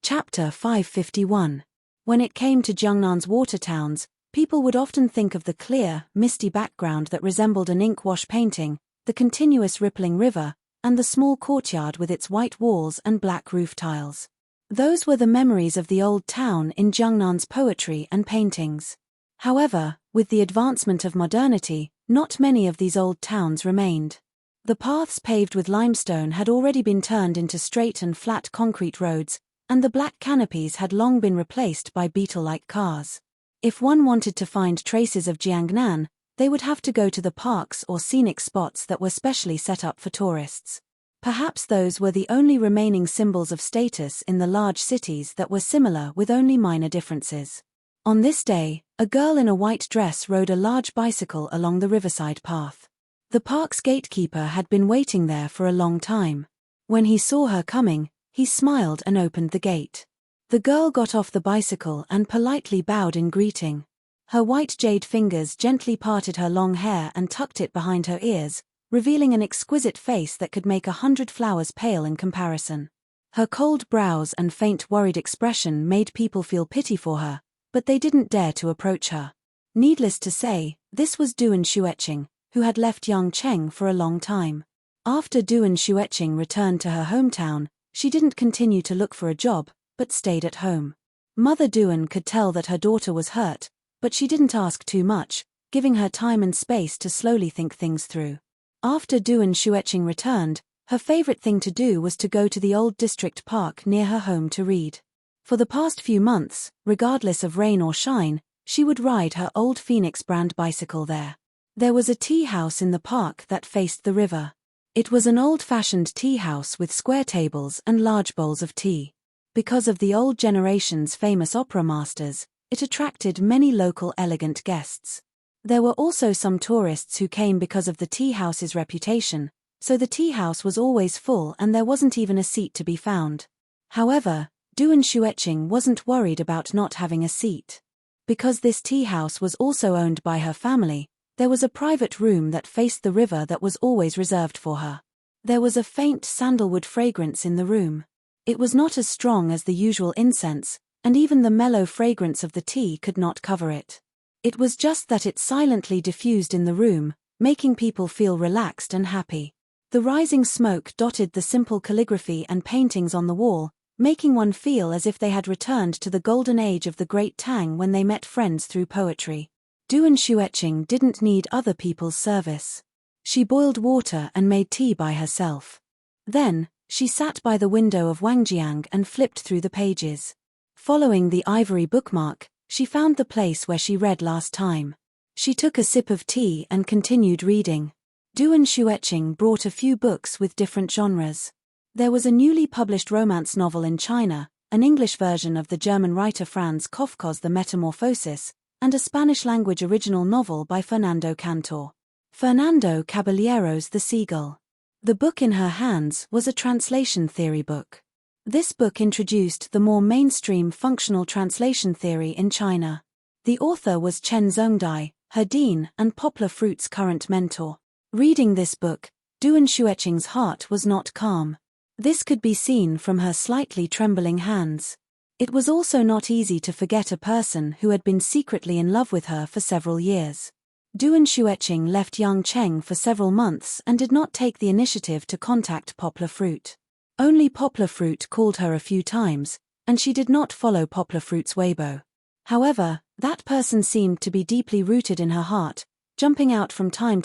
Chapter 551. When it came to Jiangnan's water towns, people would often think of the clear, misty background that resembled an ink-wash painting, the continuous rippling river, and the small courtyard with its white walls and black roof tiles. Those were the memories of the old town in Jiangnan's poetry and paintings. However, with the advancement of modernity, not many of these old towns remained. The paths paved with limestone had already been turned into straight and flat concrete roads, and the black canopies had long been replaced by beetle-like cars. If one wanted to find traces of Jiangnan, they would have to go to the parks or scenic spots that were specially set up for tourists. Perhaps those were the only remaining symbols of status in the large cities that were similar with only minor differences. On this day, a girl in a white dress rode a large bicycle along the riverside path. The park's gatekeeper had been waiting there for a long time. When he saw her coming, he smiled and opened the gate. The girl got off the bicycle and politely bowed in greeting. Her white jade fingers gently parted her long hair and tucked it behind her ears, revealing an exquisite face that could make 100 flowers pale in comparison. Her cold brows and faint worried expression made people feel pity for her, but they didn't dare to approach her. Needless to say, this was Duan Xueqing, who had left Yang Cheng for a long time. After Duan Xueqing returned to her hometown, she didn't continue to look for a job, but stayed at home. Mother Duan could tell that her daughter was hurt, but she didn't ask too much, giving her time and space to slowly think things through. After Duan Xueqing returned, her favorite thing to do was to go to the old district park near her home to read. For the past few months, regardless of rain or shine, she would ride her old Phoenix brand bicycle there. There was a tea house in the park that faced the river. It was an old-fashioned tea house with square tables and large bowls of tea. Because of the old generation's famous opera masters, it attracted many local elegant guests. There were also some tourists who came because of the tea house's reputation, so the tea house was always full and there wasn't even a seat to be found. However, Duan Xueqing wasn't worried about not having a seat. Because this tea house was also owned by her family, there was a private room that faced the river that was always reserved for her. There was a faint sandalwood fragrance in the room. It was not as strong as the usual incense, and even the mellow fragrance of the tea could not cover it. It was just that it silently diffused in the room, making people feel relaxed and happy. The rising smoke dotted the simple calligraphy and paintings on the wall, making one feel as if they had returned to the golden age of the Great Tang when they met friends through poetry. Duan Xueqing didn't need other people's service. She boiled water and made tea by herself. Then, she sat by the window of Wangjiang and flipped through the pages. Following the ivory bookmark, she found the place where she read last time. She took a sip of tea and continued reading. Duan Xueqing brought a few books with different genres. There was a newly published romance novel in China, an English version of the German writer Franz Kafka's The Metamorphosis, and a Spanish-language original novel by Fernando Cantor. Fernando Caballero's The Seagull. The book in her hands was a translation theory book. This book introduced the more mainstream functional translation theory in China. The author was Chen Zhongdai, her dean and Poplar Fruit's current mentor. Reading this book, Duan Xueqing's heart was not calm. This could be seen from her slightly trembling hands. It was also not easy to forget a person who had been secretly in love with her for several years. Duan Xueqing left Yang Cheng for several months and did not take the initiative to contact Poplar Fruit. Only Poplar Fruit called her a few times, and she did not follow Poplar Fruit's Weibo. However, that person seemed to be deeply rooted in her heart, jumping out from time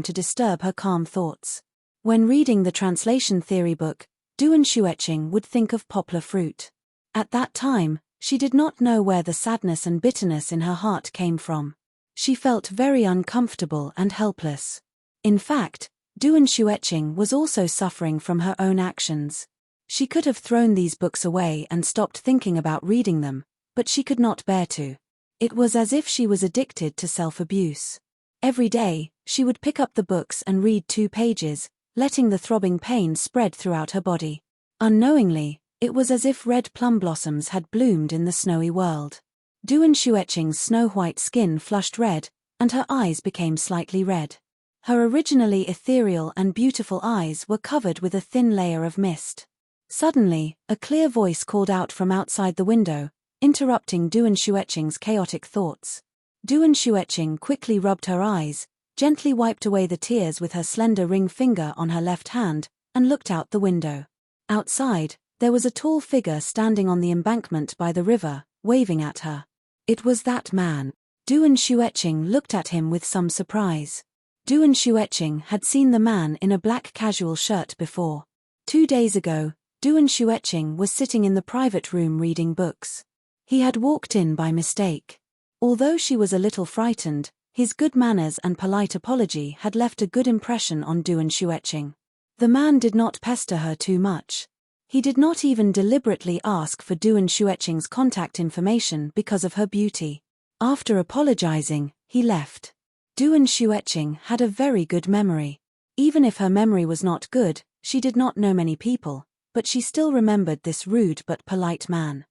to disturb her calm thoughts. When reading the translation theory book, Duan Xueqing would think of Poplar Fruit. At that time, she did not know where the sadness and bitterness in her heart came from. She felt very uncomfortable and helpless. In fact, Duan Xueqing was also suffering from her own actions. She could have thrown these books away and stopped thinking about reading them, but she could not bear to. It was as if she was addicted to self-abuse. Every day, she would pick up the books and read 2 pages, letting the throbbing pain spread throughout her body. Unknowingly, it was as if red plum blossoms had bloomed in the snowy world. Duan Xueqing's snow-white skin flushed red, and her eyes became slightly red. Her originally ethereal and beautiful eyes were covered with a thin layer of mist. Suddenly, a clear voice called out from outside the window, interrupting Duan Xueqing's chaotic thoughts. Duan Xueqing quickly rubbed her eyes, gently wiped away the tears with her slender ring finger on her left hand, and looked out the window. Outside, there was a tall figure standing on the embankment by the river, waving at her. It was that man. Duan Xueqing looked at him with some surprise. Duan Xueqing had seen the man in a black casual shirt before. 2 days ago, Duan Xueqing was sitting in the private room reading books. He had walked in by mistake. Although she was a little frightened, his good manners and polite apology had left a good impression on Duan Xueqing. The man did not pester her too much. He did not even deliberately ask for Duan Xueqing's contact information because of her beauty. After apologizing, he left. Duan Xueqing had a very good memory. Even if her memory was not good, she did not know many people, but she still remembered this rude but polite man.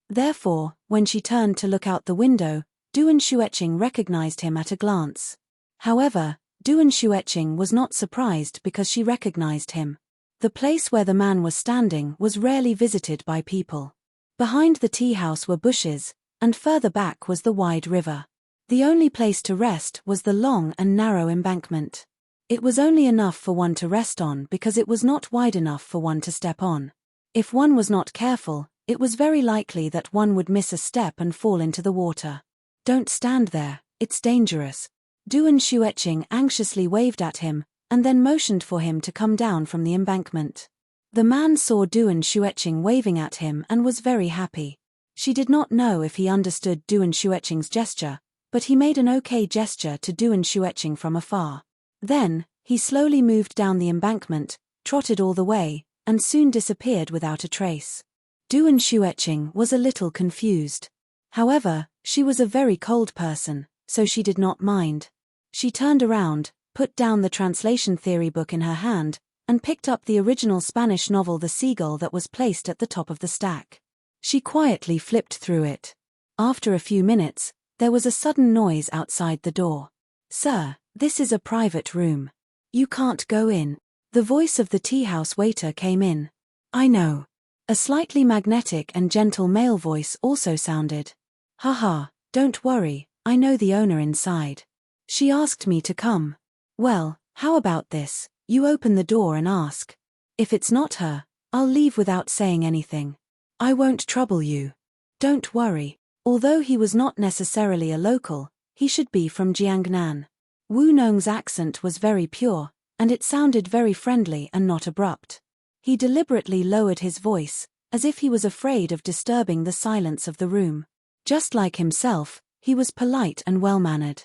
Therefore, when she turned to look out the window, Duan Xueqing recognized him at a glance. However, Duan Xueqing was not surprised because she recognized him. The place where the man was standing was rarely visited by people. Behind the tea house were bushes, and further back was the wide river. The only place to rest was the long and narrow embankment. It was only enough for one to rest on because it was not wide enough for one to step on. If one was not careful, it was very likely that one would miss a step and fall into the water. Don't stand there, it's dangerous. Duan Xueqing anxiously waved at him, and then motioned for him to come down from the embankment. The man saw Duan Xueqing waving at him and was very happy. She did not know if he understood Duan Xueqing's gesture, but he made an okay gesture to Duan Xueqing from afar. Then, he slowly moved down the embankment, trotted all the way, and soon disappeared without a trace. Duan Xueqing was a little confused. However, she was a very cold person, so she did not mind. She turned around, put down the translation theory book in her hand, and picked up the original Spanish novel The Seagull that was placed at the top of the stack. She quietly flipped through it. After a few minutes, there was a sudden noise outside the door. "Sir, this is a private room. You can't go in." The voice of the tea house waiter came in. "I know." A slightly magnetic and gentle male voice also sounded. "Haha, don't worry, I know the owner inside. She asked me to come." "Well, how about this? You open the door and ask. If it's not her, I'll leave without saying anything. I won't trouble you. Don't worry." Although he was not necessarily a local, he should be from Jiangnan. Wu Nong's accent was very pure, and it sounded very friendly and not abrupt. He deliberately lowered his voice, as if he was afraid of disturbing the silence of the room. Just like himself, he was polite and well-mannered.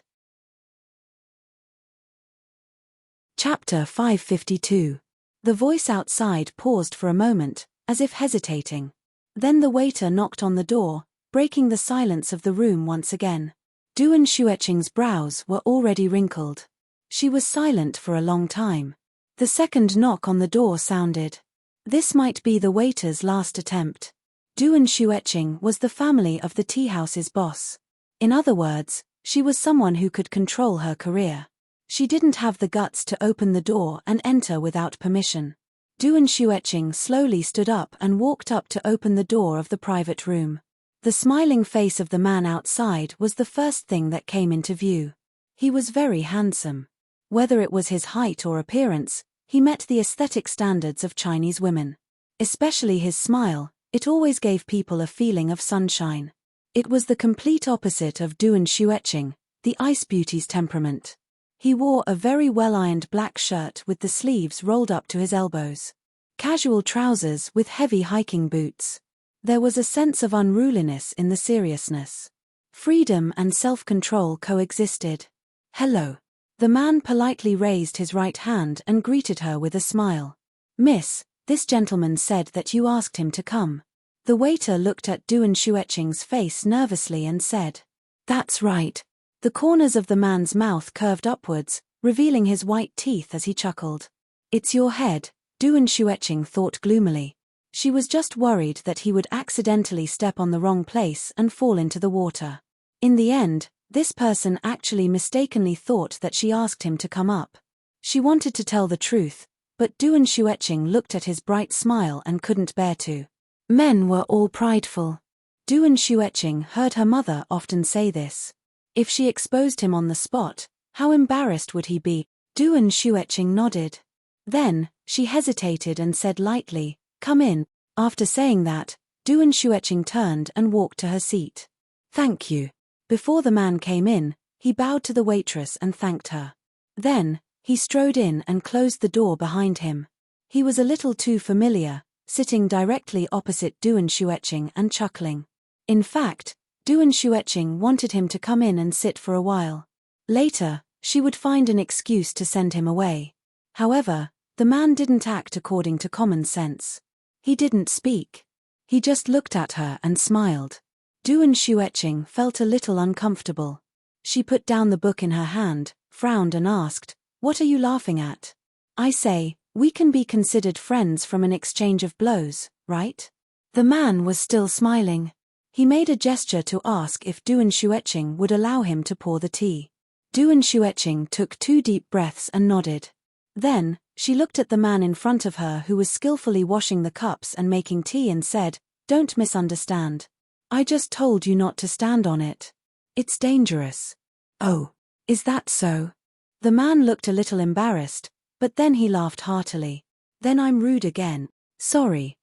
Chapter 552. The voice outside paused for a moment, as if hesitating. Then the waiter knocked on the door, breaking the silence of the room once again. Duan Xueqing's brows were already wrinkled. She was silent for a long time. The second knock on the door sounded. This might be the waiter's last attempt. Duan Xueqing was the family of the tea house's boss. In other words, she was someone who could control her career. She didn't have the guts to open the door and enter without permission. Duan Xueqing slowly stood up and walked up to open the door of the private room. The smiling face of the man outside was the first thing that came into view. He was very handsome. Whether it was his height or appearance, he met the aesthetic standards of Chinese women. Especially his smile, it always gave people a feeling of sunshine. It was the complete opposite of Duan Xueqing, the ice beauty's temperament. He wore a very well-ironed black shirt with the sleeves rolled up to his elbows. Casual trousers with heavy hiking boots. There was a sense of unruliness in the seriousness. Freedom and self-control coexisted. "Hello." The man politely raised his right hand and greeted her with a smile. "Miss, this gentleman said that you asked him to come." The waiter looked at Duan Xueqing's face nervously and said, "That's right." The corners of the man's mouth curved upwards, revealing his white teeth as he chuckled. "It's your head," Duan Xueqing thought gloomily. She was just worried that he would accidentally step on the wrong place and fall into the water. In the end, this person actually mistakenly thought that she asked him to come up. She wanted to tell the truth, But Duan Xueqing looked at his bright smile and couldn't bear to. Men were all prideful. Duan Xueqing heard her mother often say this. If she exposed him on the spot, how embarrassed would he be? Duan Xueqing nodded. Then, she hesitated and said lightly, "Come in." After saying that, Duan Xueqing turned and walked to her seat. "Thank you." Before the man came in, he bowed to the waitress and thanked her. Then, he strode in and closed the door behind him. He was a little too familiar, sitting directly opposite Duan Xueqing and chuckling. In fact, Duan Xueqing wanted him to come in and sit for a while. Later, she would find an excuse to send him away. However, the man didn't act according to common sense. He didn't speak. He just looked at her and smiled. Duan Xueqing felt a little uncomfortable. She put down the book in her hand, frowned and asked, "What are you laughing at?" "I say, we can be considered friends from an exchange of blows, right?" The man was still smiling. He made a gesture to ask if Duan Xueqing would allow him to pour the tea. Duan Xueqing took 2 deep breaths and nodded. Then, she looked at the man in front of her who was skillfully washing the cups and making tea and said, "Don't misunderstand. I just told you not to stand on it. It's dangerous." "Oh, is that so?" The man looked a little embarrassed, but then he laughed heartily. "Then I'm rude again. Sorry.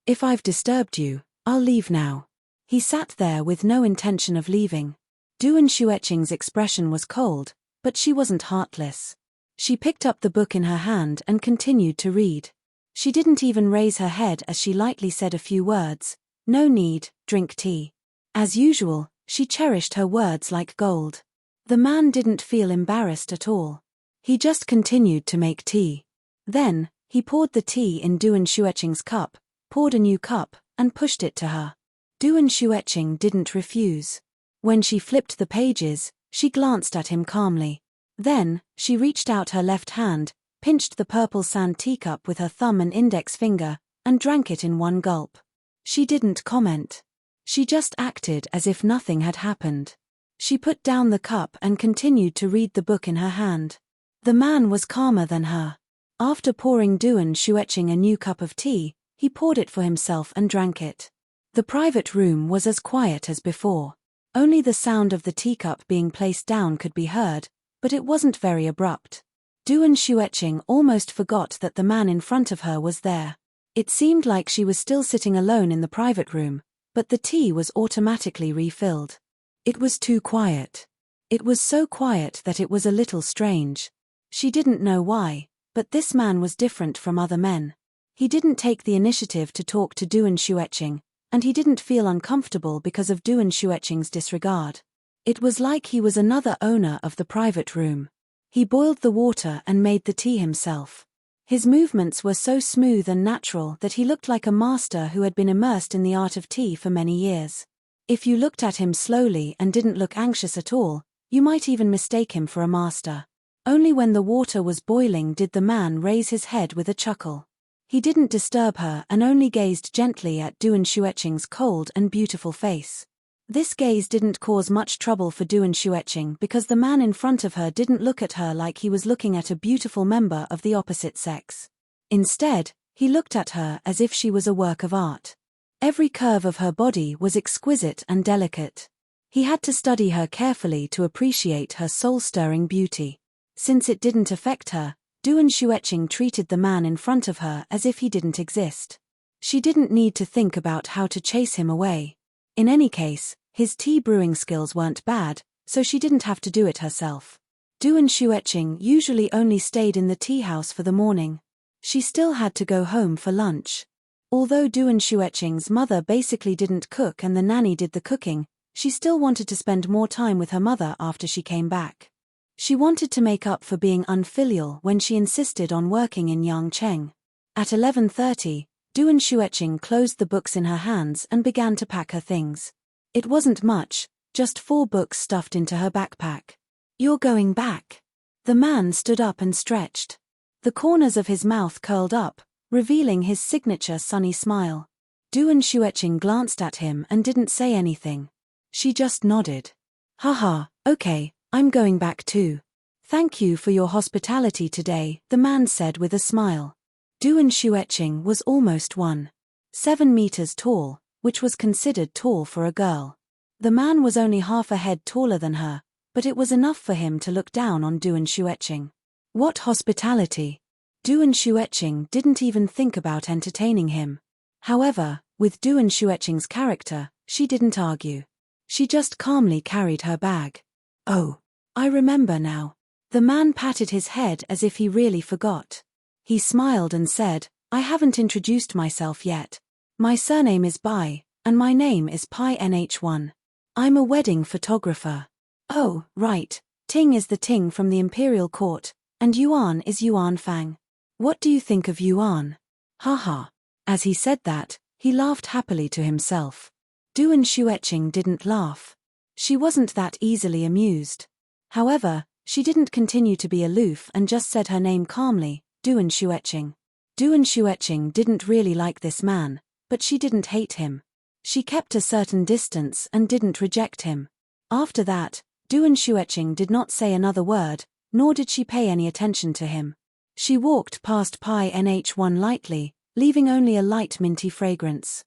If I've disturbed you, I'll leave now." He sat there with no intention of leaving. Duan Xueqing's expression was cold, but she wasn't heartless. She picked up the book in her hand and continued to read. She didn't even raise her head as she lightly said a few words. "No need, drink tea." As usual, she cherished her words like gold. The man didn't feel embarrassed at all. He just continued to make tea. Then, he poured the tea in Duan Xueqing's cup, poured a new cup, and pushed it to her. Duan Xueqing didn't refuse. When she flipped the pages, she glanced at him calmly. Then, she reached out her left hand, pinched the purple sand teacup with her thumb and index finger, and drank it in one gulp. She didn't comment. She just acted as if nothing had happened. She put down the cup and continued to read the book in her hand. The man was calmer than her. After pouring Duan Xueqing a new cup of tea, he poured it for himself and drank it. The private room was as quiet as before. Only the sound of the teacup being placed down could be heard, but it wasn't very abrupt. Duan Xueqing almost forgot that the man in front of her was there. It seemed like she was still sitting alone in the private room, but the tea was automatically refilled. It was too quiet. It was so quiet that it was a little strange. She didn't know why, but this man was different from other men. He didn't take the initiative to talk to Duan Xueqing, and he didn't feel uncomfortable because of Duan Xueqing's disregard. It was like he was another owner of the private room. He boiled the water and made the tea himself. His movements were so smooth and natural that he looked like a master who had been immersed in the art of tea for many years. If you looked at him slowly and didn't look anxious at all, you might even mistake him for a master. Only when the water was boiling did the man raise his head with a chuckle. He didn't disturb her and only gazed gently at Duan Xueqing's cold and beautiful face. This gaze didn't cause much trouble for Duan Xueqing because the man in front of her didn't look at her like he was looking at a beautiful member of the opposite sex. Instead, he looked at her as if she was a work of art. Every curve of her body was exquisite and delicate. He had to study her carefully to appreciate her soul-stirring beauty. Since it didn't affect her, Duan Xueqing treated the man in front of her as if he didn't exist. She didn't need to think about how to chase him away. In any case, his tea brewing skills weren't bad, so she didn't have to do it herself. Duan Xueqing usually only stayed in the tea house for the morning. She still had to go home for lunch. Although Duan Xueqing's mother basically didn't cook and the nanny did the cooking, she still wanted to spend more time with her mother after she came back. She wanted to make up for being unfilial when she insisted on working in Yangcheng. At 11:30, Duan Xueqing closed the books in her hands and began to pack her things. It wasn't much, just 4 books stuffed into her backpack. "You're going back?" The man stood up and stretched. The corners of his mouth curled up, revealing his signature sunny smile. Duan Xueqing glanced at him and didn't say anything. She just nodded. "Haha, okay, I'm going back too. Thank you for your hospitality today, the man said with a smile. Duan Xueqing was almost 1.7 meters tall, which was considered tall for a girl. The man was only half a head taller than her, but it was enough for him to look down on Duan Xueqing. What hospitality! Duan Xueqing didn't even think about entertaining him. However, with Duan Xueqing's character, she didn't argue. She just calmly carried her bag. Oh, I remember now. The man patted his head as if he really forgot. He smiled and said, I haven't introduced myself yet. My surname is Bai, and my name is Pai Nh1. I'm a wedding photographer. Oh, right, Ting is the Ting from the Imperial Court, and Yuan is Yuan Fang. What do you think of Yuan? Haha. As he said that, he laughed happily to himself. Duan Xueqing didn't laugh. She wasn't that easily amused. However, she didn't continue to be aloof and just said her name calmly, Duan Xueqing. Duan Xueqing didn't really like this man, but she didn't hate him. She kept a certain distance and didn't reject him. After that, Duan Xueqing did not say another word, nor did she pay any attention to him. She walked past Pai Nh1 lightly, leaving only a light minty fragrance.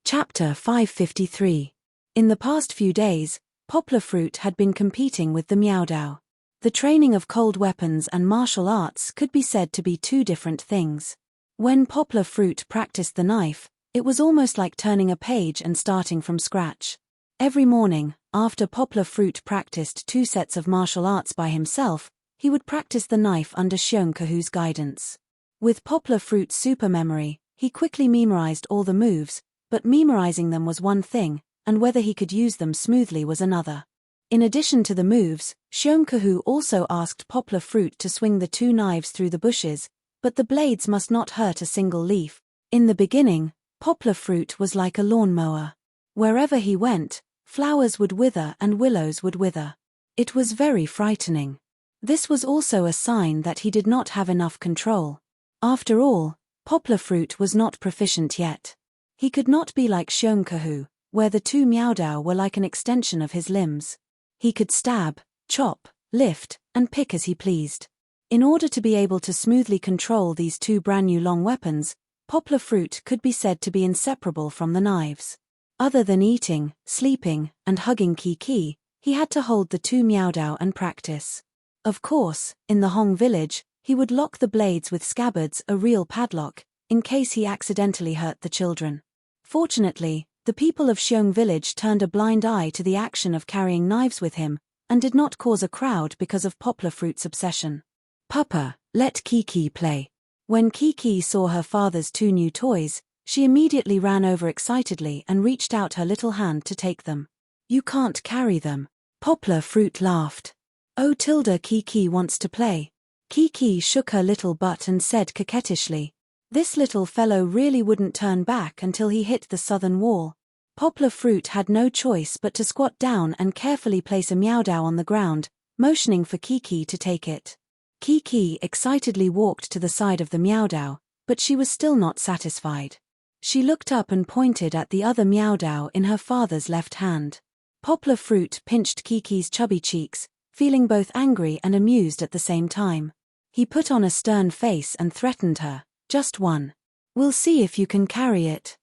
Chapter 553. In the past few days, Poplar Fruit had been competing with the Miaodao. The training of cold weapons and martial arts could be said to be two different things. When Poplar Fruit practiced the knife, it was almost like turning a page and starting from scratch. Every morning, after Poplar Fruit practiced 2 sets of martial arts by himself, he would practice the knife under Xiong Kehu's guidance. With Poplar Fruit's super memory, he quickly memorized all the moves, but memorizing them was one thing, and whether he could use them smoothly was another. In addition to the moves, Xiong Kehu also asked Poplar Fruit to swing the 2 knives through the bushes, but the blades must not hurt a single leaf. In the beginning, Poplar Fruit was like a lawnmower. Wherever he went, flowers would wither and willows would wither. It was very frightening. This was also a sign that he did not have enough control. After all, Poplar Fruit was not proficient yet. He could not be like Xiong Kehu, where the 2 Miaodao were like an extension of his limbs. He could stab, chop, lift, and pick as he pleased. In order to be able to smoothly control these 2 brand new long weapons, Poplar Fruit could be said to be inseparable from the knives. Other than eating, sleeping, and hugging Kiki, he had to hold the 2 Miaodao and practice. Of course, in the Hong village, he would lock the blades with scabbards, a real padlock, in case he accidentally hurt the children. Fortunately, the people of Xiong village turned a blind eye to the action of carrying knives with him, and did not cause a crowd because of Poplar Fruit's obsession. Papa, let Kiki play. When Kiki saw her father's 2 new toys, she immediately ran over excitedly and reached out her little hand to take them. You can't carry them. Poplar Fruit laughed. Oh Tilda, Kiki wants to play. Kiki shook her little butt and said coquettishly. This little fellow really wouldn't turn back until he hit the southern wall. Poplar Fruit had no choice but to squat down and carefully place a Miaodao on the ground, motioning for Kiki to take it. Kiki excitedly walked to the side of the Miaodao, but she was still not satisfied. She looked up and pointed at the other Miaodao in her father's left hand. Poplar Fruit pinched Kiki's chubby cheeks, feeling both angry and amused at the same time. He put on a stern face and threatened her. Just one. We'll see if you can carry it.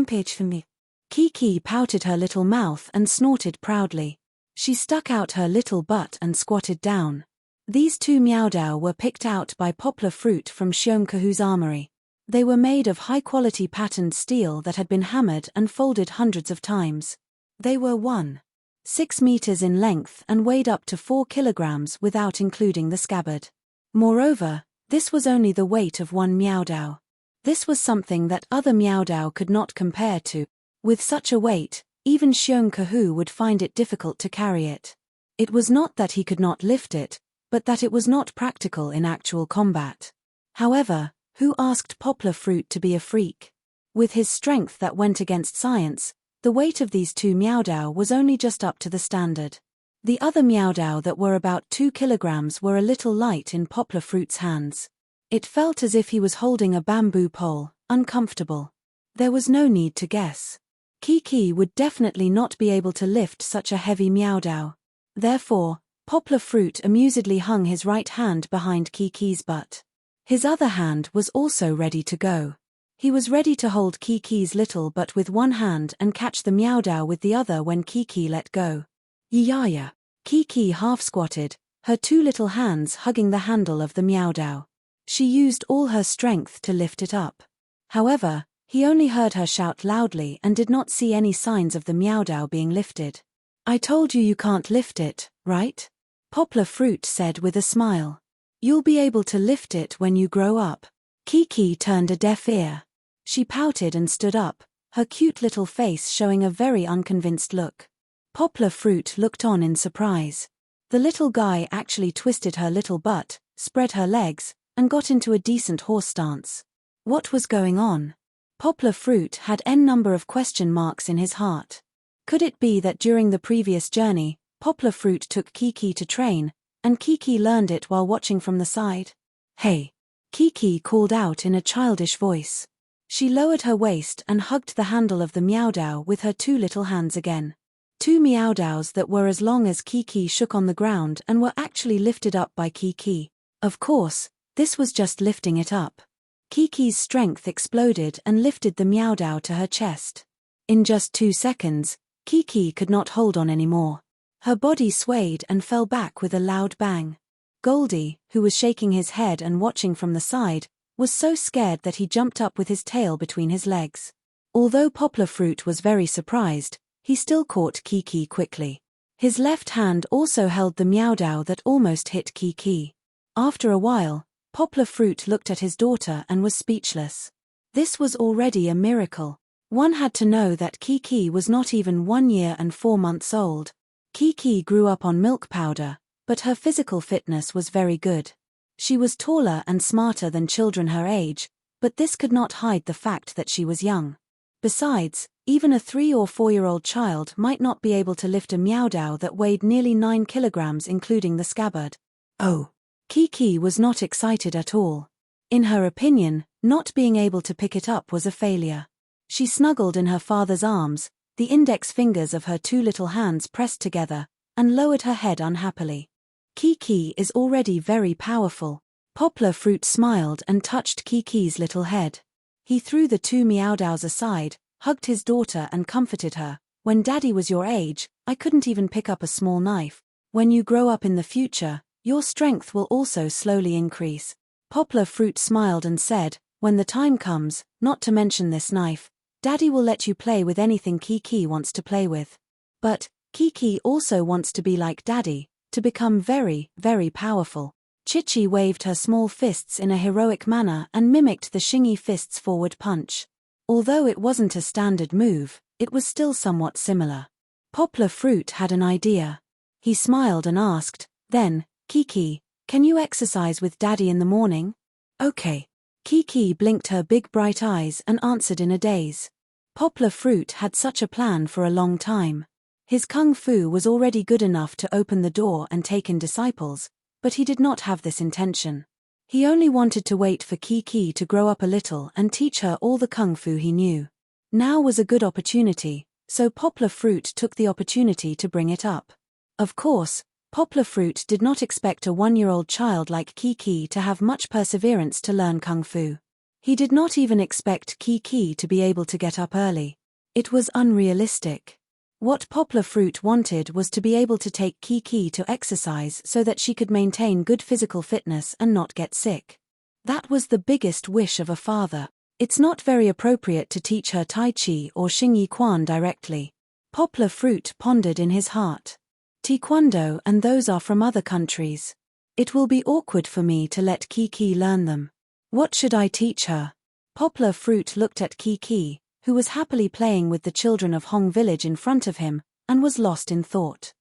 Page for me. Kiki pouted her little mouth and snorted proudly. She stuck out her little butt and squatted down. These 2 Miaodao were picked out by Poplar Fruit from Xiong Kehu's armory. They were made of high-quality patterned steel that had been hammered and folded hundreds of times. They were 1.6 meters in length and weighed up to 4 kilograms without including the scabbard. Moreover, this was only the weight of 1 Miaodao. This was something that other Miaodao could not compare to. With such a weight, even Xiong Kehu would find it difficult to carry it. It was not that he could not lift it, but that it was not practical in actual combat. However, who asked Poplar Fruit to be a freak? With his strength that went against science, the weight of these 2 Miaodao was only just up to the standard. The other Miaodao that were about 2 kilograms were a little light in Poplar Fruit's hands. It felt as if he was holding a bamboo pole, uncomfortable. There was no need to guess. Kiki would definitely not be able to lift such a heavy Meowdow. Therefore, Poplar Fruit amusedly hung his right hand behind Kiki's butt. His other hand was also ready to go. He was ready to hold Kiki's little butt with one hand and catch the Meowdow with the other when Kiki let go. Yaya. Kiki half-squatted, her two little hands hugging the handle of the Meowdow. She used all her strength to lift it up. However, he only heard her shout loudly and did not see any signs of the Meowdow being lifted. "I told you can't lift it, right?" Poplar Fruit said with a smile. "You'll be able to lift it when you grow up." Kiki turned a deaf ear. She pouted and stood up, her cute little face showing a very unconvinced look. Poplar Fruit looked on in surprise. The little guy actually twisted her little butt, spread her legs, and got into a decent horse stance. What was going on? Poplar Fruit had n number of question marks in his heart. Could it be that during the previous journey, Poplar Fruit took Kiki to train, and Kiki learned it while watching from the side? "Hey!" Kiki called out in a childish voice. She lowered her waist and hugged the handle of the Meowdow with her two little hands again. Two Meowdows that were as long as Kiki shook on the ground and were actually lifted up by Kiki. Of course, this was just lifting it up. Kiki's strength exploded and lifted the Meowdow to her chest. In just 2 seconds, Kiki could not hold on anymore. Her body swayed and fell back with a loud bang. Goldie, who was shaking his head and watching from the side, was so scared that he jumped up with his tail between his legs. Although Poplar Fruit was very surprised, he still caught Kiki quickly. His left hand also held the Meowdow that almost hit Kiki. After a while, Poplar Fruit looked at his daughter and was speechless. This was already a miracle. One had to know that Kiki was not even 1 year and 4 months old. Kiki grew up on milk powder, but her physical fitness was very good. She was taller and smarter than children her age, but this could not hide the fact that she was young. Besides, even a 3 or 4-year-old child might not be able to lift a Meowdow that weighed nearly 9 kilograms including the scabbard. Oh! Kiki was not excited at all. In her opinion, not being able to pick it up was a failure. She snuggled in her father's arms, the index fingers of her two little hands pressed together, and lowered her head unhappily. Kiki is already very powerful. Poplar Fruit smiled and touched Kiki's little head. He threw the two Meowdows aside, hugged his daughter and comforted her. "When Daddy was your age, I couldn't even pick up a small knife. When you grow up in the future, your strength will also slowly increase." Poplar Fruit smiled and said, "When the time comes, not to mention this knife, Daddy will let you play with anything Kiki wants to play with. But, Kiki also wants to be like Daddy, to become very, very powerful." Chichi waved her small fists in a heroic manner and mimicked the Shingy Fist's forward punch. Although it wasn't a standard move, it was still somewhat similar. Poplar Fruit had an idea. He smiled and asked, "Then, Kiki, can you exercise with Daddy in the morning?" "Okay." Kiki blinked her big bright eyes and answered in a daze. Poplar Fruit had such a plan for a long time. His kung fu was already good enough to open the door and take in disciples, but he did not have this intention. He only wanted to wait for Kiki to grow up a little and teach her all the kung fu he knew. Now was a good opportunity, so Poplar Fruit took the opportunity to bring it up. Of course, Poplar Fruit did not expect a 1-year-old child like Kiki to have much perseverance to learn kung fu. He did not even expect Kiki to be able to get up early. It was unrealistic. What Poplar Fruit wanted was to be able to take Kiki to exercise so that she could maintain good physical fitness and not get sick. That was the biggest wish of a father. It's not very appropriate to teach her Tai Chi or Xingyi Quan directly. Poplar Fruit pondered in his heart. Taekwondo and those are from other countries. It will be awkward for me to let Kiki learn them. What should I teach her? Poplar Fruit looked at Kiki, who was happily playing with the children of Hong Village in front of him, and was lost in thought.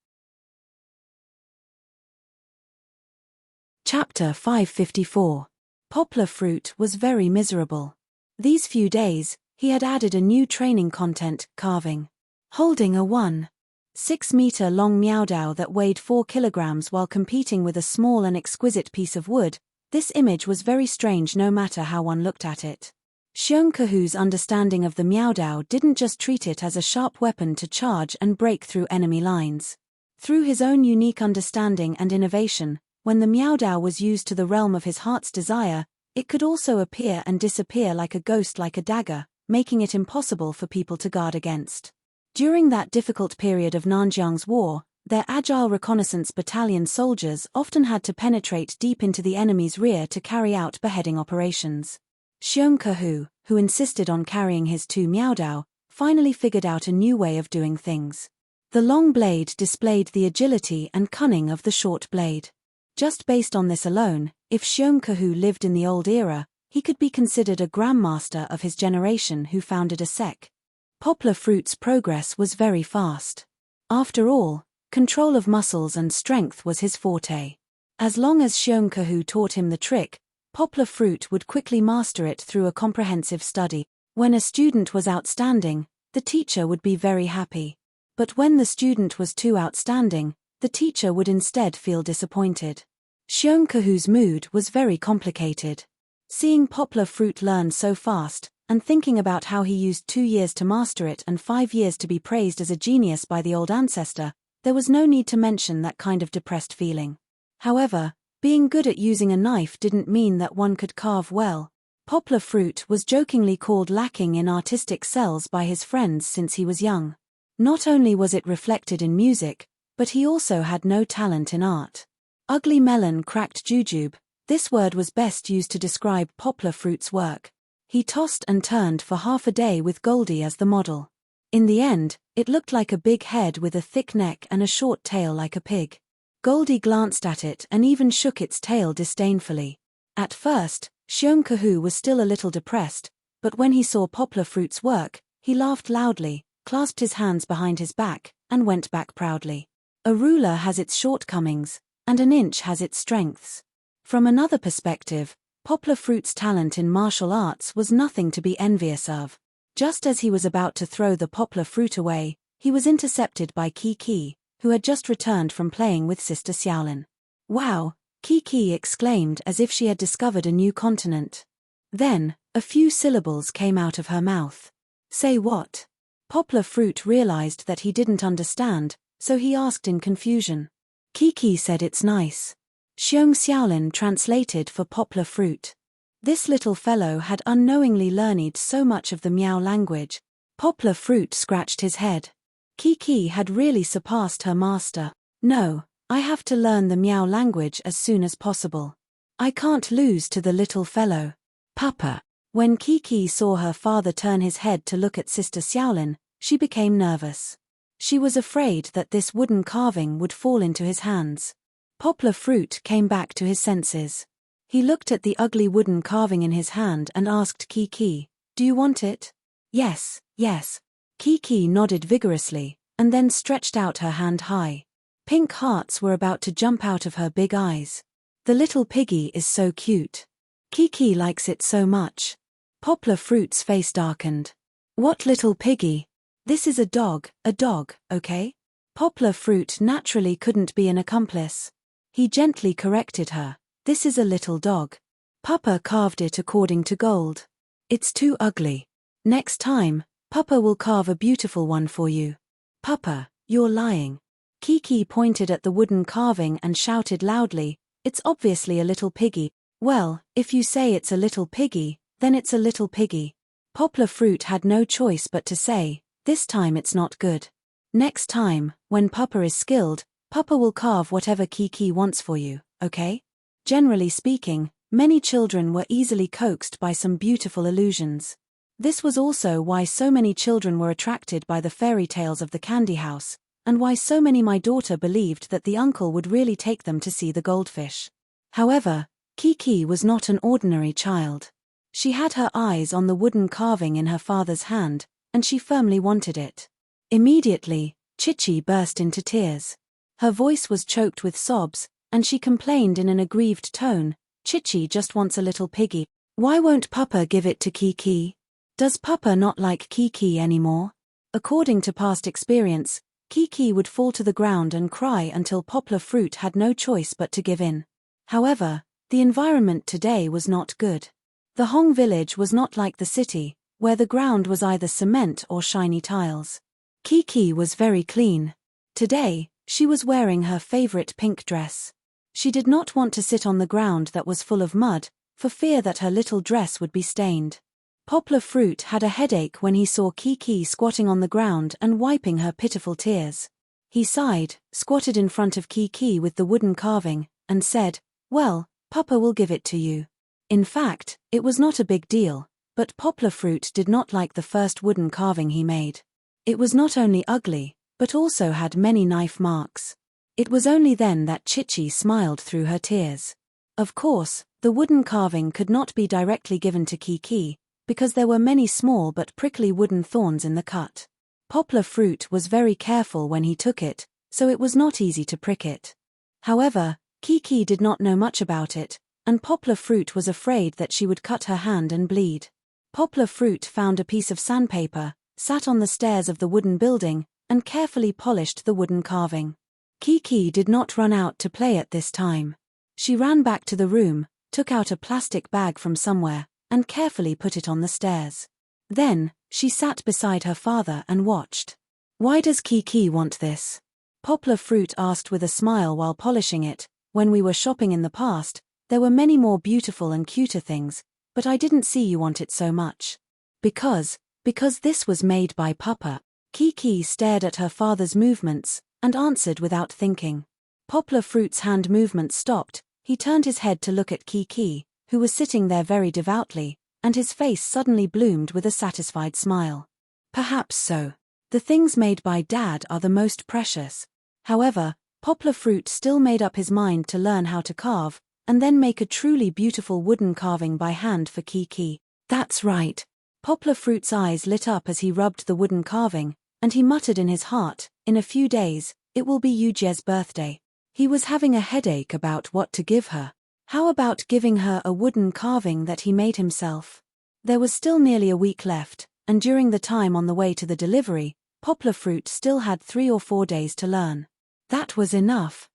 Chapter 554. Poplar Fruit was very miserable. These few days, he had added a new training content, carving. Holding a 1.6-meter-long Meowdow that weighed 4 kilograms while competing with a small and exquisite piece of wood, this image was very strange no matter how one looked at it. Xiongkehu's understanding of the Miaodao didn't just treat it as a sharp weapon to charge and break through enemy lines. Through his own unique understanding and innovation, when the Miaodao was used to the realm of his heart's desire, it could also appear and disappear like a ghost, like a dagger, making it impossible for people to guard against. During that difficult period of Nanjiang's war, their agile reconnaissance battalion soldiers often had to penetrate deep into the enemy's rear to carry out beheading operations. Xiongkehu, who insisted on carrying his 2 Miaodao, finally figured out a new way of doing things. The long blade displayed the agility and cunning of the short blade. Just based on this alone, if Xiongkehu lived in the old era, he could be considered a grandmaster of his generation who founded a sect. Poplar Fruit's progress was very fast. After all, control of muscles and strength was his forte. As long as Xiongkehu taught him the trick, Poplar Fruit would quickly master it through a comprehensive study. When a student was outstanding, the teacher would be very happy. But when the student was too outstanding, the teacher would instead feel disappointed. Xiongkehu's mood was very complicated. Seeing Poplar Fruit learn so fast, and thinking about how he used 2 years to master it and 5 years to be praised as a genius by the old ancestor, there was no need to mention that kind of depressed feeling. However, being good at using a knife didn't mean that one could carve well. Poplar Fruit was jokingly called lacking in artistic cells by his friends since he was young. Not only was it reflected in music, but he also had no talent in art. Ugly melon cracked jujube, this word was best used to describe Poplar Fruit's work. He tossed and turned for half a day with Goldie as the model. In the end, it looked like a big head with a thick neck and a short tail like a pig. Goldie glanced at it and even shook its tail disdainfully. At first, Xiongkehu was still a little depressed, but when he saw Poplar Fruit's work, he laughed loudly, clasped his hands behind his back, and went back proudly. A ruler has its shortcomings, and an inch has its strengths. From another perspective, Poplar Fruit's talent in martial arts was nothing to be envious of. Just as he was about to throw the Poplar Fruit away, he was intercepted by Kiki, who had just returned from playing with Sister Xiaolin. "Wow!" Kiki exclaimed as if she had discovered a new continent. Then, a few syllables came out of her mouth. "Say what?" Poplar Fruit realized that he didn't understand, so he asked in confusion. Kiki said it's nice. Xiong Xiaolin translated for Poplar Fruit. This little fellow had unknowingly learned so much of the Miao language. Poplar Fruit scratched his head. Kiki had really surpassed her master. "No, I have to learn the Miao language as soon as possible. I can't lose to the little fellow." "Papa." When Kiki saw her father turn his head to look at Sister Xiaolin, she became nervous. She was afraid that this wooden carving would fall into his hands. Poplar Fruit came back to his senses. He looked at the ugly wooden carving in his hand and asked Kiki, "Do you want it?" "Yes, yes." Kiki nodded vigorously, and then stretched out her hand high. Pink hearts were about to jump out of her big eyes. "The little piggy is so cute. Kiki likes it so much." Poplar Fruit's face darkened. "What little piggy? This is a dog, okay?" Poplar Fruit naturally couldn't be an accomplice. He gently corrected her. "This is a little dog. Papa carved it according to gold. It's too ugly. Next time, Papa will carve a beautiful one for you." "Papa, you're lying." Kiki pointed at the wooden carving and shouted loudly, "It's obviously a little piggy." "Well, if you say it's a little piggy, then it's a little piggy." Poplar Fruit had no choice but to say, "This time it's not good. Next time, when Papa is skilled, Papa will carve whatever Kiki wants for you, okay?" Generally speaking, many children were easily coaxed by some beautiful illusions. This was also why so many children were attracted by the fairy tales of the candy house, and why so many my daughter believed that the uncle would really take them to see the goldfish. However, Kiki was not an ordinary child. She had her eyes on the wooden carving in her father's hand, and she firmly wanted it. Immediately, Chichi burst into tears. Her voice was choked with sobs, and she complained in an aggrieved tone, "Chichi just wants a little piggy. Why won't Papa give it to Kiki? Does Papa not like Kiki anymore?" According to past experience, Kiki would fall to the ground and cry until Poplar Fruit had no choice but to give in. However, the environment today was not good. The Hong village was not like the city, where the ground was either cement or shiny tiles. Kiki was very clean. Today, she was wearing her favorite pink dress. She did not want to sit on the ground that was full of mud, for fear that her little dress would be stained. Poplar Fruit had a headache when he saw Kiki squatting on the ground and wiping her pitiful tears. He sighed, squatted in front of Kiki with the wooden carving, and said, "Well, Papa will give it to you." In fact, it was not a big deal, but Poplar Fruit did not like the first wooden carving he made. It was not only ugly, but also had many knife marks. It was only then that Chichi smiled through her tears. Of course, the wooden carving could not be directly given to Kiki, because there were many small but prickly wooden thorns in the cut. Poplar Fruit was very careful when he took it, so it was not easy to prick it. However, Kiki did not know much about it, and Poplar Fruit was afraid that she would cut her hand and bleed. Poplar Fruit found a piece of sandpaper, sat on the stairs of the wooden building, and carefully polished the wooden carving. Kiki did not run out to play at this time. She ran back to the room, took out a plastic bag from somewhere, and carefully put it on the stairs. Then, she sat beside her father and watched. "Why does Kiki want this?" Poplar Fruit asked with a smile while polishing it. "When we were shopping in the past, there were many more beautiful and cuter things, but I didn't see you want it so much." Because this was made by Papa." Kiki stared at her father's movements, and answered without thinking. Poplar Fruit's hand movements stopped. He turned his head to look at Kiki, who was sitting there very devoutly, and his face suddenly bloomed with a satisfied smile. "Perhaps so. The things made by Dad are the most precious." However, Poplar Fruit still made up his mind to learn how to carve, and then make a truly beautiful wooden carving by hand for Kiki. "That's right." Poplar Fruit's eyes lit up as he rubbed the wooden carving, and he muttered in his heart, "In a few days, it will be Yuje's birthday." He was having a headache about what to give her. How about giving her a wooden carving that he made himself? There was still nearly a week left, and during the time on the way to the delivery, Poplar Fruit still had 3 or 4 days to learn. That was enough.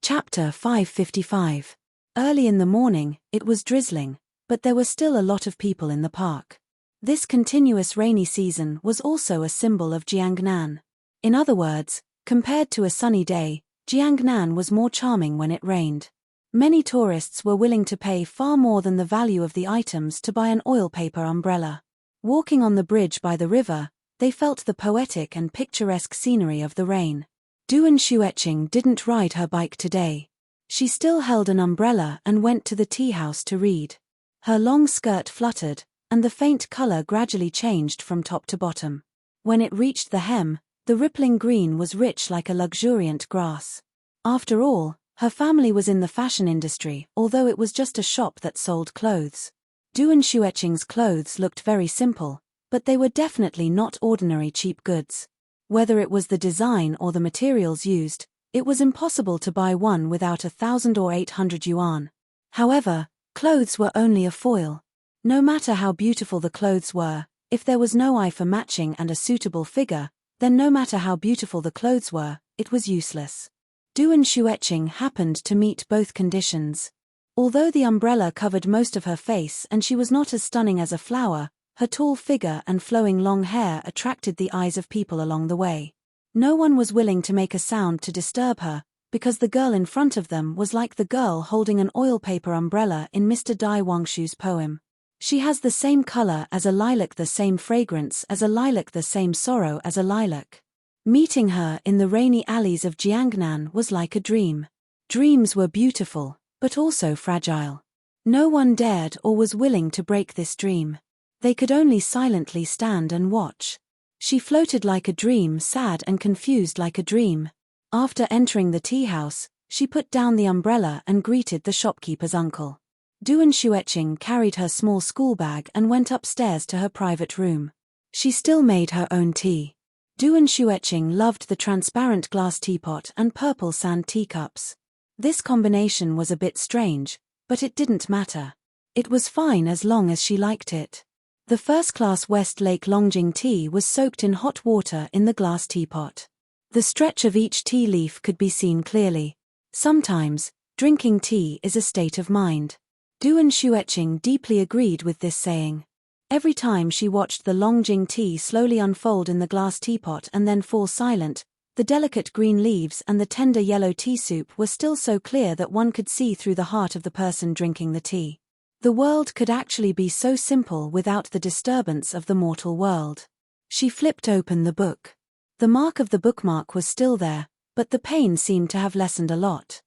Chapter 555. Early in the morning, it was drizzling, but there were still a lot of people in the park. This continuous rainy season was also a symbol of Jiangnan. In other words, compared to a sunny day, Jiangnan was more charming when it rained. Many tourists were willing to pay far more than the value of the items to buy an oil paper umbrella. Walking on the bridge by the river, they felt the poetic and picturesque scenery of the rain. Duan Xueqing didn't ride her bike today. She still held an umbrella and went to the tea house to read. Her long skirt fluttered, and the faint color gradually changed from top to bottom. When it reached the hem, the rippling green was rich like a luxuriant grass. After all, her family was in the fashion industry, although it was just a shop that sold clothes. Duan Xueqing's clothes looked very simple, but they were definitely not ordinary cheap goods. Whether it was the design or the materials used, it was impossible to buy one without 1,000 or 800 yuan. However, clothes were only a foil. No matter how beautiful the clothes were, if there was no eye for matching and a suitable figure, then no matter how beautiful the clothes were, it was useless. Duan Xueqing happened to meet both conditions. Although the umbrella covered most of her face and she was not as stunning as a flower, her tall figure and flowing long hair attracted the eyes of people along the way. No one was willing to make a sound to disturb her, because the girl in front of them was like the girl holding an oil paper umbrella in Mr. Dai Wangshu's poem. She has the same color as a lilac, the same fragrance as a lilac, the same sorrow as a lilac. Meeting her in the rainy alleys of Jiangnan was like a dream. Dreams were beautiful, but also fragile. No one dared or was willing to break this dream. They could only silently stand and watch. She floated like a dream, sad and confused like a dream. After entering the tea house, she put down the umbrella and greeted the shopkeeper's uncle. Duan Xueqing carried her small school bag and went upstairs to her private room. She still made her own tea. Duan Xueqing loved the transparent glass teapot and purple sand teacups. This combination was a bit strange, but it didn't matter. It was fine as long as she liked it. The first-class Westlake Longjing tea was soaked in hot water in the glass teapot. The stretch of each tea leaf could be seen clearly. Sometimes, Drinking tea is a state of mind. Duan Xueqing deeply agreed with this saying. Every time she watched the Longjing tea slowly unfold in the glass teapot and then fall silent, the delicate green leaves and the tender yellow tea soup were still so clear that one could see through the heart of the person drinking the tea. The world could actually be so simple without the disturbance of the mortal world. She flipped open the book. The mark of the bookmark was still there, but the pain seemed to have lessened a lot.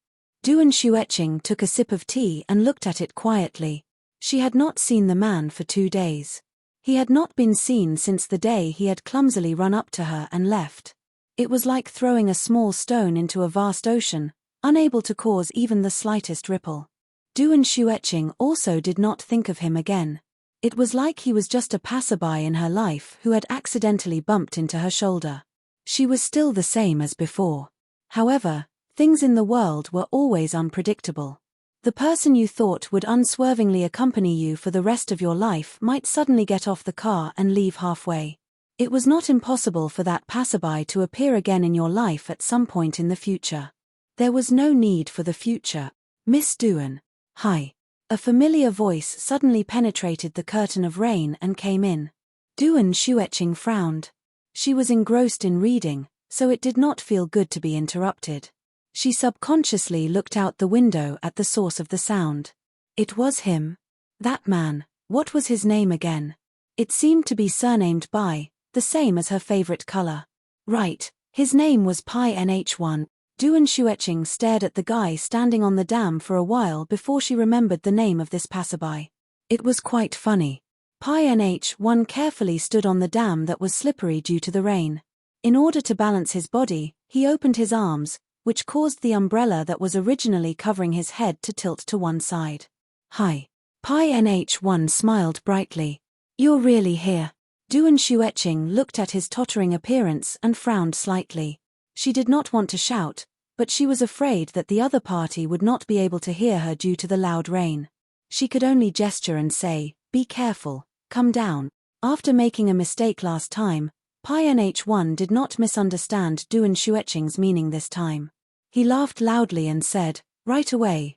Duan Xueqing took a sip of tea and looked at it quietly. She had not seen the man for 2 days. He had not been seen since the day he had clumsily run up to her and left. It was like throwing a small stone into a vast ocean, unable to cause even the slightest ripple. Duan Xueqing also did not think of him again. It was like he was just a passerby in her life who had accidentally bumped into her shoulder. She was still the same as before. However, things in the world were always unpredictable. The person you thought would unswervingly accompany you for the rest of your life might suddenly get off the car and leave halfway. It was not impossible for that passerby to appear again in your life at some point in the future. There was no need for the future. Miss Duan. Hi. A familiar voice suddenly penetrated the curtain of rain and came in. Duan Xueqing frowned. She was engrossed in reading, so it did not feel good to be interrupted. She subconsciously looked out the window at the source of the sound. It was him. That man, what was his name again? It seemed to be surnamed Bai, the same as her favorite color. Right, his name was Pai Nh1. Duan Xueqing stared at the guy standing on the dam for a while before she remembered the name of this passerby. It was quite funny. Pai Nh1 carefully stood on the dam that was slippery due to the rain. In order to balance his body, he opened his arms, which caused the umbrella that was originally covering his head to tilt to one side. Hi. Pai Nh1 smiled brightly. You're really here. Duan Xueqing looked at his tottering appearance and frowned slightly. She did not want to shout, but she was afraid that the other party would not be able to hear her due to the loud rain. She could only gesture and say, "Be careful, come down." After making a mistake last time, Pai Nh1 did not misunderstand Duan Xueqing's meaning this time. He laughed loudly and said, right away.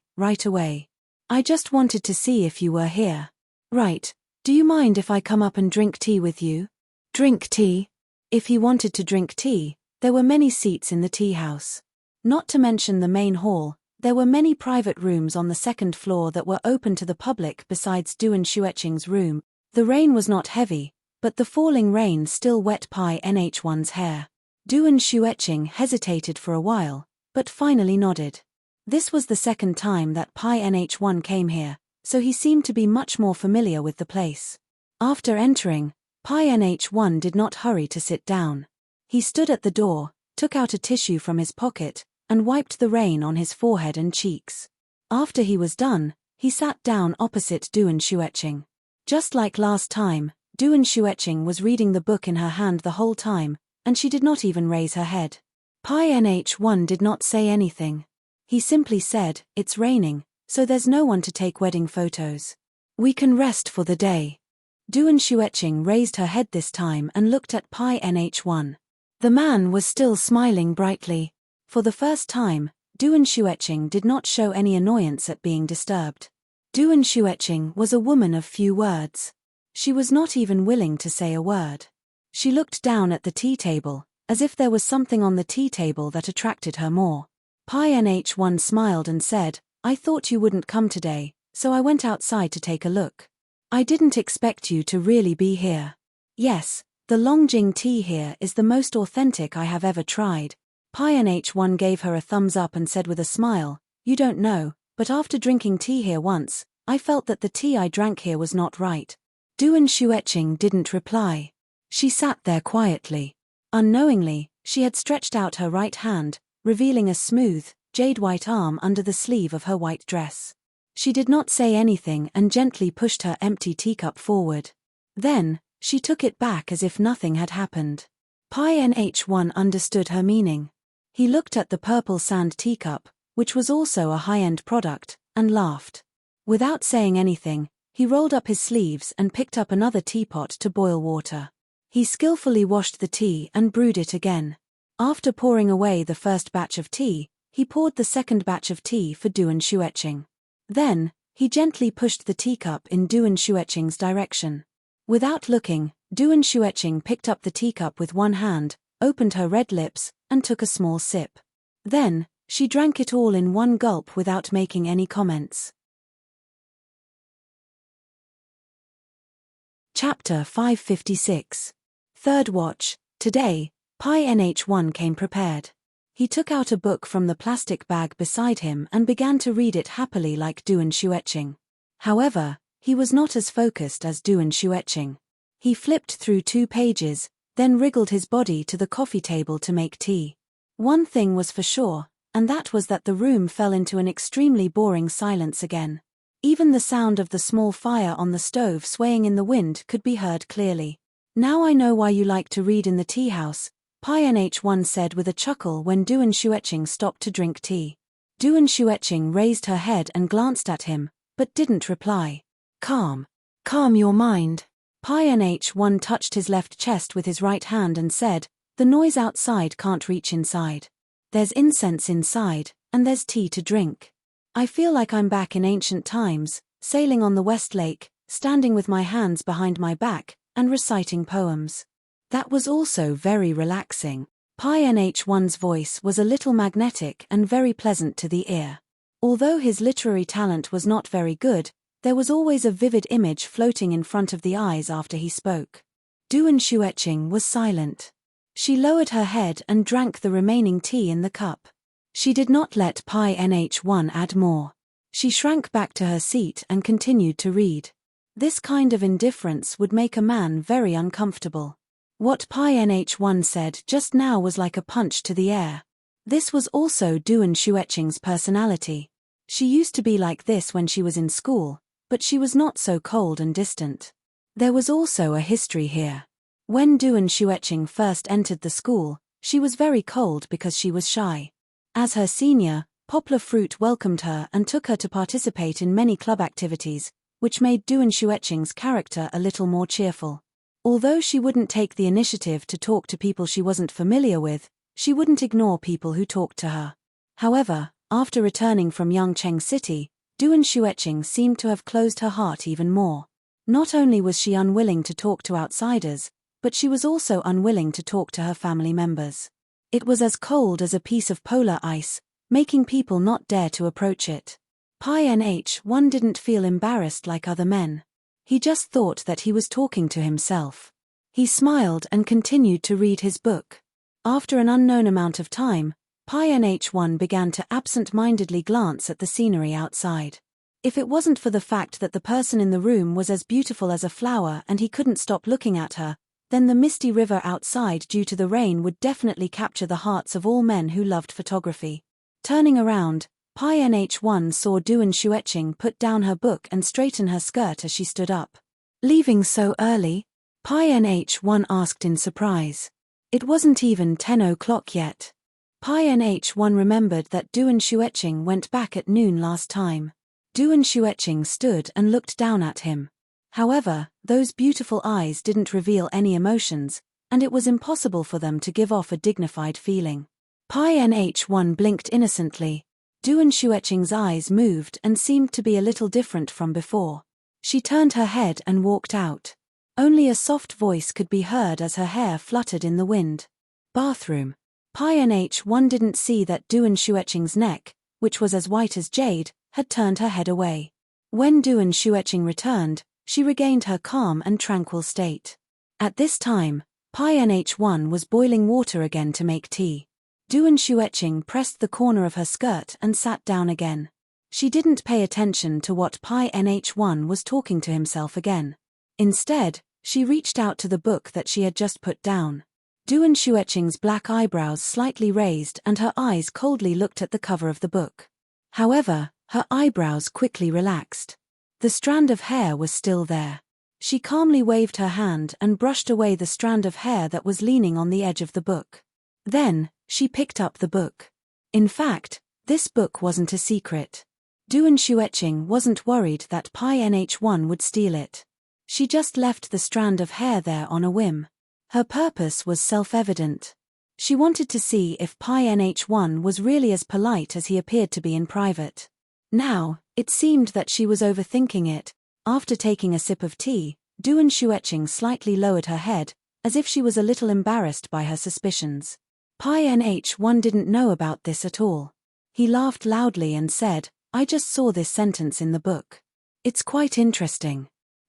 I just wanted to see if you were here." "Right. Do you mind if I come up and drink tea with you?" "Drink tea?" If he wanted to drink tea, there were many seats in the tea house. Not to mention the main hall, there were many private rooms on the second floor that were open to the public besides Duan Xueqing's room. The rain was not heavy, but the falling rain still wet Pai Nh1's hair. Duan Xueqing hesitated for a while, but finally nodded. This was the second time that Pai Nh1 came here, so he seemed to be much more familiar with the place. After entering, Pai Nh1 did not hurry to sit down. He stood at the door, took out a tissue from his pocket, and wiped the rain on his forehead and cheeks. After he was done, he sat down opposite Duan Xueqing. Just like last time, Duan Xueqing was reading the book in her hand the whole time, and she did not even raise her head. Pai Nh1 did not say anything. He simply said, "It's raining, so there's no one to take wedding photos. We can rest for the day." Duan Xueqing raised her head this time and looked at Pai Nh1. The man was still smiling brightly. For the first time, Duan Xueqing did not show any annoyance at being disturbed. Duan Xueqing was a woman of few words. She was not even willing to say a word. She looked down at the tea table, as if there was something on the tea table that attracted her more. Pai Nh1 smiled and said, "I thought you wouldn't come today, so I went outside to take a look. I didn't expect you to really be here. Yes, the Longjing tea here is the most authentic I have ever tried." Pai Nh1 gave her a thumbs up and said with a smile, "You don't know, but after drinking tea here once, I felt that the tea I drank here was not right." Duan Xueqing didn't reply. She sat there quietly. Unknowingly, she had stretched out her right hand, revealing a smooth, jade-white arm under the sleeve of her white dress. She did not say anything and gently pushed her empty teacup forward. Then, she took it back as if nothing had happened. Pai Nh1 understood her meaning. He looked at the purple sand teacup, which was also a high-end product, and laughed. Without saying anything, he rolled up his sleeves and picked up another teapot to boil water. He skillfully washed the tea and brewed it again. After pouring away the first batch of tea, He poured the second batch of tea for Duan Xueqing. Then, he gently pushed the teacup in Duan Xueqing's direction. Without looking, Duan Xueqing picked up the teacup with one hand, opened her red lips, and took a small sip. Then, she drank it all in one gulp without making any comments. Chapter 556. Third watch. Today, Pi Nh1 came prepared. He took out a book from the plastic bag beside him and began to read it happily like Duan Xueqing. However, he was not as focused as Duan Xueqing. He flipped through 2 pages, then wriggled his body to the coffee table to make tea. One thing was for sure, and that was that the room fell into an extremely boring silence again. Even the sound of the small fire on the stove swaying in the wind could be heard clearly. "Now I know why you like to read in the tea house," Pi Nh1 said with a chuckle when Duan Xueqing stopped to drink tea. Duan Xueqing raised her head and glanced at him, but didn't reply. Calm your mind." Pi Nh1 touched his left chest with his right hand and said, "The noise outside can't reach inside. There's incense inside, and there's tea to drink. I feel like I'm back in ancient times, sailing on the West Lake, standing with my hands behind my back, and reciting poems." That was also very relaxing. Pi Nh1's voice was a little magnetic and very pleasant to the ear. Although his literary talent was not very good, there was always a vivid image floating in front of the eyes after he spoke. Duan Xueqing was silent. She lowered her head and drank the remaining tea in the cup. She did not let Pi Nh1 add more. She shrank back to her seat and continued to read. This kind of indifference would make a man very uncomfortable. What Pi Nh1 said just now was like a punch to the air. This was also Duan Xueqing's personality. She used to be like this when she was in school, but she was not so cold and distant. There was also a history here. When Duan Xueqing first entered the school, she was very cold because she was shy. As her senior, Poplar Fruit welcomed her and took her to participate in many club activities, which made Duan Xueqing's character a little more cheerful. Although she wouldn't take the initiative to talk to people she wasn't familiar with, she wouldn't ignore people who talked to her. However, after returning from Yangcheng City, Duan Xueqing seemed to have closed her heart even more. Not only was she unwilling to talk to outsiders, but she was also unwilling to talk to her family members. It was as cold as a piece of polar ice, making people not dare to approach it. Pi Nh1 didn't feel embarrassed like other men. He just thought that he was talking to himself. He smiled and continued to read his book. After an unknown amount of time, Pi Nh1 began to absent-mindedly glance at the scenery outside. If it wasn't for the fact that the person in the room was as beautiful as a flower and he couldn't stop looking at her, then the misty river outside due to the rain would definitely capture the hearts of all men who loved photography. Turning around, Pi Nh1 saw Duan Xueqing put down her book and straighten her skirt as she stood up. "Leaving so early?" Pi Nh1 asked in surprise. It wasn't even 10 o'clock yet. Pi Nh1 remembered that Duan Xueqing went back at noon last time. Duan Xueqing stood and looked down at him. However, those beautiful eyes didn't reveal any emotions, and it was impossible for them to give off a dignified feeling. Pi Nh1 blinked innocently. Duan Xueqing's eyes moved and seemed to be a little different from before. She turned her head and walked out. Only a soft voice could be heard as her hair fluttered in the wind. Bathroom. Pi Nh1 didn't see that Duan Xueqing's neck, which was as white as jade, had turned her head away. When Duan Xueqing returned, she regained her calm and tranquil state. At this time, Pi Nh1 was boiling water again to make tea. Duan Xueqing pressed the corner of her skirt and sat down again. She didn't pay attention to what Pi Nh1 was talking to himself again. Instead, she reached out to the book that she had just put down. Duan Xueqing's black eyebrows slightly raised and her eyes coldly looked at the cover of the book. However, her eyebrows quickly relaxed. The strand of hair was still there. She calmly waved her hand and brushed away the strand of hair that was leaning on the edge of the book. Then, she picked up the book. In fact, this book wasn't a secret. Duan Xueqing wasn't worried that Pi Nh1 would steal it. She just left the strand of hair there on a whim. Her purpose was self-evident. She wanted to see if Pi NH1 was really as polite as he appeared to be in private. Now, it seemed that she was overthinking it. After taking a sip of tea, Duan Xueqing slightly lowered her head, as if she was a little embarrassed by her suspicions. Pi NH1 didn't know about this at all. He laughed loudly and said, "I just saw this sentence in the book. It's quite interesting."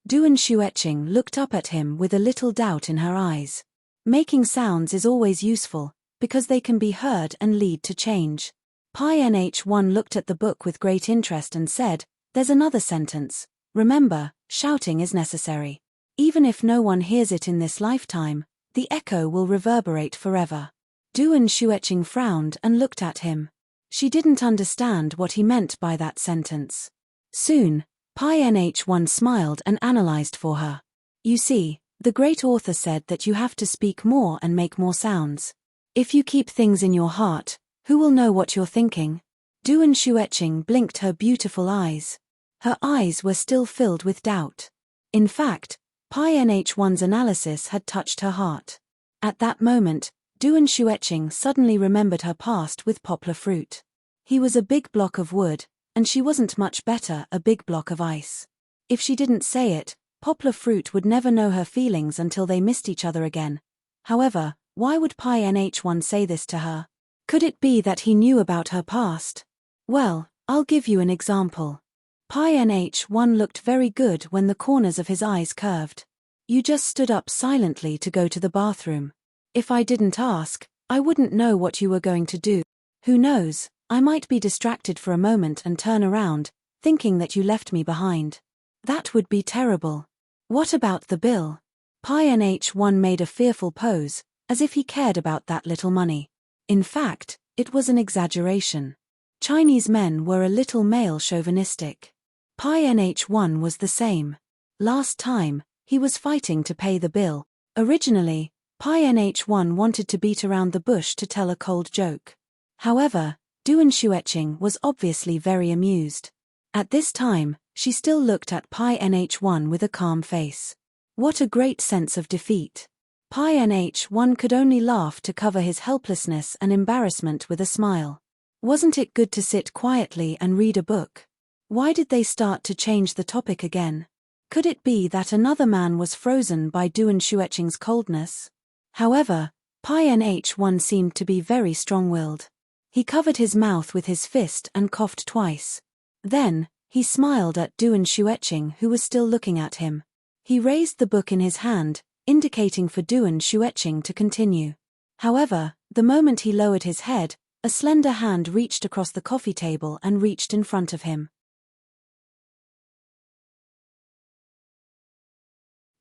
Duan Xueqing looked up at him with a little doubt in her eyes. Making sounds is always useful, because they can be heard and lead to change. Pi NH1 looked at the book with great interest and said, "There's another sentence. Remember, shouting is necessary. Even if no one hears it in this lifetime, the echo will reverberate forever." Duan Xueqing frowned and looked at him. She didn't understand what he meant by that sentence. Soon, Pi NH1 smiled and analyzed for her. "You see, the great author said that you have to speak more and make more sounds. If you keep things in your heart, who will know what you're thinking?" Duan Xueqing blinked her beautiful eyes. Her eyes were still filled with doubt. In fact, Pi NH1's analysis had touched her heart. At that moment, Duan Xueqing suddenly remembered her past with poplar fruit. He was a big block of wood, and she wasn't much better, a big block of ice. If she didn't say it, poplar fruit would never know her feelings until they missed each other again. However, why would Pi NH1 say this to her? Could it be that he knew about her past? Well, I'll give you an example. Pi NH1 looked very good when the corners of his eyes curved. "You just stood up silently to go to the bathroom. If I didn't ask, I wouldn't know what you were going to do. Who knows, I might be distracted for a moment and turn around, thinking that you left me behind. That would be terrible. What about the bill?" Pi NH1 made a fearful pose, as if he cared about that little money. In fact, it was an exaggeration. Chinese men were a little male chauvinistic. Pi NH1 was the same. Last time, he was fighting to pay the bill. Originally, Pi NH1 wanted to beat around the bush to tell a cold joke. However, Duan Xueqing was obviously very amused. At this time, she still looked at Pi NH1 with a calm face. What a great sense of defeat. Pi NH1 could only laugh to cover his helplessness and embarrassment with a smile. Wasn't it good to sit quietly and read a book? Why did they start to change the topic again? Could it be that another man was frozen by Duan Xueqing's coldness? However, Pi NH1 seemed to be very strong-willed. He covered his mouth with his fist and coughed twice. Then, he smiled at Duan Xueqing, who was still looking at him. He raised the book in his hand, indicating for Duan Xueqing to continue. However, the moment he lowered his head, a slender hand reached across the coffee table and reached in front of him.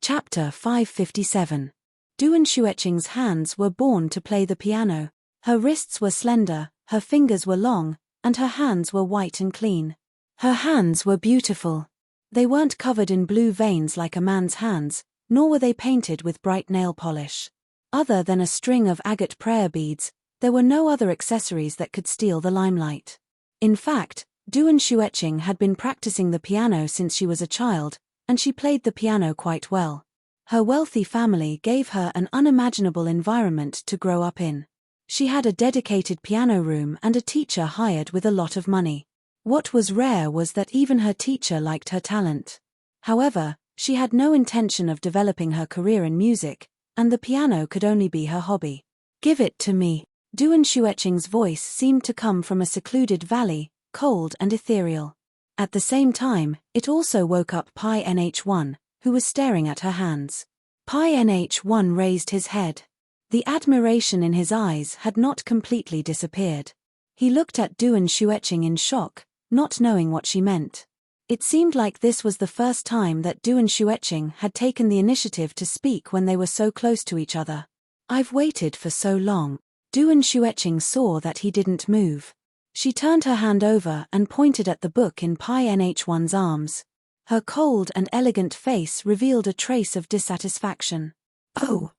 Chapter 557. Duan Xueqing's hands were born to play the piano. Her wrists were slender, her fingers were long, and her hands were white and clean. Her hands were beautiful. They weren't covered in blue veins like a man's hands, nor were they painted with bright nail polish. Other than a string of agate prayer beads, there were no other accessories that could steal the limelight. In fact, Duan Xueqing had been practicing the piano since she was a child, and she played the piano quite well. Her wealthy family gave her an unimaginable environment to grow up in. She had a dedicated piano room and a teacher hired with a lot of money. What was rare was that even her teacher liked her talent. However, she had no intention of developing her career in music, and the piano could only be her hobby. "Give it to me." Duan Xueqing's voice seemed to come from a secluded valley, cold and ethereal. At the same time, it also woke up Pi NH1, who was staring at her hands. Pi NH1 raised his head. The admiration in his eyes had not completely disappeared. He looked at Duan Xueqing in shock, not knowing what she meant. It seemed like this was the first time that Duan Xueqing had taken the initiative to speak when they were so close to each other. "I've waited for so long." Duan Xueqing saw that he didn't move. She turned her hand over and pointed at the book in Pi NH1's arms. Her cold and elegant face revealed a trace of dissatisfaction. Oh.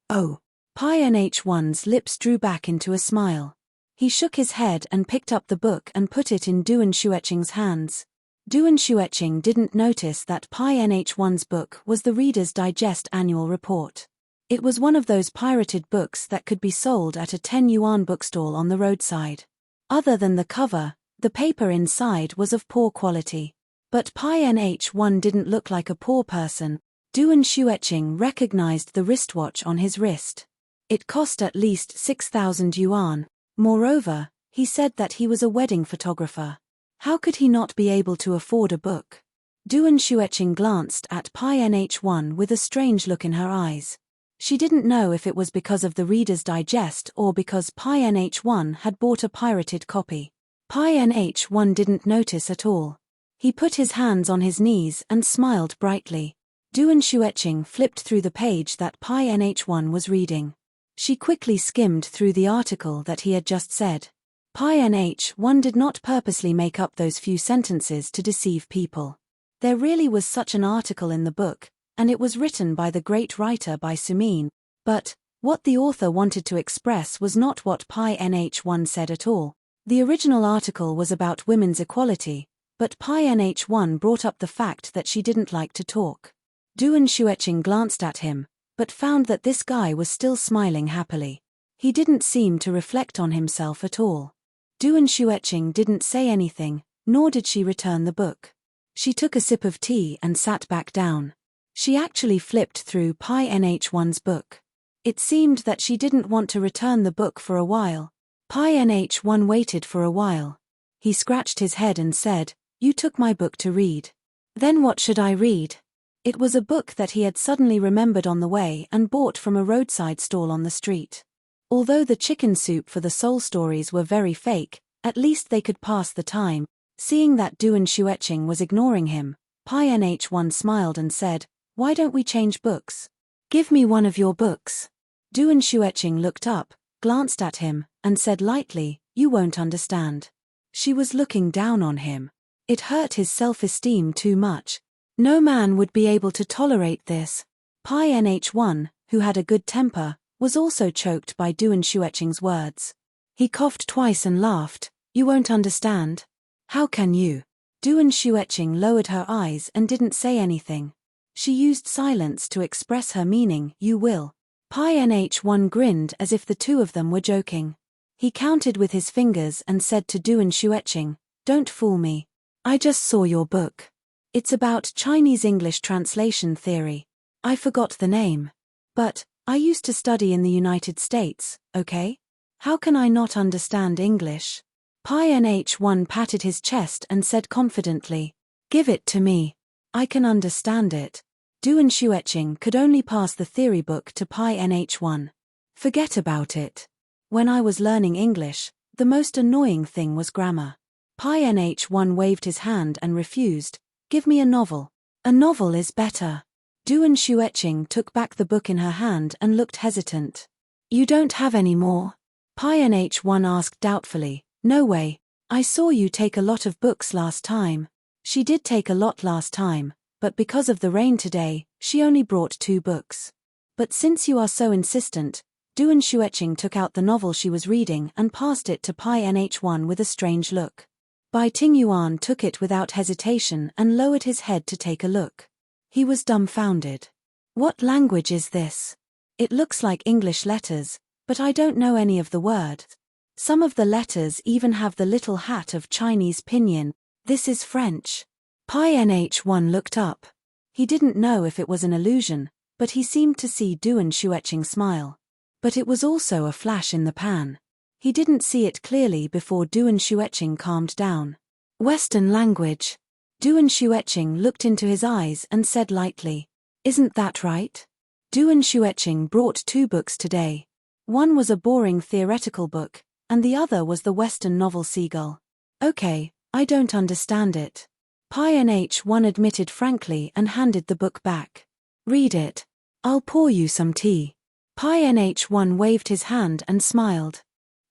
Pi NH1's lips drew back into a smile. He shook his head and picked up the book and put it in Duan Xueqing's hands. Duan Xueqing didn't notice that Pi NH1's book was the Reader's Digest annual report. It was one of those pirated books that could be sold at a 10 yuan bookstall on the roadside. Other than the cover, the paper inside was of poor quality. But Pai Nh1 didn't look like a poor person. Duan Xueqing recognized the wristwatch on his wrist. It cost at least 6,000 yuan. Moreover, he said that he was a wedding photographer. How could he not be able to afford a book? Duan Xueqing glanced at Pai Nh1 with a strange look in her eyes. She didn't know if it was because of the Reader's Digest or because Pai Nh1 had bought a pirated copy. Pai Nh1 didn't notice at all. He put his hands on his knees and smiled brightly. Duan Xueqing flipped through the page that Pai Nh1 was reading. She quickly skimmed through the article that he had just said. Pai Nh1 did not purposely make up those few sentences to deceive people. There really was such an article in the book, and it was written by the great writer Bai Sumin, but what the author wanted to express was not what Pai Nh1 said at all. The original article was about women's equality, but Pai Nh1 brought up the fact that she didn't like to talk. Duan Xueqing glanced at him, but found that this guy was still smiling happily. He didn't seem to reflect on himself at all. Duan Xueqing didn't say anything, nor did she return the book. She took a sip of tea and sat back down. She actually flipped through Pai Nh1's book. It seemed that she didn't want to return the book for a while. Pai Nh1 waited for a while. He scratched his head and said, "You took my book to read. Then what should I read?" It was a book that he had suddenly remembered on the way and bought from a roadside stall on the street. Although the chicken soup for the soul stories were very fake, at least they could pass the time. Seeing that Duan Xueqing was ignoring him, Pai Nh1 smiled and said, "Why don't we change books? Give me one of your books." Duan Xueqing looked up, glanced at him, and said lightly, "You won't understand." She was looking down on him. It hurt his self-esteem too much. No man would be able to tolerate this. Pai Nh1, who had a good temper, was also choked by Duan Xueqing's words. He coughed twice and laughed. "You won't understand? How can you?" Duan Xueqing lowered her eyes and didn't say anything. She used silence to express her meaning, "You will." Pai Nh1 grinned as if the two of them were joking. He counted with his fingers and said to Duan Xueqing, "Don't fool me. I just saw your book. It's about Chinese-English translation theory. I forgot the name. But I used to study in the United States, okay? How can I not understand English?" Pai Nh1 patted his chest and said confidently, "Give it to me. I can understand it." Duan Xueqing could only pass the theory book to Pai Nh1. "Forget about it. When I was learning English, the most annoying thing was grammar." Pai Nh1 waved his hand and refused. "Give me a novel. A novel is better." Duan Xueqing took back the book in her hand and looked hesitant. "You don't have any more?" Pai Nh1 asked doubtfully. "No way. I saw you take a lot of books last time." She did take a lot last time, but because of the rain today, she only brought 2 books. "But since you are so insistent," Duan Xueqing took out the novel she was reading and passed it to Pai Nh1 with a strange look. Bai Tingyuan took it without hesitation and lowered his head to take a look. He was dumbfounded. "What language is this? It looks like English letters, but I don't know any of the words. Some of the letters even have the little hat of Chinese pinyin. This is French." Pai Nh1 looked up. He didn't know if it was an illusion, but he seemed to see Duan Xueqing smile. But it was also a flash in the pan. He didn't see it clearly before Duan Xueqing calmed down. "Western language." Duan Xueqing looked into his eyes and said lightly, "Isn't that right?" Duan Xueqing brought 2 books today. One was a boring theoretical book, and the other was the Western novel Seagull. "Okay, I don't understand it." Pai Nh1 admitted frankly and handed the book back. "Read it. I'll pour you some tea." Pai Nh1 waved his hand and smiled.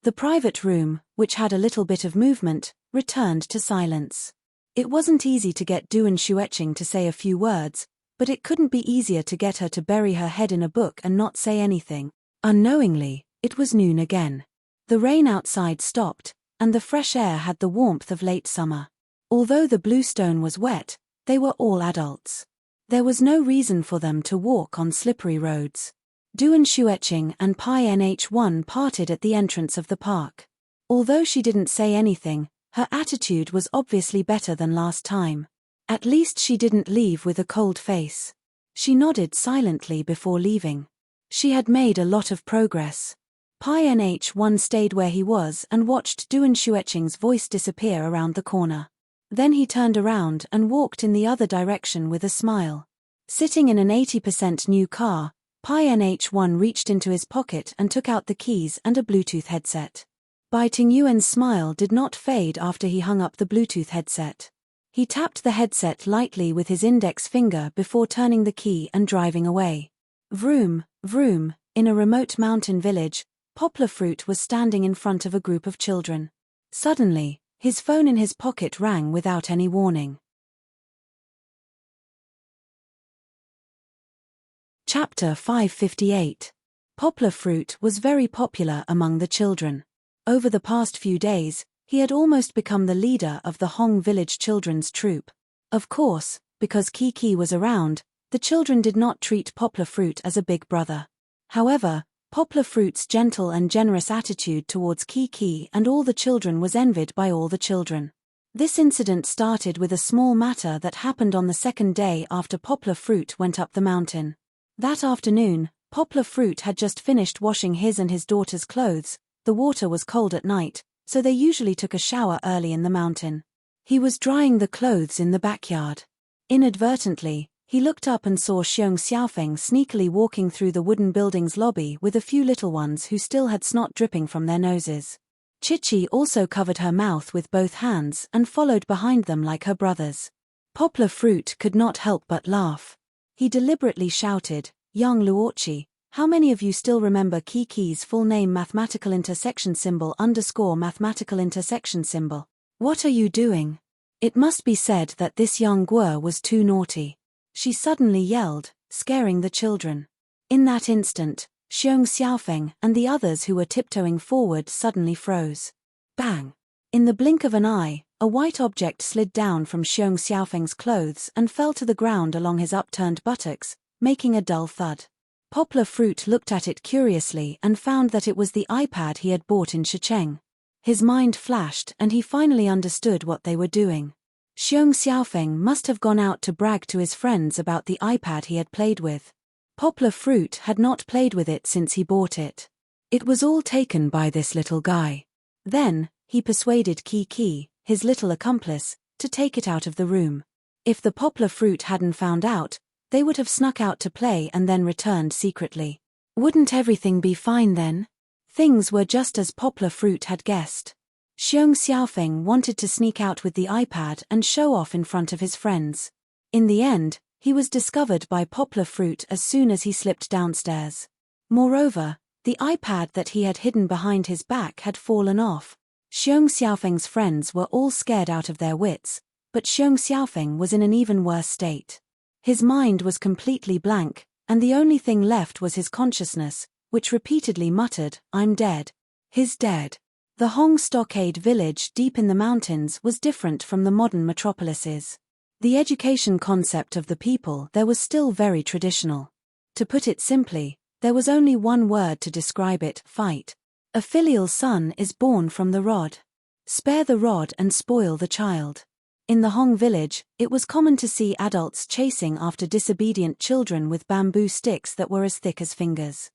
The private room, which had a little bit of movement, returned to silence. It wasn't easy to get Duan Xueqing to say a few words, but it couldn't be easier to get her to bury her head in a book and not say anything. Unknowingly, it was noon again. The rain outside stopped, and the fresh air had the warmth of late summer. Although the bluestone was wet, they were all adults. There was no reason for them to walk on slippery roads. Duan Shueching and Pai Nh1 parted at the entrance of the park. Although she didn't say anything, her attitude was obviously better than last time. At least she didn't leave with a cold face. She nodded silently before leaving. She had made a lot of progress. Pai Nh1 stayed where he was and watched Duan Shueching's voice disappear around the corner. Then he turned around and walked in the other direction with a smile. Sitting in an 80% new car, Pai Nh1 reached into his pocket and took out the keys and a Bluetooth headset. Bai Tingyuan's smile did not fade after he hung up the Bluetooth headset. He tapped the headset lightly with his index finger before turning the key and driving away. Vroom, vroom, in a remote mountain village, Poplar Fruit was standing in front of a group of children. Suddenly, his phone in his pocket rang without any warning. Chapter 558. Poplar Fruit was very popular among the children. Over the past few days, he had almost become the leader of the Hong Village Children's Troupe. Of course, because Kiki was around, the children did not treat Poplar Fruit as a big brother. However, Poplar Fruit's gentle and generous attitude towards Kiki and all the children was envied by all the children. This incident started with a small matter that happened on the second day after Poplar Fruit went up the mountain. That afternoon, Poplar Fruit had just finished washing his and his daughter's clothes. The water was cold at night, so they usually took a shower early in the mountain. He was drying the clothes in the backyard. Inadvertently, he looked up and saw Xiong Xiaofeng sneakily walking through the wooden building's lobby with a few little ones who still had snot dripping from their noses. Chichi also covered her mouth with both hands and followed behind them like her brothers. Poplar Fruit could not help but laugh. He deliberately shouted, "Yang Luochi, how many of you still remember Kiki's full name mathematical intersection symbol _ mathematical intersection symbol? What are you doing?" It must be said that this young Guo was too naughty. She suddenly yelled, scaring the children. In that instant, Xiong Xiaofeng and the others who were tiptoeing forward suddenly froze. Bang! In the blink of an eye, a white object slid down from Xiong Xiaofeng's clothes and fell to the ground along his upturned buttocks, making a dull thud. Poplar Fruit looked at it curiously and found that it was the iPad he had bought in Shicheng. His mind flashed and he finally understood what they were doing. Xiong Xiaofeng must have gone out to brag to his friends about the iPad he had played with. Poplar Fruit had not played with it since he bought it. It was all taken by this little guy. Then, he persuaded Kiki, his little accomplice, to take it out of the room. If the Poplar Fruit hadn't found out, they would have snuck out to play and then returned secretly. Wouldn't everything be fine then? Things were just as Poplar Fruit had guessed. Xiong Xiaofeng wanted to sneak out with the iPad and show off in front of his friends. In the end, he was discovered by Poplar Fruit as soon as he slipped downstairs. Moreover, the iPad that he had hidden behind his back had fallen off. Xiong Xiaofeng's friends were all scared out of their wits, but Xiong Xiaofeng was in an even worse state. His mind was completely blank, and the only thing left was his consciousness, which repeatedly muttered, "I'm dead. He's dead." The Hong Stockade village deep in the mountains was different from the modern metropolises. The education concept of the people there was still very traditional. To put it simply, there was only one word to describe it: fight. A filial son is born from the rod. Spare the rod and spoil the child. In the Hong village, it was common to see adults chasing after disobedient children with bamboo sticks that were as thick as fingers.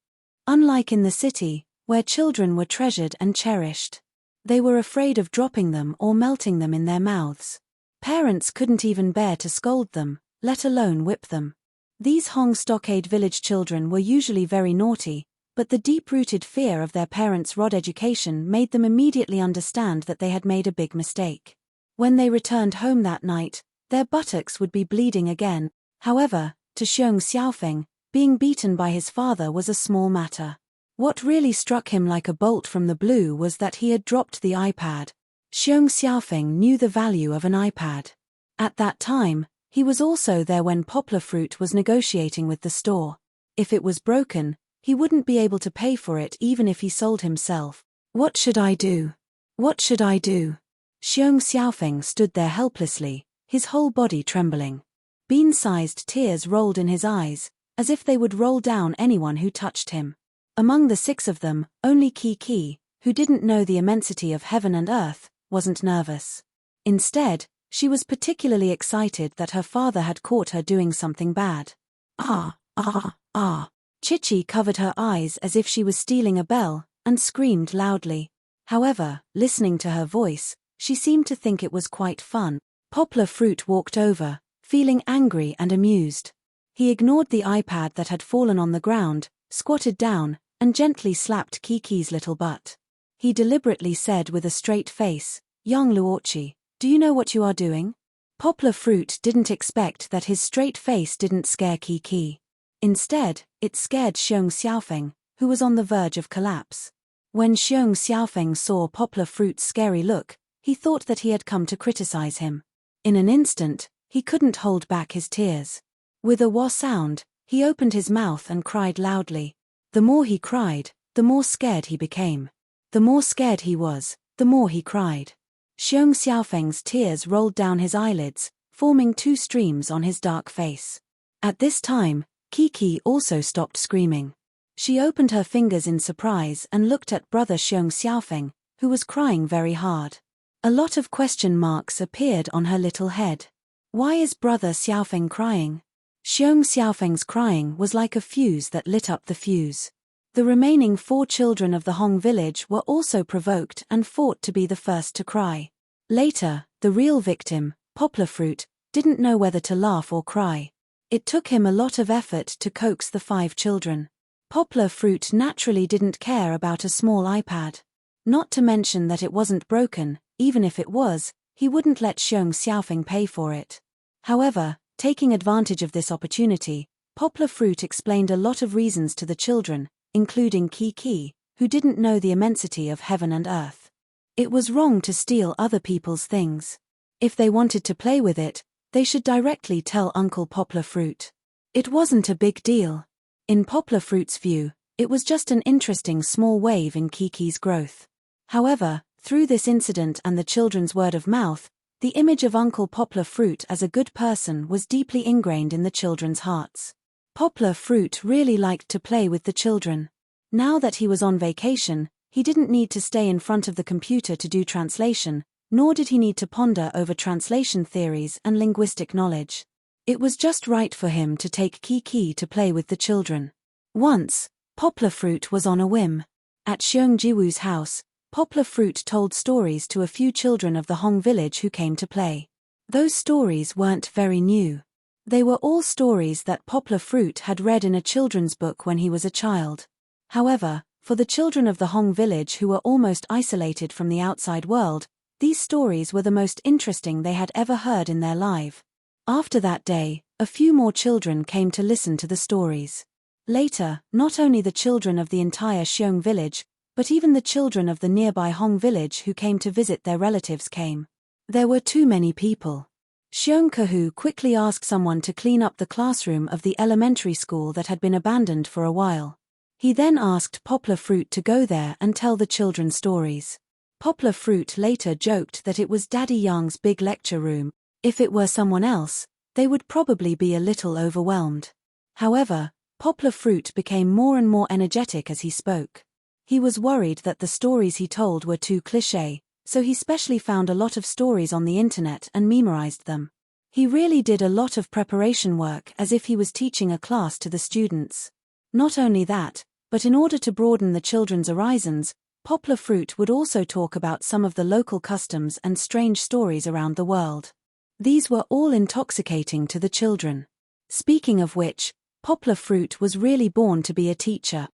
Unlike in the city, where children were treasured and cherished, they were afraid of dropping them or melting them in their mouths. Parents couldn't even bear to scold them, let alone whip them. These Hong Stockade village children were usually very naughty, but the deep-rooted fear of their parents' rod education made them immediately understand that they had made a big mistake. When they returned home that night, their buttocks would be bleeding again. However, to Xiong Xiaofeng, being beaten by his father was a small matter. What really struck him like a bolt from the blue was that he had dropped the iPad. Xiong Xiaofeng knew the value of an iPad. At that time, he was also there when Poplar Fruit was negotiating with the store. If it was broken, he wouldn't be able to pay for it even if he sold himself. What should I do? What should I do? Xiong Xiaofeng stood there helplessly, his whole body trembling. Bean-sized tears rolled in his eyes, as if they would roll down anyone who touched him. Among the 6 of them, only Kiki, who didn't know the immensity of heaven and earth, wasn't nervous. Instead, she was particularly excited that her father had caught her doing something bad. Ah, ah, ah. Chichi covered her eyes as if she was stealing a bell, and screamed loudly. However, listening to her voice, she seemed to think it was quite fun. Poplar Fruit walked over, feeling angry and amused. He ignored the iPad that had fallen on the ground, squatted down, and gently slapped Kiki's little butt. He deliberately said with a straight face, "Young Luochi, do you know what you are doing?" Poplar Fruit didn't expect that his straight face didn't scare Kiki. Instead, it scared Xiong Xiaofeng, who was on the verge of collapse. When Xiong Xiaofeng saw Poplar Fruit's scary look, he thought that he had come to criticize him. In an instant, he couldn't hold back his tears. With a wah sound, he opened his mouth and cried loudly. The more he cried, the more scared he became. The more scared he was, the more he cried. Xiong Xiaofeng's tears rolled down his eyelids, forming 2 streams on his dark face. At this time, Kiki also stopped screaming. She opened her fingers in surprise and looked at brother Xiong Xiaofeng, who was crying very hard. A lot of question marks appeared on her little head. Why is brother Xiaofeng crying? Xiong Xiaofeng's crying was like a fuse that lit up the fuse. The remaining 4 children of the Hong village were also provoked and fought to be the first to cry. Later, the real victim, Poplar Fruit, didn't know whether to laugh or cry. It took him a lot of effort to coax the 5 children. Poplar Fruit naturally didn't care about a small iPad. Not to mention that it wasn't broken, even if it was, he wouldn't let Xiong Xiaofeng pay for it. However, taking advantage of this opportunity, Poplar Fruit explained a lot of reasons to the children, including Kiki, who didn't know the immensity of heaven and earth. It was wrong to steal other people's things. If they wanted to play with it, they should directly tell Uncle Poplar Fruit. It wasn't a big deal. In Poplar Fruit's view, it was just an interesting small wave in Kiki's growth. However, through this incident and the children's word of mouth, the image of Uncle Poplar Fruit as a good person was deeply ingrained in the children's hearts. Poplar Fruit really liked to play with the children. Now that he was on vacation, he didn't need to stay in front of the computer to do translation, nor did he need to ponder over translation theories and linguistic knowledge. It was just right for him to take Kiki to play with the children. Once, Poplar Fruit was on a whim. At Xiong Jiwu's house, Poplar Fruit told stories to a few children of the Hong village who came to play. Those stories weren't very new. They were all stories that Poplar Fruit had read in a children's book when he was a child. However, for the children of the Hong village who were almost isolated from the outside world, these stories were the most interesting they had ever heard in their life. After that day, a few more children came to listen to the stories. Later, not only the children of the entire Xiong village, but even the children of the nearby Hong village who came to visit their relatives came. There were too many people. Xiong Kahu quickly asked someone to clean up the classroom of the elementary school that had been abandoned for a while. He then asked Poplar Fruit to go there and tell the children stories. Poplar Fruit later joked that it was Daddy Yang's big lecture room. If it were someone else, they would probably be a little overwhelmed. However, Poplar Fruit became more and more energetic as he spoke. He was worried that the stories he told were too cliché, so he specially found a lot of stories on the internet and memorized them. He really did a lot of preparation work as if he was teaching a class to the students. Not only that, but in order to broaden the children's horizons, Poplar Fruit would also talk about some of the local customs and strange stories around the world. These were all intoxicating to the children. Speaking of which, Poplar Fruit was really born to be a teacher.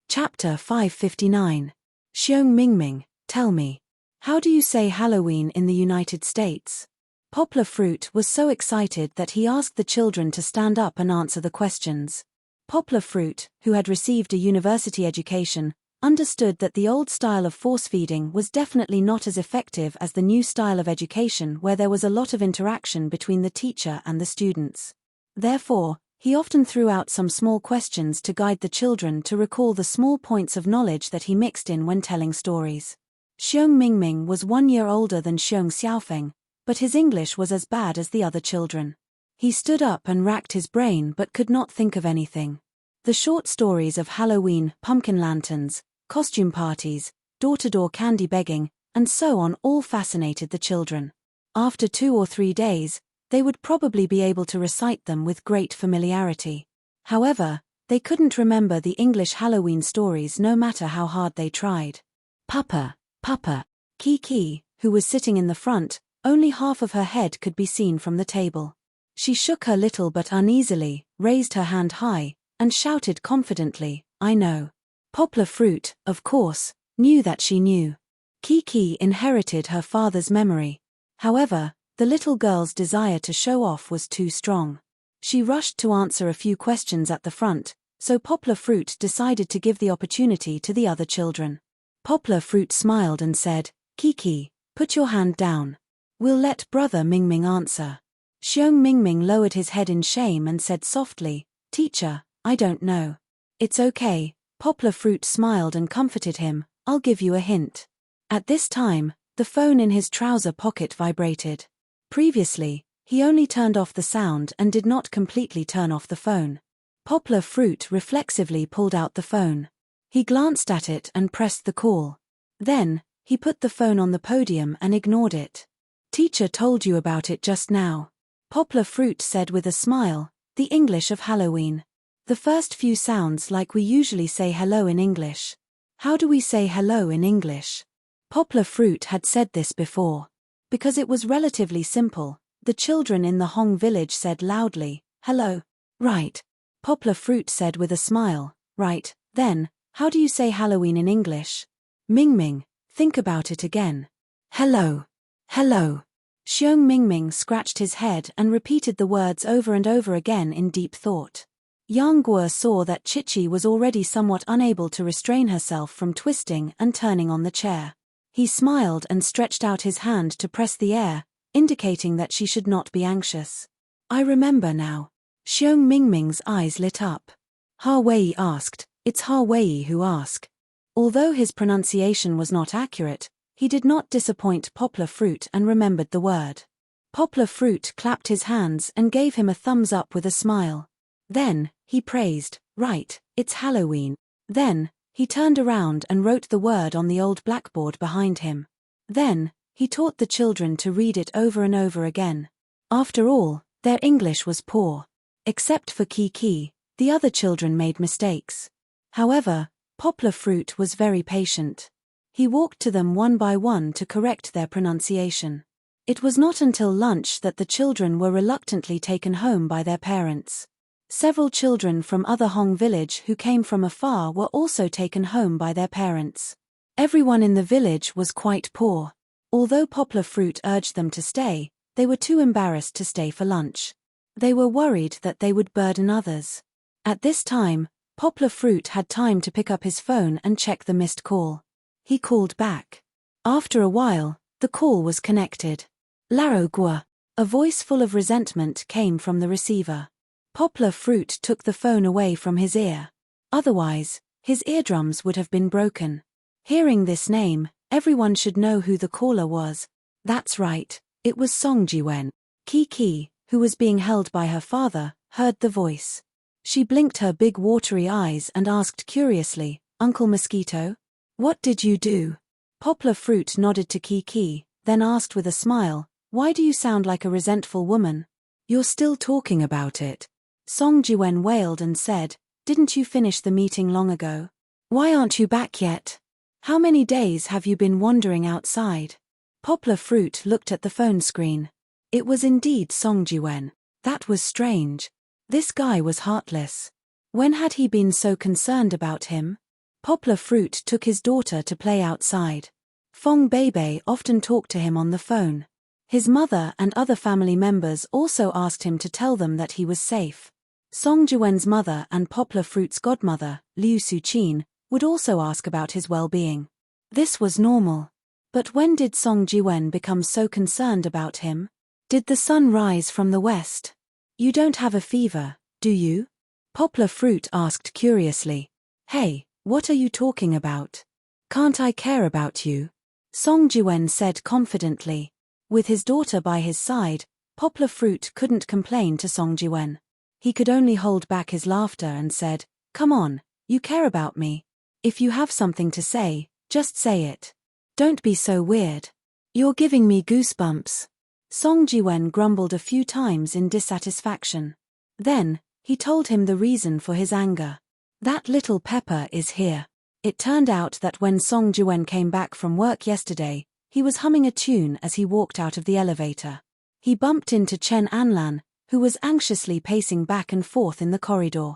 Chapter 559. Xiong Mingming, tell me, how do you say Halloween in the United States? Poplar Fruit was so excited that he asked the children to stand up and answer the questions. Poplar Fruit, who had received a university education, understood that the old style of force-feeding was definitely not as effective as the new style of education where there was a lot of interaction between the teacher and the students. Therefore, he often threw out some small questions to guide the children to recall the small points of knowledge that he mixed in when telling stories. Xiong Mingming was 1 year older than Xiong Xiaofeng, but his English was as bad as the other children. He stood up and racked his brain but could not think of anything. The short stories of Halloween, pumpkin lanterns, costume parties, door-to-door candy begging, and so on all fascinated the children. After 2 or 3 days, they would probably be able to recite them with great familiarity. However, they couldn't remember the English Halloween stories no matter how hard they tried. Papa, Papa. Kiki, who was sitting in the front, only half of her head could be seen from the table. She shook her little but uneasily, raised her hand high, and shouted confidently, "I know." Poplar Fruit, of course, knew that she knew. Kiki inherited her father's memory. However, the little girl's desire to show off was too strong. She rushed to answer a few questions at the front, so Poplar Fruit decided to give the opportunity to the other children. Poplar Fruit smiled and said, "Kiki, put your hand down. We'll let Brother Mingming answer." Xiong Mingming lowered his head in shame and said softly, "Teacher, I don't know." "It's okay," Poplar Fruit smiled and comforted him, "I'll give you a hint." At this time, the phone in his trouser pocket vibrated. Previously, he only turned off the sound and did not completely turn off the phone. Poplar Fruit reflexively pulled out the phone. He glanced at it and pressed the call. Then, he put the phone on the podium and ignored it. "Teacher told you about it just now," Poplar Fruit said with a smile, "the English of Halloween. The first few sounds like we usually say hello in English. How do we say hello in English?" Poplar Fruit had said this before. Because it was relatively simple, the children in the Hong village said loudly, "Hello." "Right," Poplar Fruit said with a smile, "right, then, how do you say Halloween in English?" "Mingming, think about it again." "Hello. Hello." Xiong Mingming scratched his head and repeated the words over and over again in deep thought. Yang Guo saw that Chichi was already somewhat unable to restrain herself from twisting and turning on the chair. He smiled and stretched out his hand to press the air, indicating that she should not be anxious. "I remember now." Xiong Mingming's eyes lit up. Ha Wei asked, "It's Ha Wei who asked." Although his pronunciation was not accurate, he did not disappoint Poplar Fruit and remembered the word. Poplar Fruit clapped his hands and gave him a thumbs up with a smile. Then, he praised, "Right, it's Halloween." Then, he turned around and wrote the word on the old blackboard behind him. Then, he taught the children to read it over and over again. After all, their English was poor. Except for Kiki, the other children made mistakes. However, Poplar Fruit was very patient. He walked to them one by one to correct their pronunciation. It was not until lunch that the children were reluctantly taken home by their parents. Several children from other Hong village who came from afar were also taken home by their parents. Everyone in the village was quite poor. Although Poplar Fruit urged them to stay, they were too embarrassed to stay for lunch. They were worried that they would burden others. At this time, Poplar Fruit had time to pick up his phone and check the missed call. He called back. After a while, the call was connected. "Laro Gua." A voice full of resentment came from the receiver. Poplar Fruit took the phone away from his ear. Otherwise, his eardrums would have been broken. Hearing this name, everyone should know who the caller was. That's right, it was Song Jiwen. Kiki, who was being held by her father, heard the voice. She blinked her big watery eyes and asked curiously, "Uncle Mosquito? What did you do?" Poplar Fruit nodded to Kiki, then asked with a smile, "Why do you sound like a resentful woman?" "You're still talking about it." Song Jiwen wailed and said, "Didn't you finish the meeting long ago? Why aren't you back yet? How many days have you been wandering outside?" Poplar Fruit looked at the phone screen. It was indeed Song Jiwen. That was strange. This guy was heartless. When had he been so concerned about him? Poplar Fruit took his daughter to play outside. Fong Beibei often talked to him on the phone. His mother and other family members also asked him to tell them that he was safe. Song Jiwen's mother and Poplar Fruit's godmother, Liu Suqin, would also ask about his well-being. This was normal. But when did Song Jiwen become so concerned about him? Did the sun rise from the west? "You don't have a fever, do you?" Poplar Fruit asked curiously. "Hey, what are you talking about? Can't I care about you?" Song Jiwen said confidently. With his daughter by his side, Poplar Fruit couldn't complain to Song Jiwen. He could only hold back his laughter and said, "Come on, you care about me. If you have something to say, just say it. Don't be so weird. You're giving me goosebumps." Song Jiwen grumbled a few times in dissatisfaction. Then, he told him the reason for his anger. "That little pepper is here." It turned out that when Song Jiwen came back from work yesterday, he was humming a tune as he walked out of the elevator. He bumped into Chen Anlan, who was anxiously pacing back and forth in the corridor.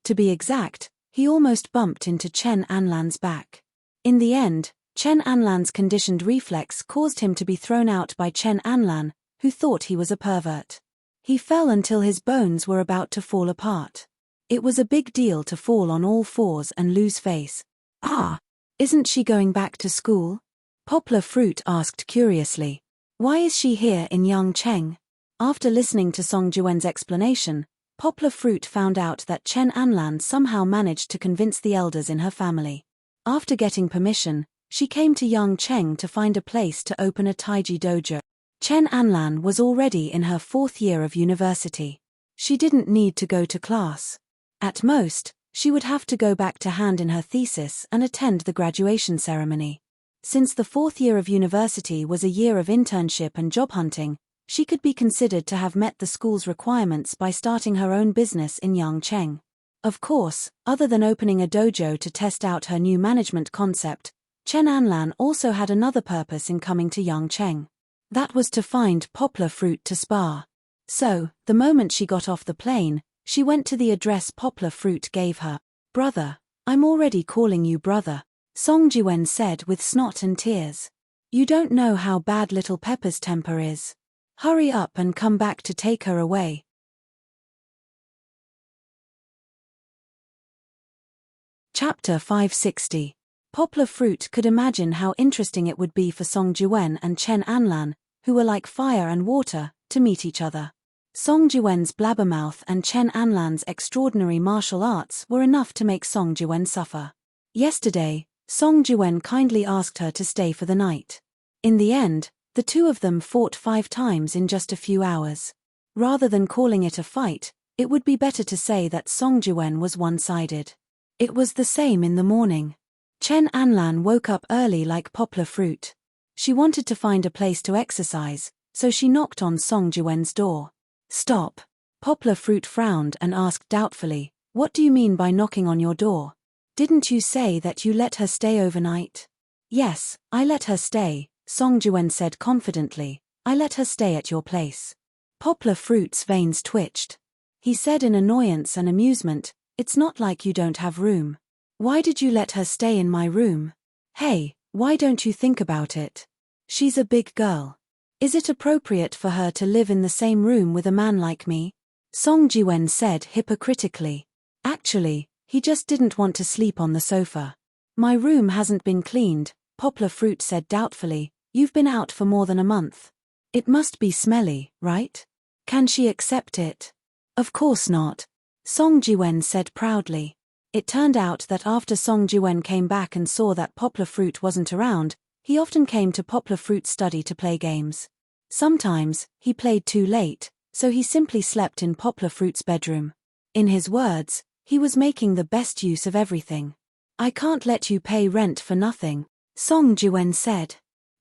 To be exact, he almost bumped into Chen Anlan's back. In the end, Chen Anlan's conditioned reflex caused him to be thrown out by Chen Anlan, who thought he was a pervert. He fell until his bones were about to fall apart. It was a big deal to fall on all fours and lose face. "Ah, isn't she going back to school?" Poplar Fruit asked curiously. "Why is she here in Yangcheng?" After listening to Song Jiwen's explanation, Poplar Fruit found out that Chen Anlan somehow managed to convince the elders in her family. After getting permission, she came to Yangcheng to find a place to open a Taiji dojo. Chen Anlan was already in her 4th year of university. She didn't need to go to class. At most, she would have to go back to hand in her thesis and attend the graduation ceremony. Since the 4th year of university was a year of internship and job hunting, she could be considered to have met the school's requirements by starting her own business in Yangcheng. Of course, other than opening a dojo to test out her new management concept, Chen Anlan also had another purpose in coming to Yangcheng. That was to find Poplar Fruit to spar. So, the moment she got off the plane, she went to the address Poplar Fruit gave her. "Brother, I'm already calling you brother," Song Jiwen said with snot and tears. "You don't know how bad little Pepper's temper is. Hurry up and come back to take her away." Chapter 560. Poplar Fruit could imagine how interesting it would be for Song Jiwen and Chen Anlan, who were like fire and water, to meet each other. Song Jiwen's blabbermouth and Chen Anlan's extraordinary martial arts were enough to make Song Jiwen suffer. Yesterday, Song Jiwen kindly asked her to stay for the night. In the end, the two of them fought 5 times in just a few hours. Rather than calling it a fight, it would be better to say that Song Jiwen was one-sided. It was the same in the morning. Chen Anlan woke up early like Poplar Fruit. She wanted to find a place to exercise, so she knocked on Song Jiwen's door. "Stop." Poplar Fruit frowned and asked doubtfully, "What do you mean by knocking on your door? Didn't you say that you let her stay overnight?" "Yes, I let her stay," Song Jiwen said confidently. "I let her stay at your place." Poplar Fruit's veins twitched. He said in annoyance and amusement, "It's not like you don't have room. Why did you let her stay in my room? Hey, why don't you think about it? She's a big girl. Is it appropriate for her to live in the same room with a man like me?" Song Jiwen said hypocritically. "Actually, he just didn't want to sleep on the sofa." "My room hasn't been cleaned," Poplar Fruit said doubtfully. "You've been out for more than a month. It must be smelly, right? Can she accept it?" "Of course not," Song Jiwen said proudly. It turned out that after Song Jiwen came back and saw that Poplar Fruit wasn't around, he often came to Poplar Fruit's study to play games. Sometimes, he played too late, so he simply slept in Poplar Fruit's bedroom. In his words, he was making the best use of everything. "I can't let you pay rent for nothing," Song Jiwen said.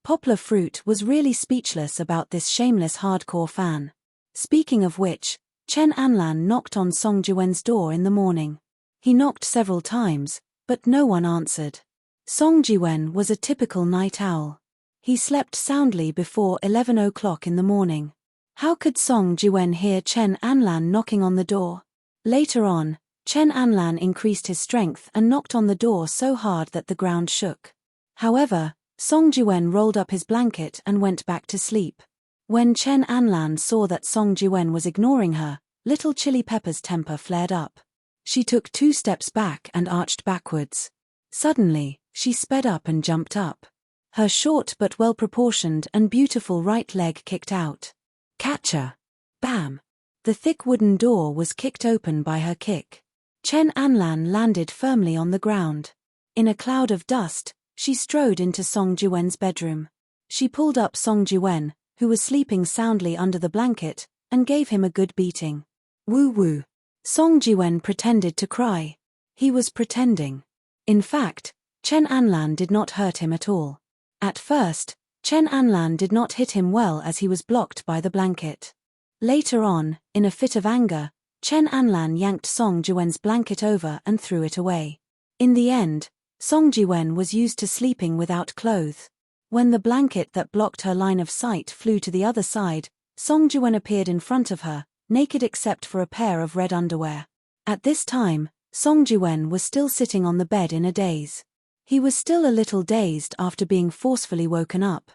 Poplar Fruit was really speechless about this shameless hardcore fan. Speaking of which, Chen Anlan knocked on Song Jiwen's door in the morning. He knocked several times, but no one answered. Song Jiwen was a typical night owl. He slept soundly before 11 o'clock in the morning. How could Song Jiwen hear Chen Anlan knocking on the door? Later on, Chen Anlan increased his strength and knocked on the door so hard that the ground shook. However, Song Jiwen rolled up his blanket and went back to sleep. When Chen Anlan saw that Song Jiwen was ignoring her, little Chili Pepper's temper flared up. She took 2 steps back and arched backwards. Suddenly, she sped up and jumped up. Her short but well-proportioned and beautiful right leg kicked out. Catcher! Bam! The thick wooden door was kicked open by her kick. Chen Anlan landed firmly on the ground. In a cloud of dust, she strode into Song Jiwen's bedroom. She pulled up Song Jiwen, who was sleeping soundly under the blanket, and gave him a good beating. Woo-woo. Song Jiwen pretended to cry. He was pretending. In fact, Chen Anlan did not hurt him at all. At first, Chen Anlan did not hit him well as he was blocked by the blanket. Later on, in a fit of anger, Chen Anlan yanked Song Jiwen's blanket over and threw it away. In the end, Song Jiwen was used to sleeping without clothes. When the blanket that blocked her line of sight flew to the other side, Song Jiwen appeared in front of her, naked except for a pair of red underwear. At this time, Song Jiwen was still sitting on the bed in a daze. He was still a little dazed after being forcefully woken up.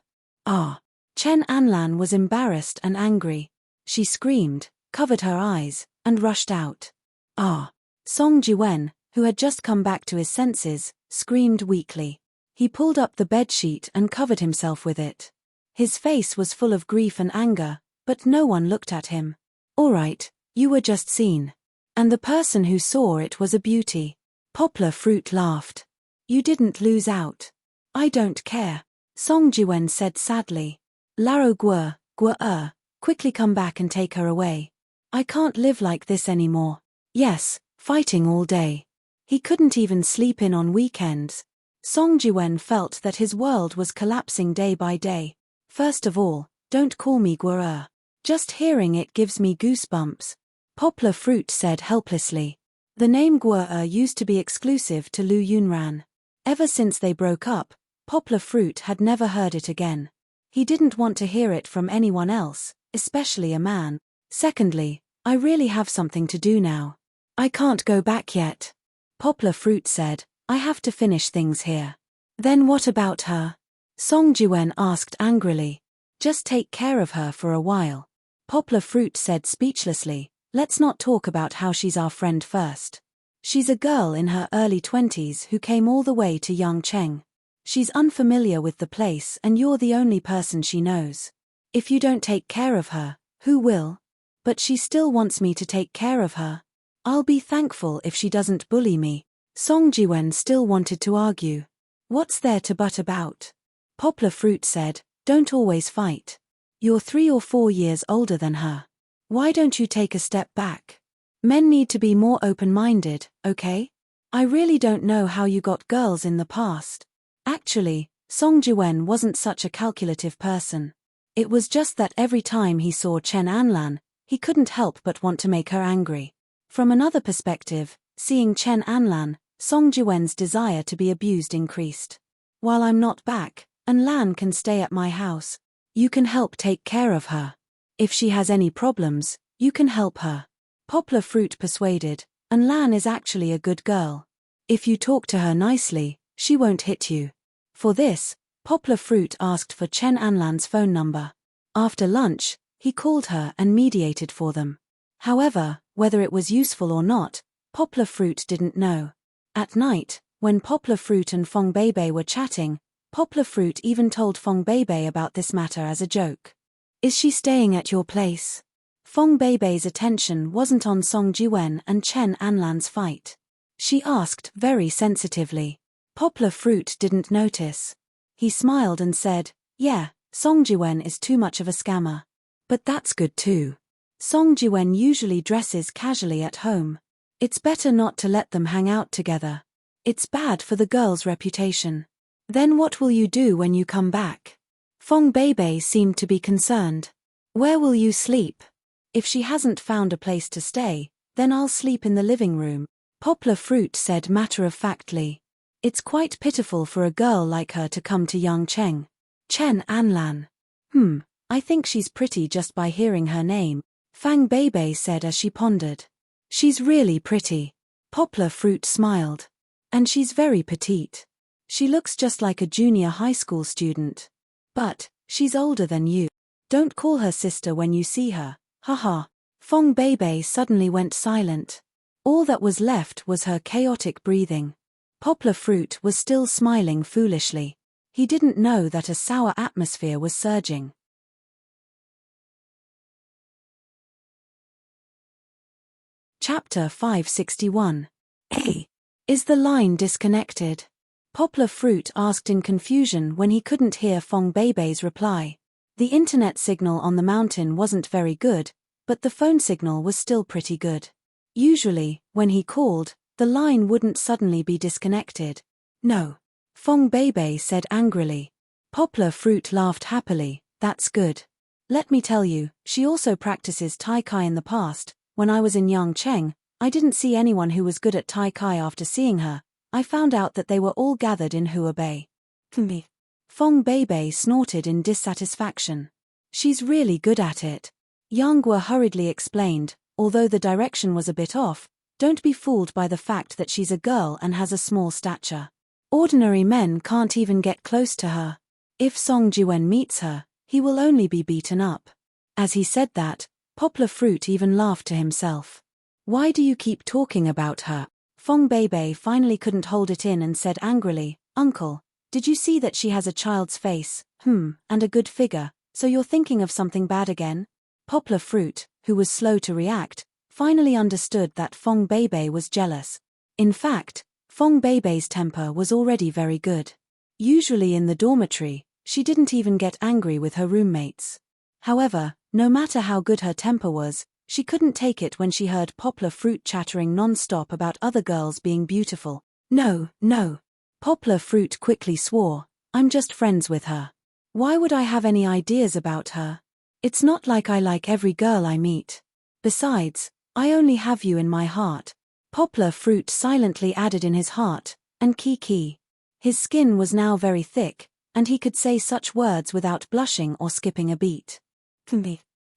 Ah! Chen Anlan was embarrassed and angry. She screamed, covered her eyes, and rushed out. Ah! Song Jiwen, who had just come back to his senses, screamed weakly. He pulled up the bedsheet and covered himself with it. His face was full of grief and anger, but no one looked at him. All right, you were just seen. And the person who saw it was a beauty. Poplar Fruit laughed. You didn't lose out. I don't care. Song Jiwen said sadly. Laro Guer, quickly come back and take her away. I can't live like this anymore. Yes, fighting all day. He couldn't even sleep in on weekends. Song Jiwen felt that his world was collapsing day by day. First of all, don't call me Guer. Just hearing it gives me goosebumps. Poplar Fruit said helplessly. The name Guer used to be exclusive to Lu Yunran. Ever since they broke up, Poplar Fruit had never heard it again. He didn't want to hear it from anyone else, especially a man. Secondly, I really have something to do now. I can't go back yet. Poplar Fruit said, I have to finish things here. Then what about her? Song Jiwen asked angrily. Just take care of her for a while. Poplar Fruit said speechlessly, let's not talk about how she's our friend first. She's a girl in her early 20s who came all the way to Yangcheng. She's unfamiliar with the place and you're the only person she knows. If you don't take care of her, who will? But she still wants me to take care of her. I'll be thankful if she doesn't bully me. Song Jiwen still wanted to argue. What's there to butt about? Poplar Fruit said, don't always fight. You're 3 or 4 years older than her. Why don't you take a step back? Men need to be more open-minded, okay? I really don't know how you got girls in the past. Actually, Song Jiwen wasn't such a calculative person. It was just that every time he saw Chen Anlan, he couldn't help but want to make her angry. From another perspective, seeing Chen Anlan, Song Jiwen's desire to be abused increased. While I'm not back, Anlan can stay at my house. You can help take care of her. If she has any problems, you can help her. Poplar Fruit persuaded, Anlan is actually a good girl. If you talk to her nicely, she won't hit you. For this, Poplar Fruit asked for Chen Anlan's phone number. After lunch, he called her and mediated for them. However, whether it was useful or not, Poplar Fruit didn't know. At night, when Poplar Fruit and Fong Beibei were chatting, Poplar Fruit even told Fong Beibei about this matter as a joke. Is she staying at your place? Fong Beibei's attention wasn't on Song Jiwen and Chen Anlan's fight. She asked very sensitively. Poplar Fruit didn't notice. He smiled and said, yeah, Song Jiwen is too much of a scammer. But that's good too. Song Jiwen usually dresses casually at home. It's better not to let them hang out together. It's bad for the girl's reputation. Then what will you do when you come back? Fong Beibei seemed to be concerned. Where will you sleep? If she hasn't found a place to stay, then I'll sleep in the living room. Poplar Fruit said matter-of-factly. It's quite pitiful for a girl like her to come to Yangcheng. Chen Anlan. I think she's pretty just by hearing her name, Fang Beibei said as she pondered. She's really pretty. Poplar Fruit smiled. And she's very petite. She looks just like a junior high school student. But, she's older than you. Don't call her sister when you see her, haha. Fong Beibei suddenly went silent. All that was left was her chaotic breathing. Poplar Fruit was still smiling foolishly. He didn't know that a sour atmosphere was surging. Chapter 561. Hey, is the line disconnected? Poplar Fruit asked in confusion when he couldn't hear Fong Beibei's reply. The internet signal on the mountain wasn't very good, but the phone signal was still pretty good. Usually, when he called, the line wouldn't suddenly be disconnected. No. Fong Beibei said angrily. Poplar Fruit laughed happily. That's good. Let me tell you, she also practices Tai Chi in the past. When I was in Yangcheng, I didn't see anyone who was good at Tai Chi after seeing her. I found out that they were all gathered in Hua Bay. Fong Beibei snorted in dissatisfaction. She's really good at it. Yang Guo hurriedly explained, although the direction was a bit off, don't be fooled by the fact that she's a girl and has a small stature. Ordinary men can't even get close to her. If Song Jiwen meets her, he will only be beaten up. As he said that, Poplar Fruit even laughed to himself. Why do you keep talking about her? Fong Beibei finally couldn't hold it in and said angrily, Uncle, did you see that she has a child's face, and a good figure, so you're thinking of something bad again? Poplar Fruit, who was slow to react, finally understood that Fong Beibei was jealous. In fact, Fong Beibei's temper was already very good. Usually in the dormitory, she didn't even get angry with her roommates. However, no matter how good her temper was, she couldn't take it when she heard Poplar Fruit chattering non-stop about other girls being beautiful. No. Poplar Fruit quickly swore, I'm just friends with her. Why would I have any ideas about her? It's not like I like every girl I meet. Besides, I only have you in my heart. Poplar Fruit silently added in his heart, and Kiki. His skin was now very thick, and he could say such words without blushing or skipping a beat.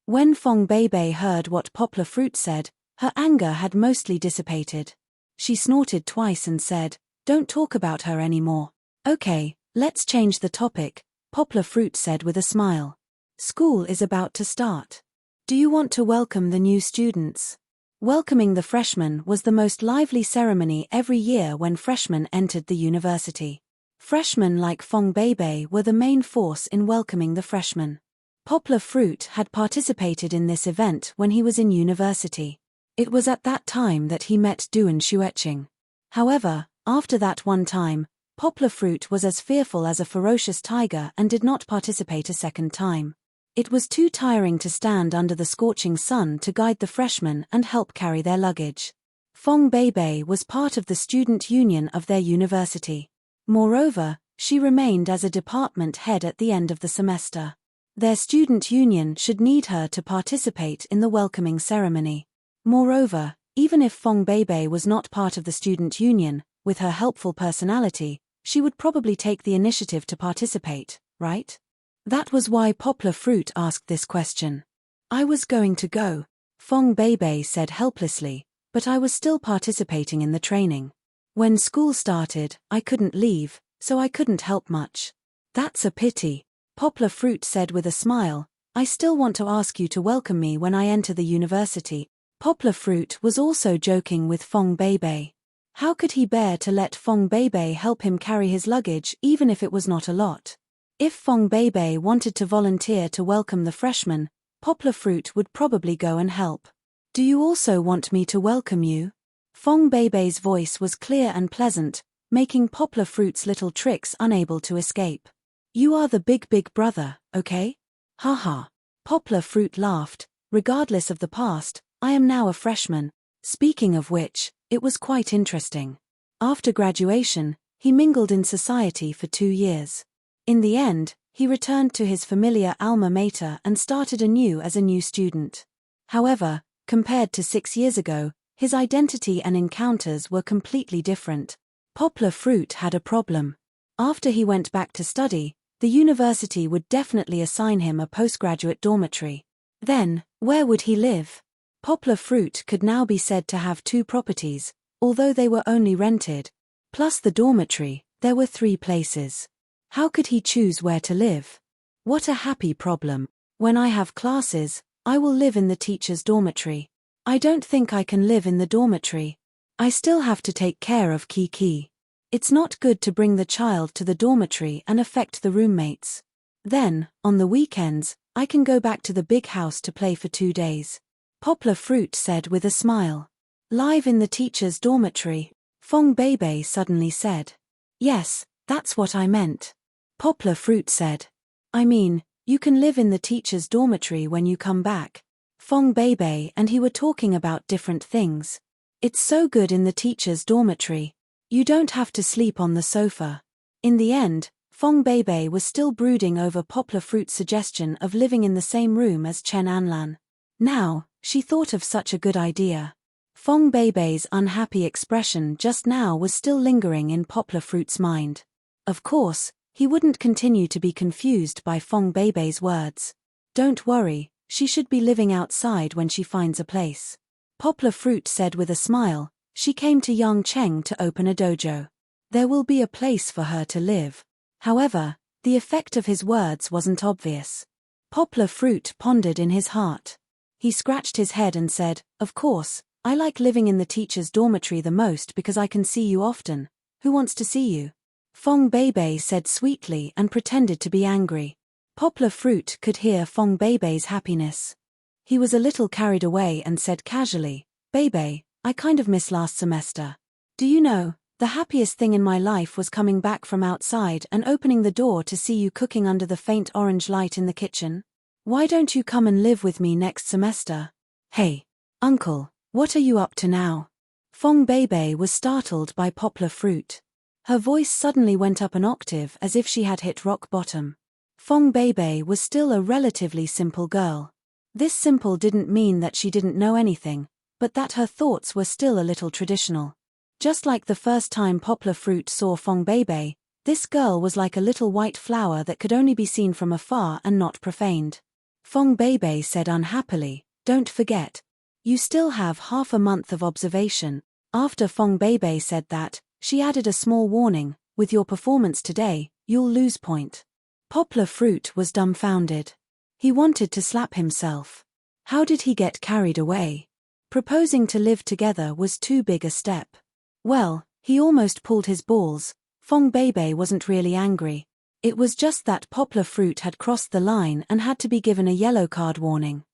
When Fong Beibei heard what Poplar Fruit said, her anger had mostly dissipated. She snorted twice and said, Don't talk about her anymore. Okay, let's change the topic, Poplar Fruit said with a smile. School is about to start. Do you want to welcome the new students? Welcoming the freshmen was the most lively ceremony every year when freshmen entered the university. Freshmen like Fong Beibei were the main force in welcoming the freshmen. Poplar Fruit had participated in this event when he was in university. It was at that time that he met Duan Xueqing. However, after that one time, Poplar Fruit was as fearful as a ferocious tiger and did not participate a second time. It was too tiring to stand under the scorching sun to guide the freshmen and help carry their luggage. Fong Beibei was part of the student union of their university. Moreover, she remained as a department head at the end of the semester. Their student union should need her to participate in the welcoming ceremony. Moreover, even if Fong Beibei was not part of the student union, with her helpful personality, she would probably take the initiative to participate, right? That was why Poplar Fruit asked this question. I was going to go, Fong Beibei said helplessly, but I was still participating in the training. When school started, I couldn't leave, so I couldn't help much. That's a pity, Poplar Fruit said with a smile. I still want to ask you to welcome me when I enter the university. Poplar Fruit was also joking with Fong Beibei. How could he bear to let Fong Beibei help him carry his luggage even if it was not a lot? If Fong Beibei wanted to volunteer to welcome the freshmen, Poplar Fruit would probably go and help. Do you also want me to welcome you? Fong Beibei's voice was clear and pleasant, making Poplar Fruit's little tricks unable to escape. You are the big brother, okay? Haha. Poplar Fruit laughed. Regardless of the past, I am now a freshman. Speaking of which, it was quite interesting. After graduation, he mingled in society for 2 years. In the end, he returned to his familiar alma mater and started anew as a new student. However, compared to 6 years ago, his identity and encounters were completely different. Poplar Fruit had a problem. After he went back to study, the university would definitely assign him a postgraduate dormitory. Then, where would he live? Poplar Fruit could now be said to have 2 properties, although they were only rented. Plus the dormitory, there were 3 places. How could he choose where to live? What a happy problem. When I have classes, I will live in the teacher's dormitory. I don't think I can live in the dormitory. I still have to take care of Kiki. It's not good to bring the child to the dormitory and affect the roommates. Then, on the weekends, I can go back to the big house to play for 2 days. Poplar Fruit said with a smile. Live in the teacher's dormitory, Fong Beibei suddenly said. Yes, that's what I meant. Poplar Fruit said. I mean, You can live in the teacher's dormitory when you come back. Fong Beibei and he were talking about different things. It's so good in the teacher's dormitory. You don't have to sleep on the sofa. In the end, Fong Beibei was still brooding over Poplar Fruit's suggestion of living in the same room as Chen Anlan. Now, she thought of such a good idea. Fong Beibei's unhappy expression just now was still lingering in Poplar Fruit's mind. Of course, he wouldn't continue to be confused by Fong Beibei's words. Don't worry, she should be living outside when she finds a place. Poplar Fruit said with a smile. She came to Yang Cheng to open a dojo. There will be a place for her to live. However, the effect of his words wasn't obvious. Poplar Fruit pondered in his heart. He scratched his head and said, "Of course, I like living in the teacher's dormitory the most because I can see you often. Who wants to see you?" Fong Beibei said sweetly and pretended to be angry. Poplar Fruit could hear Fong Beibei's happiness. He was a little carried away and said casually, "Beibei, I kind of miss last semester. Do you know, the happiest thing in my life was coming back from outside and opening the door to see you cooking under the faint orange light in the kitchen. Why don't you come and live with me next semester?" "Hey, uncle, what are you up to now?" Fong Beibei was startled by Poplar Fruit. Her voice suddenly went up an octave as if she had hit rock bottom. Fong Beibei was still a relatively simple girl. This simple didn't mean that she didn't know anything, but that her thoughts were still a little traditional. Just like the first time Poplar Fruit saw Fong Beibei, this girl was like a little white flower that could only be seen from afar and not profaned. Fong Beibei said unhappily, "Don't forget. You still have half a month of observation." After Fong Beibei said that, she added a small warning, "With your performance today, you'll lose point." Poplar Fruit was dumbfounded. He wanted to slap himself. How did he get carried away? Proposing to live together was too big a step. Well, he almost pulled his balls. Fong Beibei wasn't really angry. It was just that Poplar Fruit had crossed the line and had to be given a yellow card warning.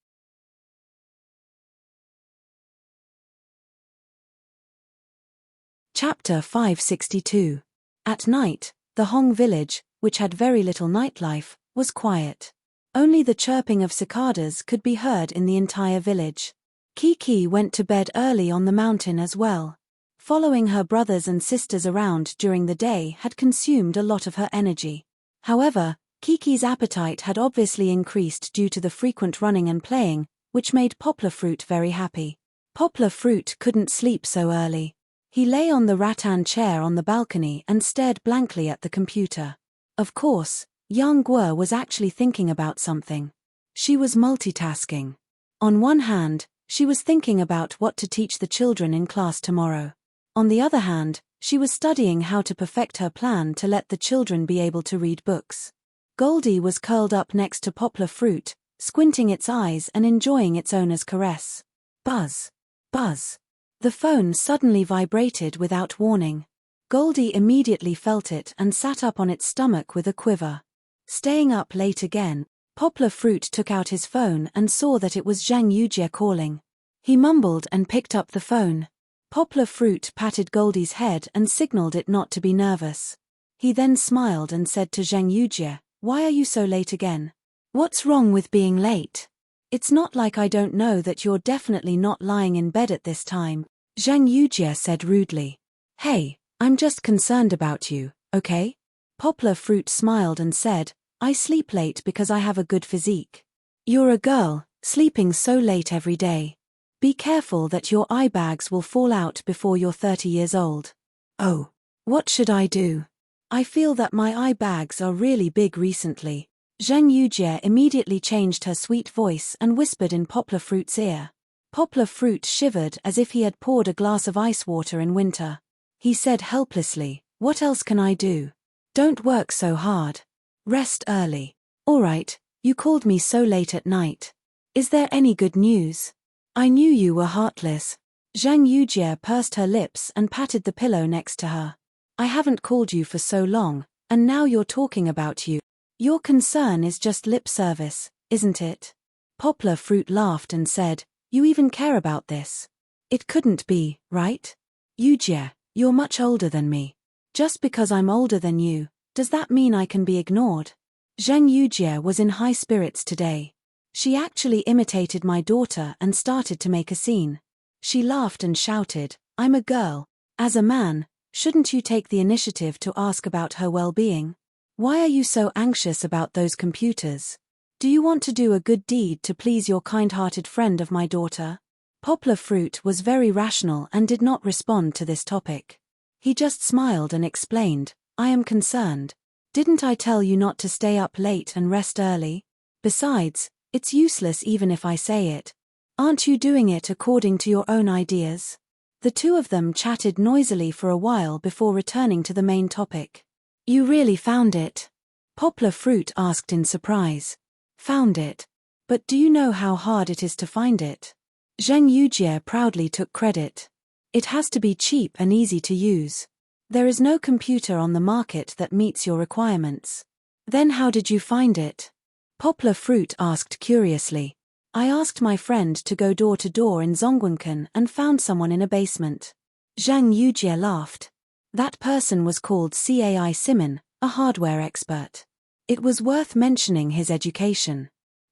Chapter 562. At night, the Hong village, which had very little nightlife, was quiet. Only the chirping of cicadas could be heard in the entire village. Kiki went to bed early on the mountain as well. Following her brothers and sisters around during the day had consumed a lot of her energy. However, Kiki's appetite had obviously increased due to the frequent running and playing, which made Poplar Fruit very happy. Poplar Fruit couldn't sleep so early. He lay on the rattan chair on the balcony and stared blankly at the computer. Of course, Yang Guo was actually thinking about something. She was multitasking. On one hand, she was thinking about what to teach the children in class tomorrow. On the other hand, she was studying how to perfect her plan to let the children be able to read books. Goldie was curled up next to Poplar Fruit, squinting its eyes and enjoying its owner's caress. Buzz. Buzz. The phone suddenly vibrated without warning. Goldie immediately felt it and sat up on its stomach with a quiver. Staying up late again, Poplar Fruit took out his phone and saw that it was Zhang Yujie calling. He mumbled and picked up the phone. Poplar Fruit patted Goldie's head and signaled it not to be nervous. He then smiled and said to Zhang Yujie, "Why are you so late again? What's wrong with being late? It's not like I don't know that you're definitely not lying in bed at this time," Zhang Yujie said rudely. "Hey, I'm just concerned about you, okay?" Poplar Fruit smiled and said, "I sleep late because I have a good physique. You're a girl, sleeping so late every day. Be careful that your eye bags will fall out before you're 30 years old." "Oh, what should I do? I feel that my eye bags are really big recently." Zhang Yujie immediately changed her sweet voice and whispered in Poplar Fruit's ear. Poplar Fruit shivered as if he had poured a glass of ice water in winter. He said helplessly, "What else can I do? Don't work so hard. Rest early." "Alright, you called me so late at night. Is there any good news? I knew you were heartless." Zhang Yujie pursed her lips and patted the pillow next to her. "I haven't called you for so long, and now you're talking about you. Your concern is just lip service, isn't it?" Poplar Fruit laughed and said, "You even care about this? It couldn't be, right? Yujie, you're much older than me. Just because I'm older than you, does that mean I can be ignored?" Zheng Yujie was in high spirits today. She actually imitated my daughter and started to make a scene. She laughed and shouted, "I'm a girl. As a man, shouldn't you take the initiative to ask about her well-being? Why are you so anxious about those computers? Do you want to do a good deed to please your kind-hearted friend of my daughter?" Poplar Fruit was very rational and did not respond to this topic. He just smiled and explained, "I am concerned. Didn't I tell you not to stay up late and rest early? Besides, it's useless even if I say it. Aren't you doing it according to your own ideas?" The two of them chatted noisily for a while before returning to the main topic. "You really found it?" Poplar Fruit asked in surprise. "Found it. But do you know how hard it is to find it?" Zheng Yujie proudly took credit. "It has to be cheap and easy to use. There is no computer on the market that meets your requirements." "Then how did you find it?" Poplar Fruit asked curiously. "I asked my friend to go door to door in Zhongguancun and found someone in a basement." Zhang Yujie laughed. That person was called Cai Simon, a hardware expert. It was worth mentioning his education.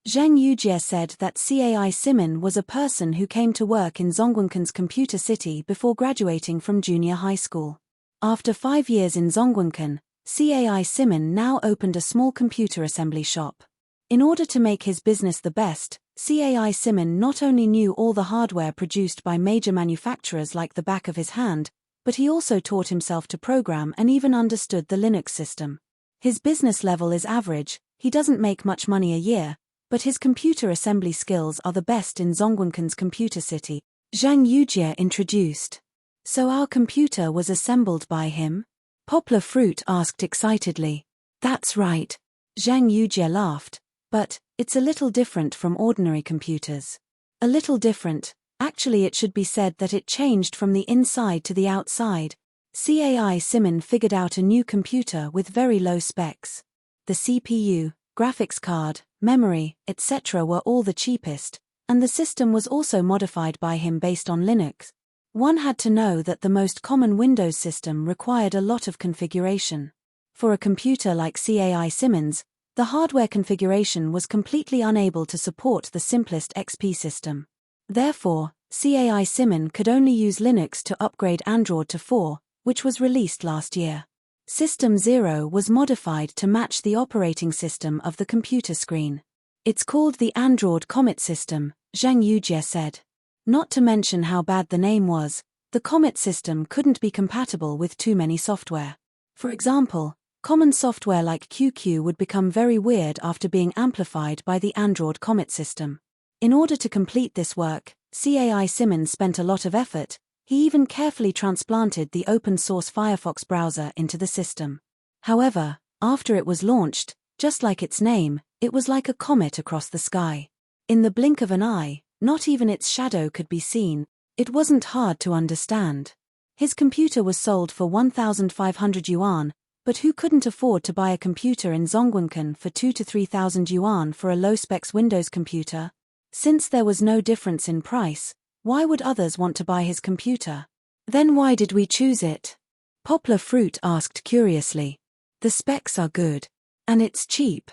Zhang Yujie said that Cai Simon was a person who came to work in Zhongguancun's computer city before graduating from junior high school. After 5 years in Zhongguancun, Cai Simon now opened a small computer assembly shop. In order to make his business the best, Cai Simon not only knew all the hardware produced by major manufacturers like the back of his hand, but he also taught himself to program and even understood the Linux system. His business level is average, he doesn't make much money a year, but his computer assembly skills are the best in Zhongguancun's computer city. Zhang Yujie introduced. "So our computer was assembled by him?" Poplar Fruit asked excitedly. "That's right." Zhang Yujie laughed. "But it's a little different from ordinary computers." "A little different? Actually it should be said that it changed from the inside to the outside." Cai Simon figured out a new computer with very low specs. The CPU, graphics card, memory, etc. were all the cheapest, and the system was also modified by him based on Linux. One had to know that the most common Windows system required a lot of configuration. For a computer like Cai Simon's, the hardware configuration was completely unable to support the simplest XP system. Therefore, Cai Simon could only use Linux to upgrade Android to 4, which was released last year. System 0 was modified to match the operating system of the computer screen. "It's called the Android Comet system," Zhang Yujie said. Not to mention how bad the name was, the Comet system couldn't be compatible with too many software. For example, common software like QQ would become very weird after being amplified by the Android Comet system. In order to complete this work, Cai Simon spent a lot of effort. He even carefully transplanted the open-source Firefox browser into the system. However, after it was launched, just like its name, it was like a comet across the sky. In the blink of an eye, not even its shadow could be seen. It wasn't hard to understand. His computer was sold for 1,500 yuan, but who couldn't afford to buy a computer in Zhongguancun for 2,000 to 3,000 yuan for a low-specs Windows computer? Since there was no difference in price, why would others want to buy his computer? Then why did we choose it? Poplar Fruit asked curiously. "The specs are good. And it's cheap."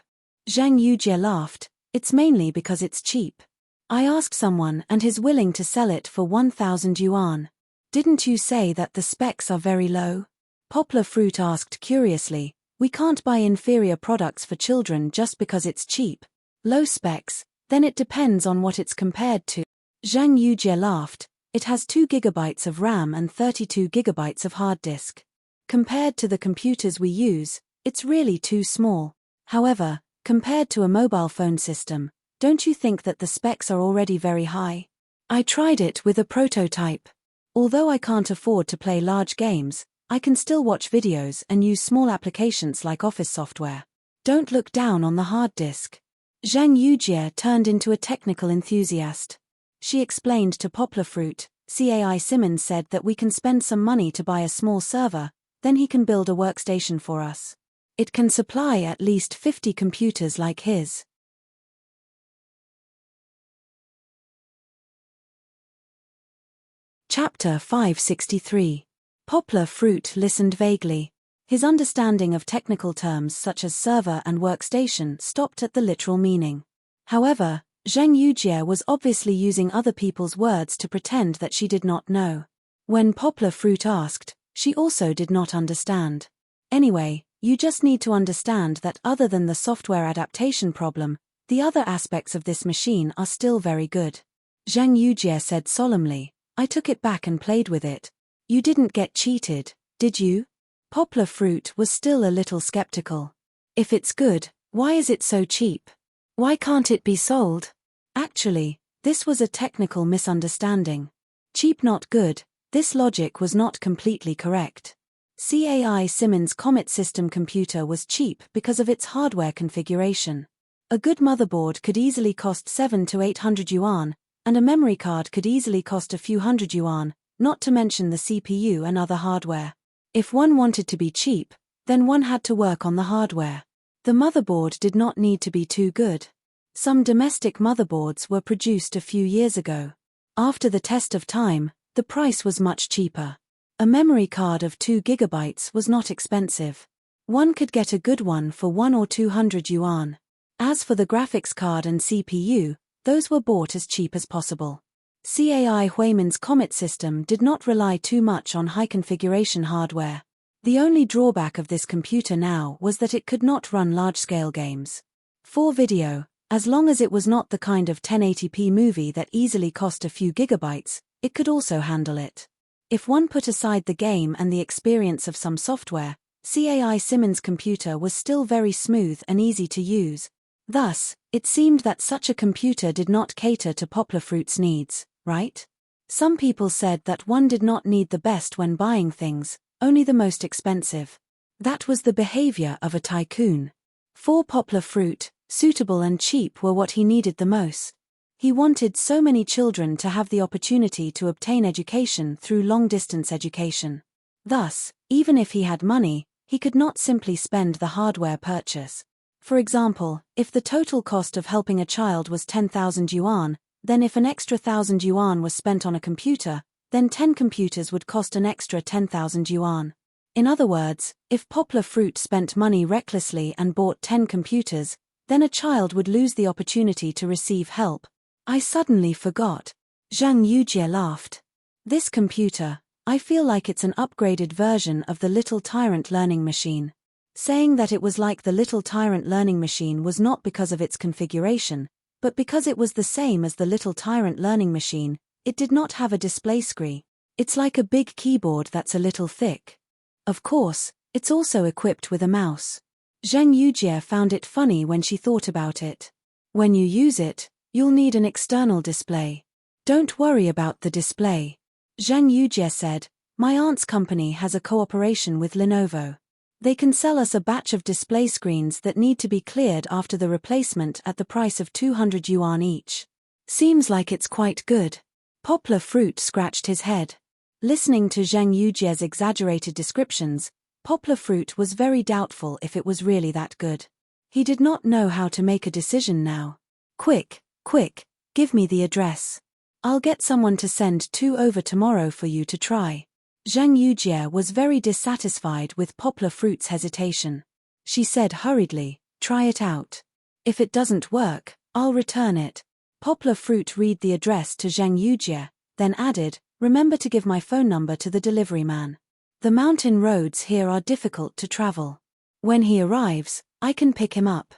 Zhang Yujie laughed. "It's mainly because it's cheap. I asked someone and he's willing to sell it for 1,000 yuan. Didn't you say that the specs are very low?" Poplar Fruit asked curiously. "We can't buy inferior products for children just because it's cheap. Low specs, then it depends on what it's compared to." Zhang Yujie laughed. "It has 2 gigabytes of RAM and 32 gigabytes of hard disk. Compared to the computers we use, it's really too small. However, compared to a mobile phone system, don't you think that the specs are already very high? I tried it with a prototype. Although I can't afford to play large games, I can still watch videos and use small applications like Office software. Don't look down on the hard disk." Zhang Yujie turned into a technical enthusiast. She explained to Poplar Fruit, "Cai Simon said that we can spend some money to buy a small server, then he can build a workstation for us. It can supply at least 50 computers like his." Chapter 563. Poplar Fruit listened vaguely. His understanding of technical terms such as server and workstation stopped at the literal meaning. However, Zheng Yujie was obviously using other people's words to pretend that she did not know. When Poplar Fruit asked, she also did not understand. Anyway, you just need to understand that other than the software adaptation problem, the other aspects of this machine are still very good. Zheng Yujie said solemnly, I took it back and played with it. You didn't get cheated, did you? Poplar Fruit was still a little skeptical. If it's good, why is it so cheap? Why can't it be sold? Actually, this was a technical misunderstanding. Cheap not good, this logic was not completely correct. CAI Siemens Comet System computer was cheap because of its hardware configuration. A good motherboard could easily cost 700 to 800 yuan, and a memory card could easily cost a few hundred yuan, not to mention the CPU and other hardware. If one wanted to be cheap, then one had to work on the hardware. The motherboard did not need to be too good. Some domestic motherboards were produced a few years ago. After the test of time, the price was much cheaper. A memory card of 2 GB was not expensive. One could get a good one for 1 or 200 yuan. As for the graphics card and CPU, those were bought as cheap as possible. CAI Huimin's Comet system did not rely too much on high-configuration hardware. The only drawback of this computer now was that it could not run large-scale games. For video, as long as it was not the kind of 1080p movie that easily cost a few gigabytes, it could also handle it. If one put aside the game and the experience of some software, CAI Siemens computer was still very smooth and easy to use. Thus, it seemed that such a computer did not cater to Poplar Fruit's needs, right? Some people said that one did not need the best when buying things, only the most expensive. That was the behavior of a tycoon. For Poplar Fruit, suitable and cheap were what he needed the most. He wanted so many children to have the opportunity to obtain education through long-distance education. Thus, even if he had money, he could not simply spend the hardware purchase. For example, if the total cost of helping a child was 10,000 yuan, then if an extra 1,000 yuan was spent on a computer, then 10 computers would cost an extra 10,000 yuan. In other words, if Poplar Fruit spent money recklessly and bought 10 computers, then a child would lose the opportunity to receive help. I suddenly forgot. Zheng Yujie laughed. This computer, I feel like it's an upgraded version of the Little Tyrant learning machine. Saying that it was like the Little Tyrant learning machine was not because of its configuration, but because it was the same as the Little Tyrant learning machine. It did not have a display screen. It's like a big keyboard that's a little thick. Of course, it's also equipped with a mouse. Zheng Yujie found it funny when she thought about it. When you use it, you'll need an external display. Don't worry about the display. Zheng Yujie said, my aunt's company has a cooperation with Lenovo. They can sell us a batch of display screens that need to be cleared after the replacement at the price of 200 yuan each. Seems like it's quite good. Poplar Fruit scratched his head. Listening to Zheng Yujie's exaggerated descriptions, Poplar Fruit was very doubtful if it was really that good. He did not know how to make a decision now. Quick, give me the address. I'll get someone to send 2 over tomorrow for you to try. Zheng Yujie was very dissatisfied with Poplar Fruit's hesitation. She said hurriedly, try it out. If it doesn't work, I'll return it. Poplar Fruit read the address to Zheng Yujie, then added, remember to give my phone number to the delivery man. The mountain roads here are difficult to travel. When he arrives, I can pick him up.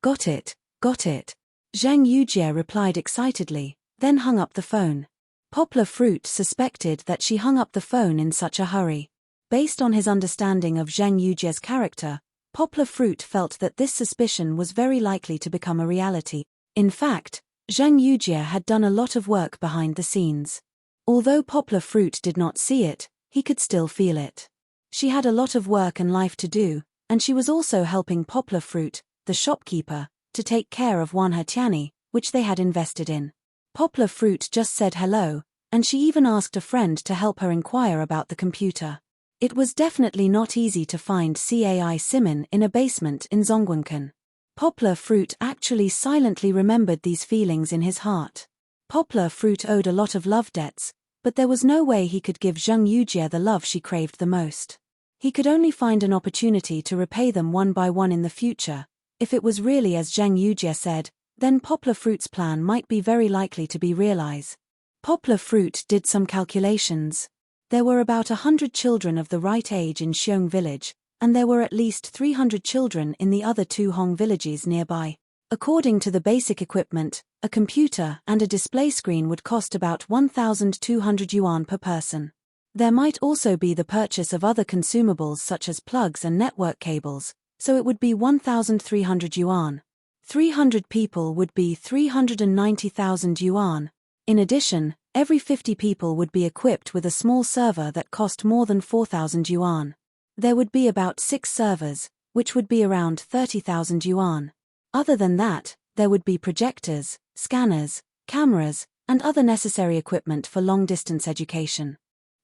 Got it. Zheng Yujie replied excitedly, then hung up the phone. Poplar Fruit suspected that she hung up the phone in such a hurry. Based on his understanding of Zheng Yujie's character, Poplar Fruit felt that this suspicion was very likely to become a reality. In fact, Zheng Yujie had done a lot of work behind the scenes. Although Poplar Fruit did not see it, he could still feel it. She had a lot of work and life to do, and she was also helping Poplar Fruit, the shopkeeper, to take care of Wan Hetiani, which they had invested in. Poplar Fruit just said hello, and she even asked a friend to help her inquire about the computer. It was definitely not easy to find CAI Siemens in a basement in Zhongguancun. Poplar Fruit actually silently remembered these feelings in his heart. Poplar Fruit owed a lot of love debts, but there was no way he could give Zheng Yujie the love she craved the most. He could only find an opportunity to repay them one by one in the future. If it was really as Zheng Yujie said, then Poplar Fruit's plan might be very likely to be realized. Poplar Fruit did some calculations. There were about 100 children of the right age in Xiong village, and there were at least 300 children in the other 2 Hong villages nearby. According to the basic equipment, a computer and a display screen would cost about 1,200 yuan per person. There might also be the purchase of other consumables such as plugs and network cables, so it would be 1,300 yuan. 300 people would be 390,000 yuan. In addition, every 50 people would be equipped with a small server that cost more than 4,000 yuan. There would be about 6 servers, which would be around 30,000 yuan. Other than that, there would be projectors, scanners, cameras, and other necessary equipment for long-distance education.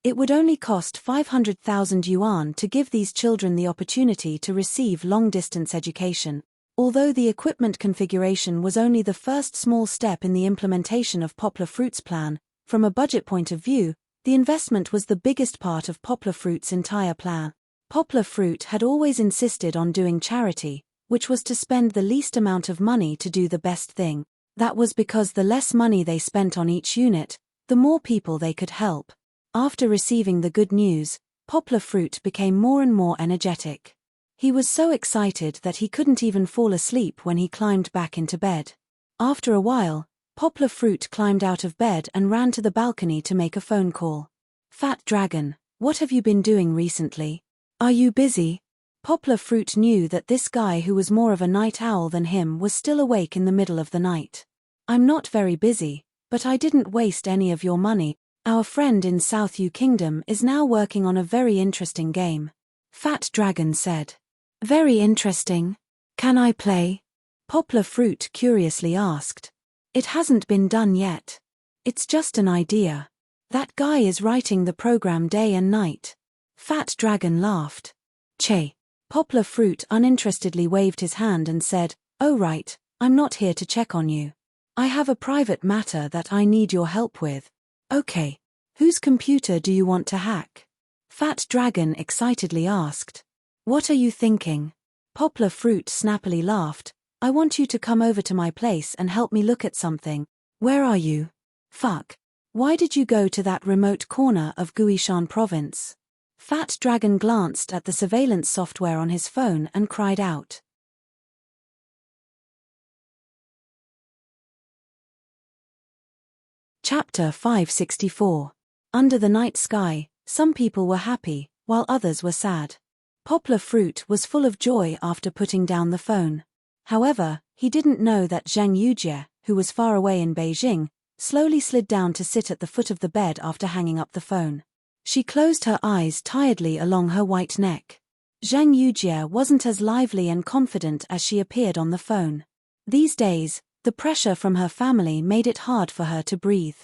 It would only cost 500,000 yuan to give these children the opportunity to receive long-distance education. Although the equipment configuration was only the first small step in the implementation of Poplar Fruit's plan, from a budget point of view, the investment was the biggest part of Poplar Fruit's entire plan. Poplar Fruit had always insisted on doing charity, which was to spend the least amount of money to do the best thing. That was because the less money they spent on each unit, the more people they could help. After receiving the good news, Poplar Fruit became more and more energetic. He was so excited that he couldn't even fall asleep when he climbed back into bed. After a while, Poplar Fruit climbed out of bed and ran to the balcony to make a phone call. "Fat Dragon, what have you been doing recently? Are you busy?" Poplar Fruit knew that this guy who was more of a night owl than him was still awake in the middle of the night. "I'm not very busy, but I didn't waste any of your money. Our friend in South Yu Kingdom is now working on a very interesting game," Fat Dragon said. "Very interesting. Can I play?" Poplar Fruit curiously asked. "It hasn't been done yet. It's just an idea. That guy is writing the program day and night." Fat Dragon laughed. "Che." Poplar Fruit uninterestedly waved his hand and said, "Oh right, I'm not here to check on you. I have a private matter that I need your help with." "Okay. Whose computer do you want to hack?" Fat Dragon excitedly asked. "What are you thinking?" Poplar Fruit snappily laughed. "I want you to come over to my place and help me look at something." "Where are you?" "Fuck. Why did you go to that remote corner of Guishan province?" Fat Dragon glanced at the surveillance software on his phone and cried out. Chapter 564. Under the night sky, some people were happy, while others were sad. Poplar Fruit was full of joy after putting down the phone. However, he didn't know that Zheng Yujie, who was far away in Beijing, slowly slid down to sit at the foot of the bed after hanging up the phone. She closed her eyes tiredly along her white neck. Zheng Yujie wasn't as lively and confident as she appeared on the phone. These days, the pressure from her family made it hard for her to breathe.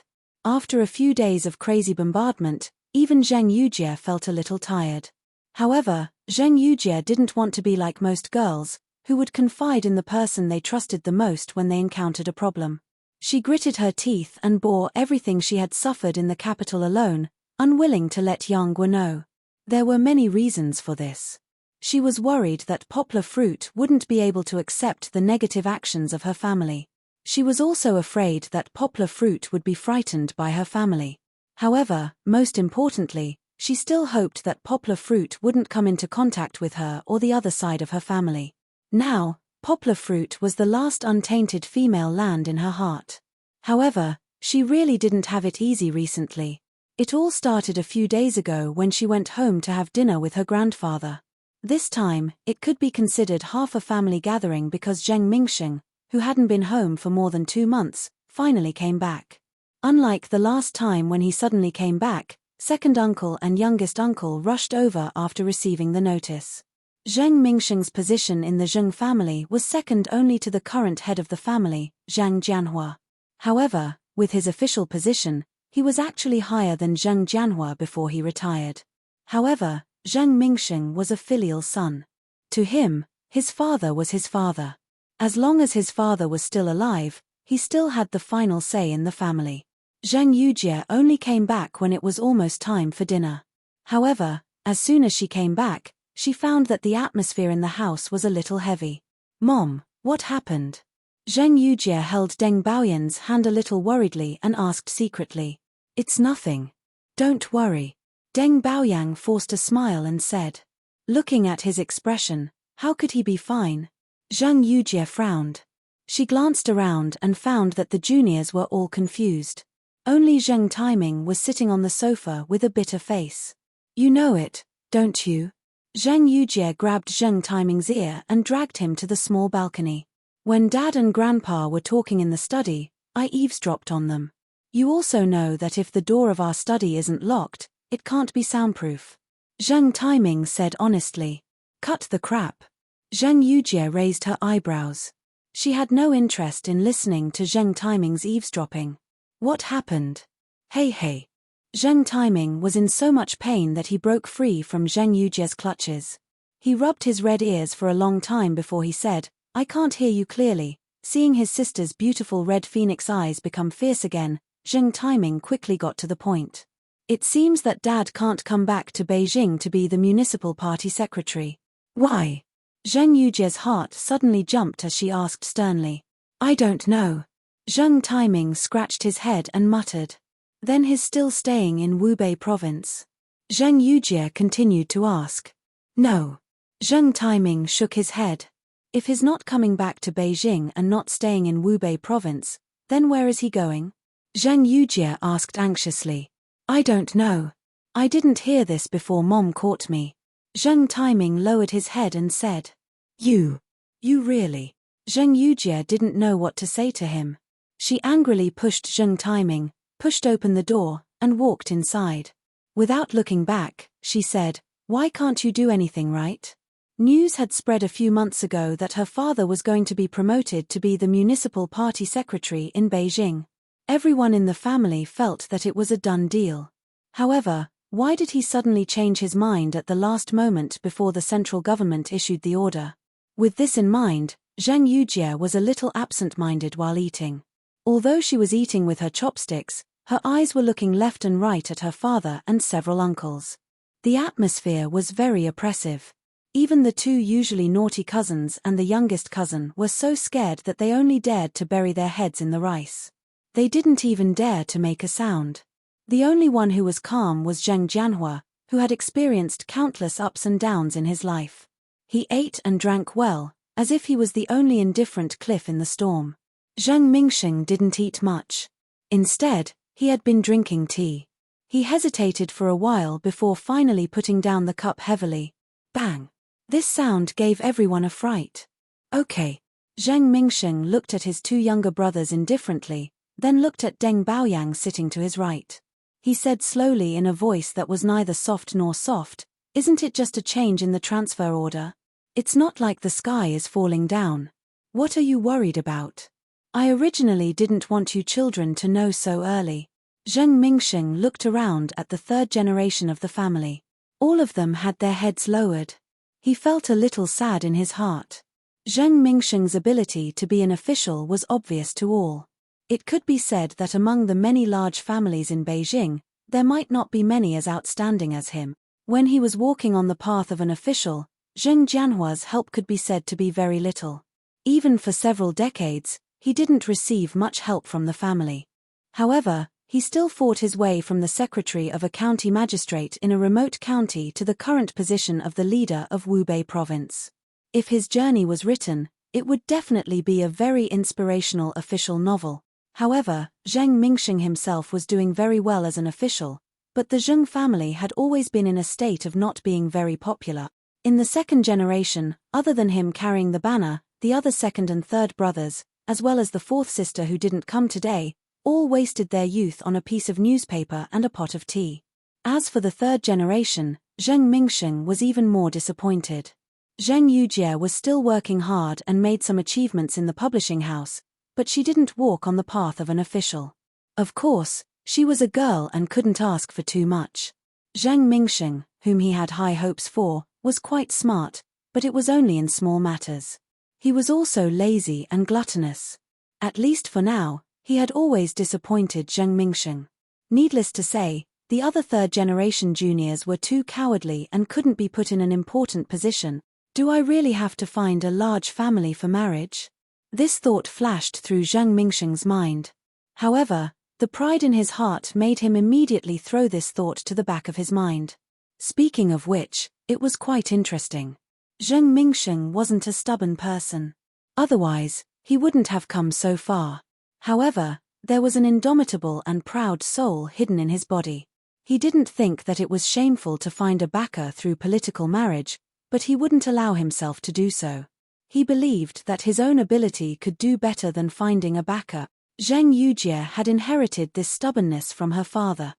After a few days of crazy bombardment, even Zheng Yujie felt a little tired. However, Zheng Yujie didn't want to be like most girls, who would confide in the person they trusted the most when they encountered a problem. She gritted her teeth and bore everything she had suffered in the capital alone, unwilling to let Yang Guo know. There were many reasons for this. She was worried that Poplar Fruit wouldn't be able to accept the negative actions of her family. She was also afraid that Poplar Fruit would be frightened by her family. However, most importantly, she still hoped that Poplar Fruit wouldn't come into contact with her or the other side of her family. Now, Poplar Fruit was the last untainted female land in her heart. However, she really didn't have it easy recently. It all started a few days ago when she went home to have dinner with her grandfather. This time, it could be considered half a family gathering because Zheng Mingsheng, who hadn't been home for more than 2 months, finally came back. Unlike the last time when he suddenly came back, second uncle and youngest uncle rushed over after receiving the notice. Zheng Mingsheng's position in the Zheng family was second only to the current head of the family, Zhang Jianhua. However, with his official position, he was actually higher than Zheng Jianhua before he retired. However, Zheng Mingsheng was a filial son. To him, his father was his father. As long as his father was still alive, he still had the final say in the family. Zheng Yujie only came back when it was almost time for dinner. However, As soon as she came back, she found that the atmosphere in the house was a little heavy. "Mom, what happened?" Zheng Yujie held Deng Baoyan's hand a little worriedly and asked secretly. "It's nothing. Don't worry." Deng Baoyang forced a smile and said. Looking at his expression, how could he be fine? Zheng Yujie frowned. She glanced around and found that the juniors were all confused. Only Zheng Timing was sitting on the sofa with a bitter face. "You know it, don't you?" Zheng Yujie grabbed Zheng Timing's ear and dragged him to the small balcony. "When Dad and Grandpa were talking in the study, I eavesdropped on them. You also know that if the door of our study isn't locked, it can't be soundproof." Zheng Timing said honestly. "Cut the crap." Zheng Yujie raised her eyebrows. She had no interest in listening to Zheng Timing's eavesdropping. "What happened?" Hey. Zheng Timing was in so much pain that he broke free from Zheng Yujie's clutches. He rubbed his red ears for a long time before he said, "I can't hear you clearly." Seeing his sister's beautiful red phoenix eyes become fierce again, Zheng Timing quickly got to the point. "It seems that Dad can't come back to Beijing to be the municipal party secretary." "Why?" Zheng Yujie's heart suddenly jumped as she asked sternly. "I don't know." Zheng Timing scratched his head and muttered. "Then he's still staying in Hubei province?" Zheng Yujie continued to ask. "No." Zheng Timing shook his head. "If he's not coming back to Beijing and not staying in Hubei province, then where is he going?" Zheng Yujie asked anxiously. "I don't know. I didn't hear this before Mom caught me." Zheng Timing lowered his head and said. You really?" Zheng Yujie didn't know what to say to him. She angrily pushed Zheng Timing, pushed open the door, and walked inside. Without looking back, she said, "Why can't you do anything right?" News had spread a few months ago that her father was going to be promoted to be the municipal party secretary in Beijing. Everyone in the family felt that it was a done deal. However, why did he suddenly change his mind at the last moment before the central government issued the order? With this in mind, Zheng Yujie was a little absent-minded while eating. Although she was eating with her chopsticks, her eyes were looking left and right at her father and several uncles. The atmosphere was very oppressive. Even the two usually naughty cousins and the youngest cousin were so scared that they only dared to bury their heads in the rice. They didn't even dare to make a sound. The only one who was calm was Zheng Jianhua, who had experienced countless ups and downs in his life. He ate and drank well, as if he was the only indifferent cliff in the storm. Zheng Mingsheng didn't eat much. Instead, he had been drinking tea. He hesitated for a while before finally putting down the cup heavily. Bang! This sound gave everyone a fright. "Okay." Zheng Mingsheng looked at his two younger brothers indifferently, then looked at Deng Baoyang sitting to his right. He said slowly in a voice that was neither soft nor soft, "Isn't it just a change in the transfer order? It's not like the sky is falling down. What are you worried about? I originally didn't want you children to know so early." Zheng Mingsheng looked around at the third generation of the family. All of them had their heads lowered. He felt a little sad in his heart. Zheng Mingsheng's ability to be an official was obvious to all. It could be said that among the many large families in Beijing, there might not be many as outstanding as him. When he was walking on the path of an official, Zheng Jianhua's help could be said to be very little. Even for several decades, he didn't receive much help from the family. However, he still fought his way from the secretary of a county magistrate in a remote county to the current position of the leader of Hubei province. If his journey was written, it would definitely be a very inspirational official novel. However, Zheng Mingsheng himself was doing very well as an official, but the Zheng family had always been in a state of not being very popular. In the second generation, other than him carrying the banner, the other second and third brothers, as well as the fourth sister who didn't come today, all wasted their youth on a piece of newspaper and a pot of tea. As for the third generation, Zheng Mingsheng was even more disappointed. Zheng Yujie was still working hard and made some achievements in the publishing house, but she didn't walk on the path of an official. Of course, she was a girl and couldn't ask for too much. Zheng Mingsheng, whom he had high hopes for, was quite smart, but it was only in small matters. He was also lazy and gluttonous. At least for now, he had always disappointed Zheng Mingsheng. Needless to say, The other third-generation juniors were too cowardly and couldn't be put in an important position. Do I really have to find a large family for marriage? This thought flashed through Zheng Mingsheng's mind. However, the pride in his heart made him immediately throw this thought to the back of his mind. Speaking of which, it was quite interesting. Zheng Mingsheng wasn't a stubborn person. Otherwise, he wouldn't have come so far. However, there was an indomitable and proud soul hidden in his body. He didn't think that it was shameful to find a backer through political marriage, but he wouldn't allow himself to do so. He believed that his own ability could do better than finding a backer. Zheng Yujie had inherited this stubbornness from her father.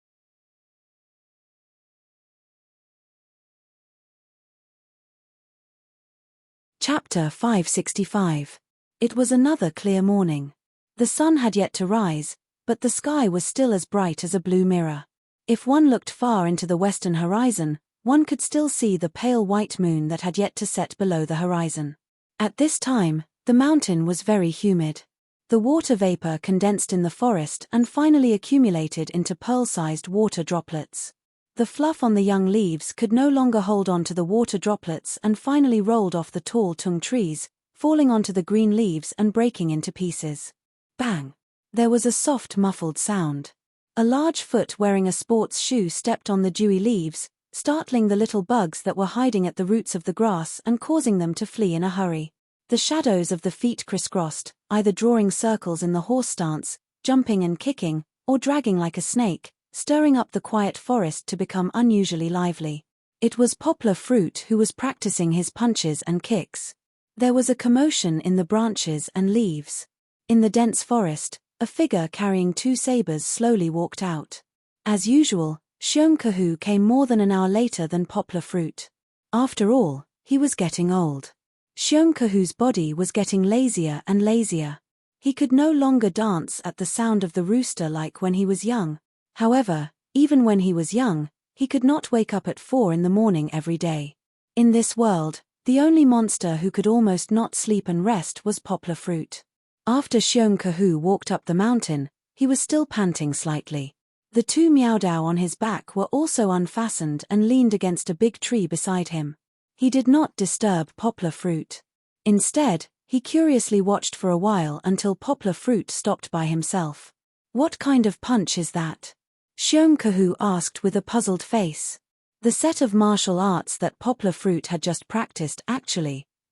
Chapter 565. It was another clear morning. The sun had yet to rise, but the sky was still as bright as a blue mirror. If one looked far into the western horizon, one could still see the pale white moon that had yet to set below the horizon. At this time, the mountain was very humid. The water vapor condensed in the forest and finally accumulated into pearl-sized water droplets. The fluff on the young leaves could no longer hold on to the water droplets and finally rolled off the tall tung trees, falling onto the green leaves and breaking into pieces. Bang! There was a soft muffled sound. A large foot wearing a sports shoe stepped on the dewy leaves, startling the little bugs that were hiding at the roots of the grass and causing them to flee in a hurry. The shadows of the feet crisscrossed, either drawing circles in the horse stance, jumping and kicking, or dragging like a snake, stirring up the quiet forest to become unusually lively. It was Poplar Fruit who was practicing his punches and kicks. There was a commotion in the branches and leaves. In the dense forest, a figure carrying 2 sabers slowly walked out. As usual, Xiong Kahu came more than an hour later than Poplar Fruit. After all, he was getting old. Xiong Kahu's body was getting lazier and lazier. He could no longer dance at the sound of the rooster like when he was young. However, even when he was young, he could not wake up at 4 in the morning every day. In this world, the only monster who could almost not sleep and rest was Poplar Fruit. After Xiong Kahu walked up the mountain, he was still panting slightly. The 2 Miaodao on his back were also unfastened and leaned against a big tree beside him. He did not disturb Poplar Fruit. Instead, he curiously watched for a while until Poplar Fruit stopped by himself. "What kind of punch is that?" Xiong Kahu asked with a puzzled face. The set of martial arts that Poplar Fruit had just practiced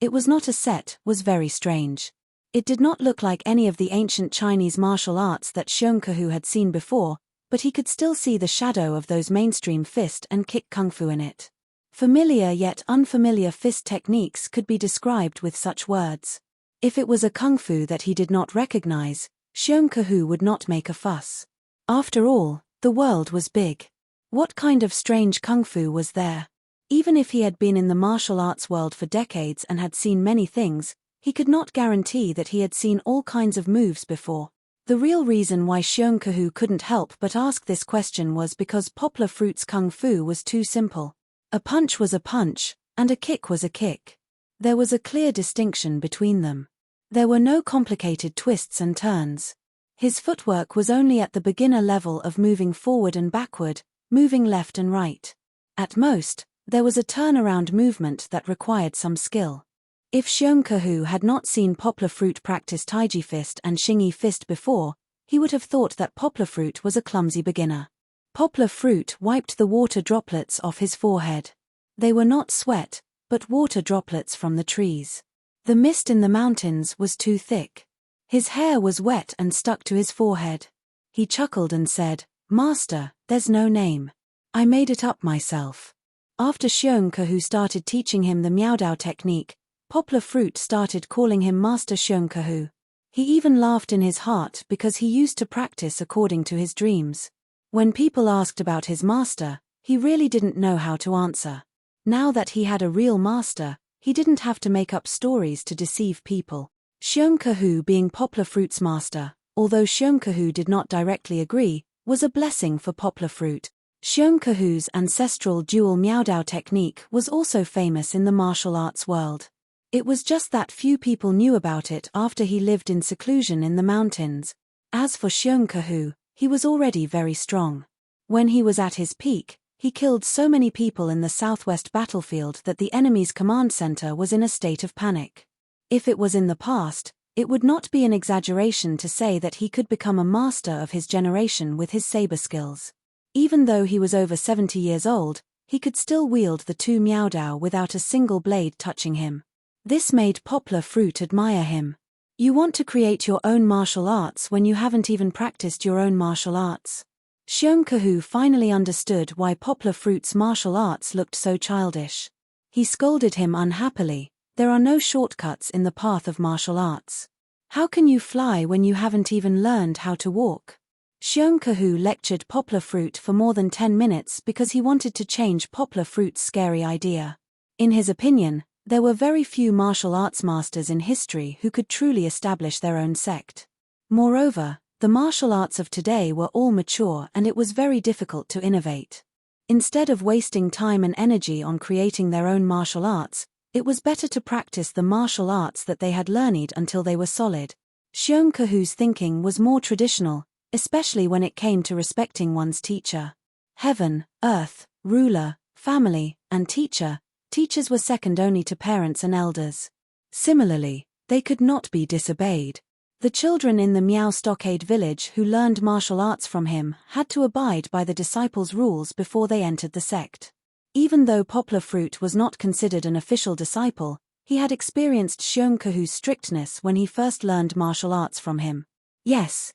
it was not a set, was very strange. It did not look like any of the ancient Chinese martial arts that Xiong Kahu had seen before, but he could still see the shadow of those mainstream fist and kick kung fu in it. Familiar yet unfamiliar fist techniques could be described with such words. If it was a kung fu that he did not recognize, Xiong Kahu would not make a fuss. After all, the world was big. What kind of strange kung fu was there? Even if he had been in the martial arts world for decades and had seen many things, he could not guarantee that he had seen all kinds of moves before. The real reason why Xiong Kahu couldn't help but ask this question was because Poplar Fruit's kung fu was too simple. A punch was a punch, and a kick was a kick. There was a clear distinction between them. There were no complicated twists and turns. His footwork was only at the beginner level of moving forward and backward, moving left and right. At most, there was a turnaround movement that required some skill. If Xiong Kahu had not seen Poplar Fruit practice Taiji Fist and Xingyi Fist before, he would have thought that Poplar Fruit was a clumsy beginner. Poplar Fruit wiped the water droplets off his forehead. They were not sweat, but water droplets from the trees. The mist in the mountains was too thick. His hair was wet and stuck to his forehead. He chuckled and said, "Master, there's no name. I made it up myself." After Xiong Kahu started teaching him the Miaodao technique, Poplar Fruit started calling him Master Xiong Kahu. He even laughed in his heart because he used to practice according to his dreams. When people asked about his master, he really didn't know how to answer. Now that he had a real master, he didn't have to make up stories to deceive people. Xiong Kahu being Poplar Fruit's master, although Xiong Kahu did not directly agree, was a blessing for Poplar Fruit. Xiong Kahu's ancestral dual Miaodao technique was also famous in the martial arts world. It was just that few people knew about it after he lived in seclusion in the mountains. As for Xiong Kahu, he was already very strong. When he was at his peak, he killed so many people in the southwest battlefield that the enemy's command center was in a state of panic. If it was in the past, it would not be an exaggeration to say that he could become a master of his generation with his saber skills. Even though he was over 70 years old, he could still wield the 2 Miaodao without a single blade touching him. This made Poplar Fruit admire him. You want to create your own martial arts when you haven't even practiced your own martial arts. Xiongkahu finally understood why Poplar Fruit's martial arts looked so childish. He scolded him unhappily. There are no shortcuts in the path of martial arts. How can you fly when you haven't even learned how to walk? Xiongkahu lectured Poplar Fruit for more than 10 minutes because he wanted to change Poplar Fruit's scary idea. In his opinion, there were very few martial arts masters in history who could truly establish their own sect. Moreover, the martial arts of today were all mature and it was very difficult to innovate. Instead of wasting time and energy on creating their own martial arts, it was better to practice the martial arts that they had learned until they were solid. Xiongkahu's thinking was more traditional, especially when it came to respecting one's teacher. Heaven, earth, ruler, family, and teacher, teachers were second only to parents and elders. Similarly, they could not be disobeyed. The children in the Miao Stockade village who learned martial arts from him had to abide by the disciples' rules before they entered the sect. Even though Poplar Fruit was not considered an official disciple, he had experienced Xiongkahu's strictness when he first learned martial arts from him. Yes.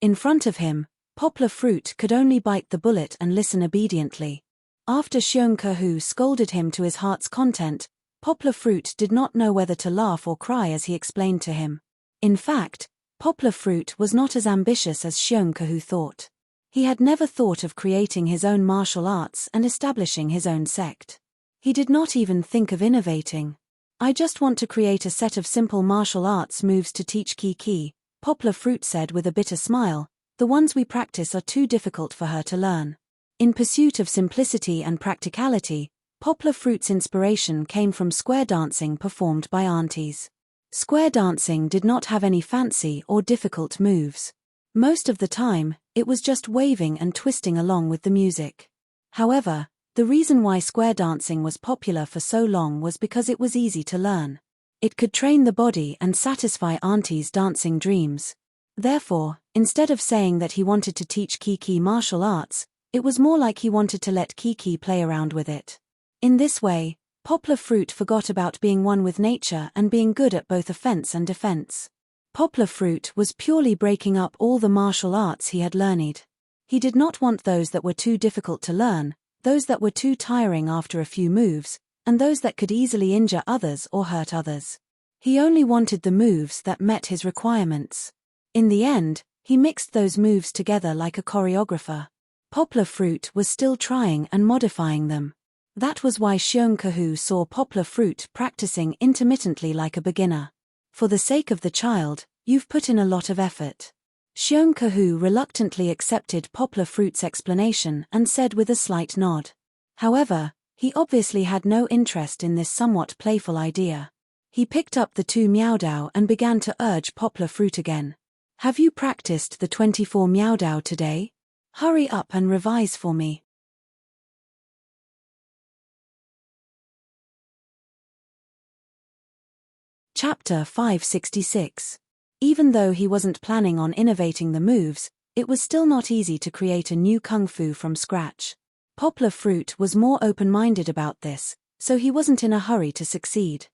In front of him, Poplar Fruit could only bite the bullet and listen obediently. After Xiongkahu scolded him to his heart's content, Poplar Fruit did not know whether to laugh or cry as he explained to him. In fact, Poplar Fruit was not as ambitious as Xiongkahu thought. He had never thought of creating his own martial arts and establishing his own sect. He did not even think of innovating. I just want to create a set of simple martial arts moves to teach Kiki, Poplar Fruit said with a bitter smile. The ones we practice are too difficult for her to learn. In pursuit of simplicity and practicality, Poplar Fruit's inspiration came from square dancing performed by aunties. Square dancing did not have any fancy or difficult moves. Most of the time, it was just waving and twisting along with the music. However, the reason why square dancing was popular for so long was because it was easy to learn. It could train the body and satisfy Auntie's dancing dreams. Therefore, instead of saying that he wanted to teach Kiki martial arts, it was more like he wanted to let Kiki play around with it. In this way, Poplar Fruit forgot about being one with nature and being good at both offense and defense. Poplar Fruit was purely breaking up all the martial arts he had learned. He did not want those that were too difficult to learn, those that were too tiring after a few moves, and those that could easily injure others or hurt others. He only wanted the moves that met his requirements. In the end, he mixed those moves together like a choreographer. Poplar Fruit was still trying and modifying them. That was why Xiongkahu saw Poplar Fruit practicing intermittently like a beginner. For the sake of the child, you've put in a lot of effort. Xiongkahu reluctantly accepted Poplar Fruit's explanation and said with a slight nod. However, he obviously had no interest in this somewhat playful idea. He picked up the 2 Miaodao and began to urge Poplar Fruit again. Have you practiced the 24 Miaodao today? Hurry up and revise for me. Chapter 566. Even though he wasn't planning on innovating the moves, it was still not easy to create a new kung fu from scratch. Poplar Fruit was more open-minded about this, so he wasn't in a hurry to succeed.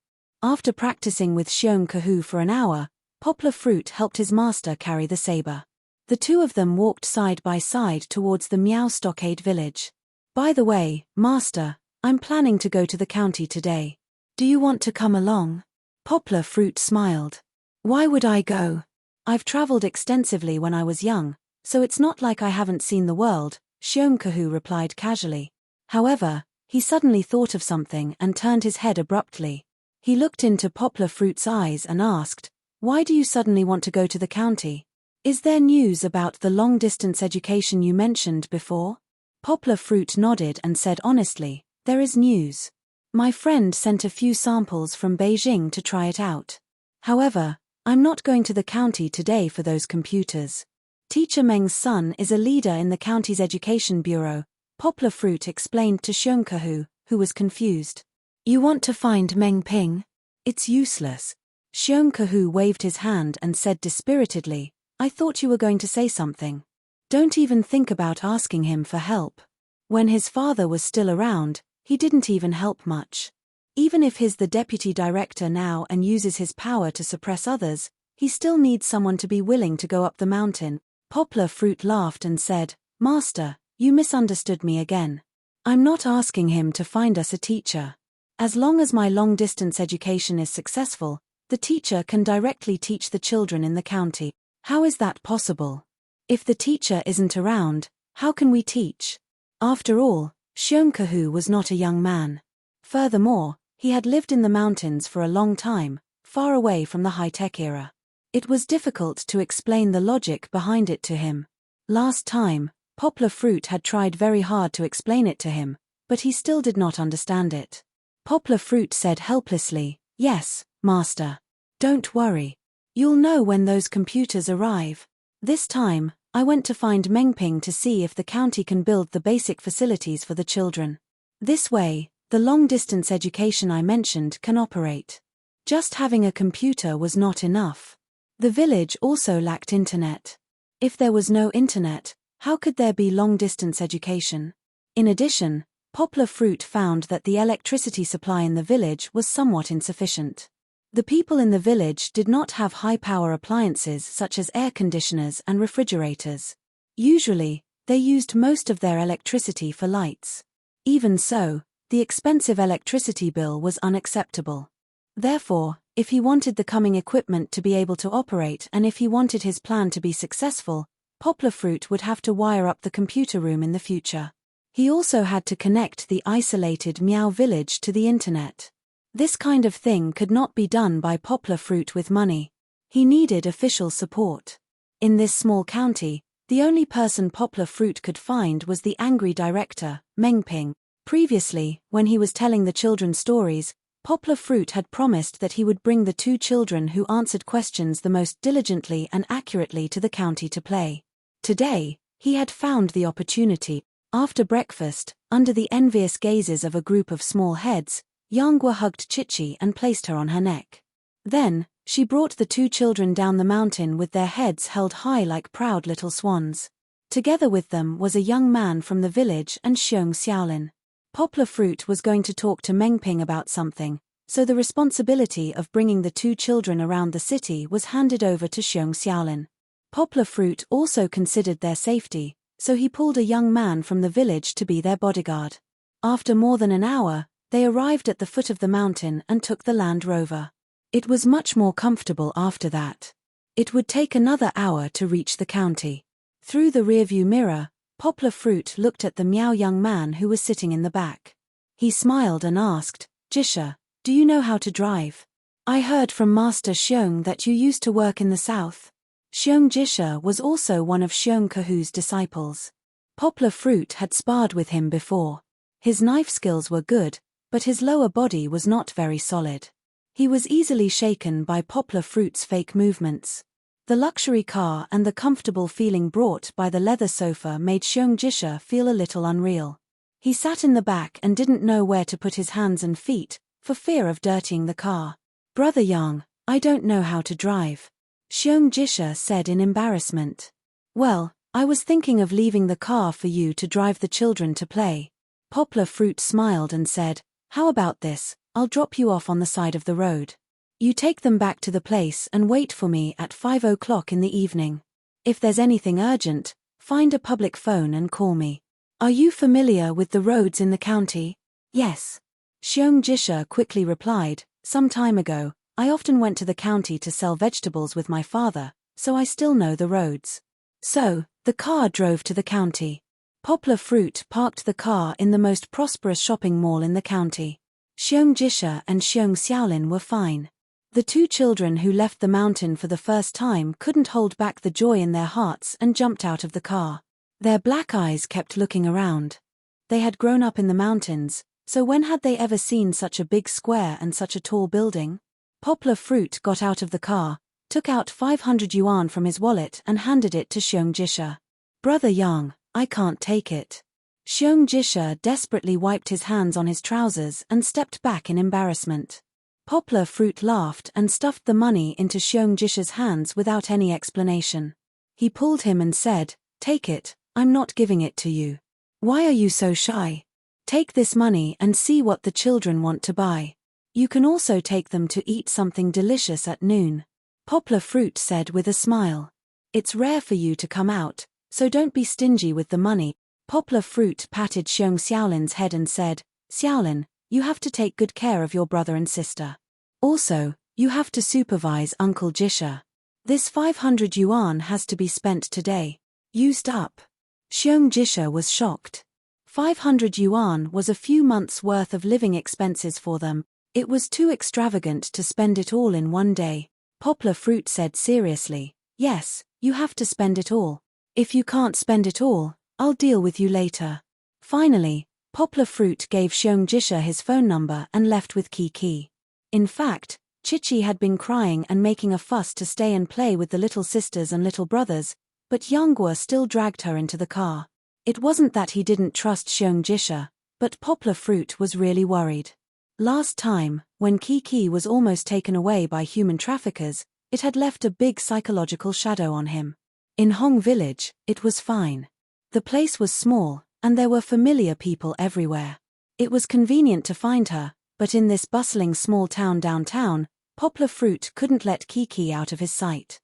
After practicing with Xiongkahu for an hour, Poplar Fruit helped his master carry the saber. The two of them walked side by side towards the Miao Stockade village. By the way, master, I'm planning to go to the county today. Do you want to come along? Poplar Fruit smiled. Why would I go? I've traveled extensively when I was young, so it's not like I haven't seen the world, Xiongkahu replied casually. However, he suddenly thought of something and turned his head abruptly. He looked into Poplar Fruit's eyes and asked, why do you suddenly want to go to the county? Is there news about the long-distance education you mentioned before? Poplar Fruit nodded and said honestly, there is news. My friend sent a few samples from Beijing to try it out. However, I'm not going to the county today for those computers. Teacher Meng's son is a leader in the county's education bureau, Poplar Fruit explained to Xiongkehu, who was confused. You want to find Meng Ping? It's useless. Xiongkehu waved his hand and said dispiritedly, I thought you were going to say something. Don't even think about asking him for help. When his father was still around, he didn't even help much. Even if he's the deputy director now and uses his power to suppress others, he still needs someone to be willing to go up the mountain. Poplar Fruit laughed and said, Master, you misunderstood me again. I'm not asking him to find us a teacher. As long as my long-distance education is successful, the teacher can directly teach the children in the county. How is that possible? If the teacher isn't around, how can we teach? After all, Xiongkehu was not a young man. Furthermore, he had lived in the mountains for a long time, far away from the high-tech era. It was difficult to explain the logic behind it to him. Last time, Poplar Fruit had tried very hard to explain it to him, but he still did not understand it. Poplar Fruit said helplessly, Yes, Master. Don't worry. You'll know when those computers arrive. This time, I went to find Mengping to see if the county can build the basic facilities for the children. This way, the long-distance education I mentioned can operate. Just having a computer was not enough. The village also lacked internet. If there was no internet, how could there be long-distance education? In addition, Poplar Fruit found that the electricity supply in the village was somewhat insufficient. The people in the village did not have high-power appliances such as air conditioners and refrigerators. Usually, they used most of their electricity for lights. Even so, the expensive electricity bill was unacceptable. Therefore, if he wanted the coming equipment to be able to operate and if he wanted his plan to be successful, Poplar Fruit would have to wire up the computer room in the future. He also had to connect the isolated Miao village to the internet. This kind of thing could not be done by Poplar Fruit with money. He needed official support. In this small county, the only person Poplar Fruit could find was the angry director, Mengping. Previously, when he was telling the children stories, Poplar Fruit had promised that he would bring the two children who answered questions the most diligently and accurately to the county to play. Today, he had found the opportunity. After breakfast, under the envious gazes of a group of small heads, Yanghua hugged Chichi and placed her on her neck. Then, she brought the two children down the mountain with their heads held high like proud little swans. Together with them was a young man from the village and Xiong Xiaolin. Poplar Fruit was going to talk to Mengping about something, so the responsibility of bringing the two children around the city was handed over to Xiong Xiaolin. Poplar Fruit also considered their safety, so he pulled a young man from the village to be their bodyguard. After more than an hour, they arrived at the foot of the mountain and took the Land Rover. It was much more comfortable after that. It would take another hour to reach the county. Through the rearview mirror, Poplar Fruit looked at the Miao young man who was sitting in the back. He smiled and asked, Jisha, do you know how to drive? I heard from Master Xiong that you used to work in the south. Xiong Jisha was also one of Xiongkehu's disciples. Poplar Fruit had sparred with him before. His knife skills were good, but his lower body was not very solid. He was easily shaken by Poplar Fruit's fake movements. The luxury car and the comfortable feeling brought by the leather sofa made Xiong Jisha feel a little unreal. He sat in the back and didn't know where to put his hands and feet, for fear of dirtying the car. Brother Yang, I don't know how to drive. Xiong Jisha said in embarrassment. Well, I was thinking of leaving the car for you to drive the children to play. Poplar Fruit smiled and said, How about this? I'll drop you off on the side of the road. You take them back to the place and wait for me at 5 o'clock in the evening. If there's anything urgent, find a public phone and call me. Are you familiar with the roads in the county? Yes. Xiong Jisha quickly replied, Some time ago, I often went to the county to sell vegetables with my father, so I still know the roads. So, the car drove to the county. Poplar Fruit parked the car in the most prosperous shopping mall in the county. Xiong Jisha and Xiong Xiaolin were fine. The two children who left the mountain for the first time couldn't hold back the joy in their hearts and jumped out of the car. Their black eyes kept looking around. They had grown up in the mountains, so when had they ever seen such a big square and such a tall building? Poplar Fruit got out of the car, took out 500 yuan from his wallet and handed it to Xiong Jisha. "Brother Yang, I can't take it." Xiong Jisha desperately wiped his hands on his trousers and stepped back in embarrassment. Poplar Fruit laughed and stuffed the money into Xiong Jisha's hands without any explanation. He pulled him and said, "Take it, I'm not giving it to you. Why are you so shy? Take this money and see what the children want to buy. You can also take them to eat something delicious at noon." Poplar Fruit said with a smile. "It's rare for you to come out, so don't be stingy with the money." Poplar Fruit patted Xiong Xiaolin's head and said, "Xiaolin, you have to take good care of your brother and sister. Also, you have to supervise Uncle Jisha. This 500 yuan has to be spent today. Used up." Xiong Jisha was shocked. 500 yuan was a few months' worth of living expenses for them. It was too extravagant to spend it all in one day. Poplar Fruit said seriously, "Yes, you have to spend it all. If you can't spend it all, I'll deal with you later." Finally, Poplar Fruit gave Xiong Jisha his phone number and left with Kiki. In fact, Chichi had been crying and making a fuss to stay and play with the little sisters and little brothers, but Yanghua still dragged her into the car. It wasn't that he didn't trust Xiong Jisha, but Poplar Fruit was really worried. Last time, when Kiki was almost taken away by human traffickers, it had left a big psychological shadow on him. In Hong Village, it was fine. The place was small, and there were familiar people everywhere. It was convenient to find her, but in this bustling small town downtown, Poplar Fruit couldn't let Kiki out of his sight.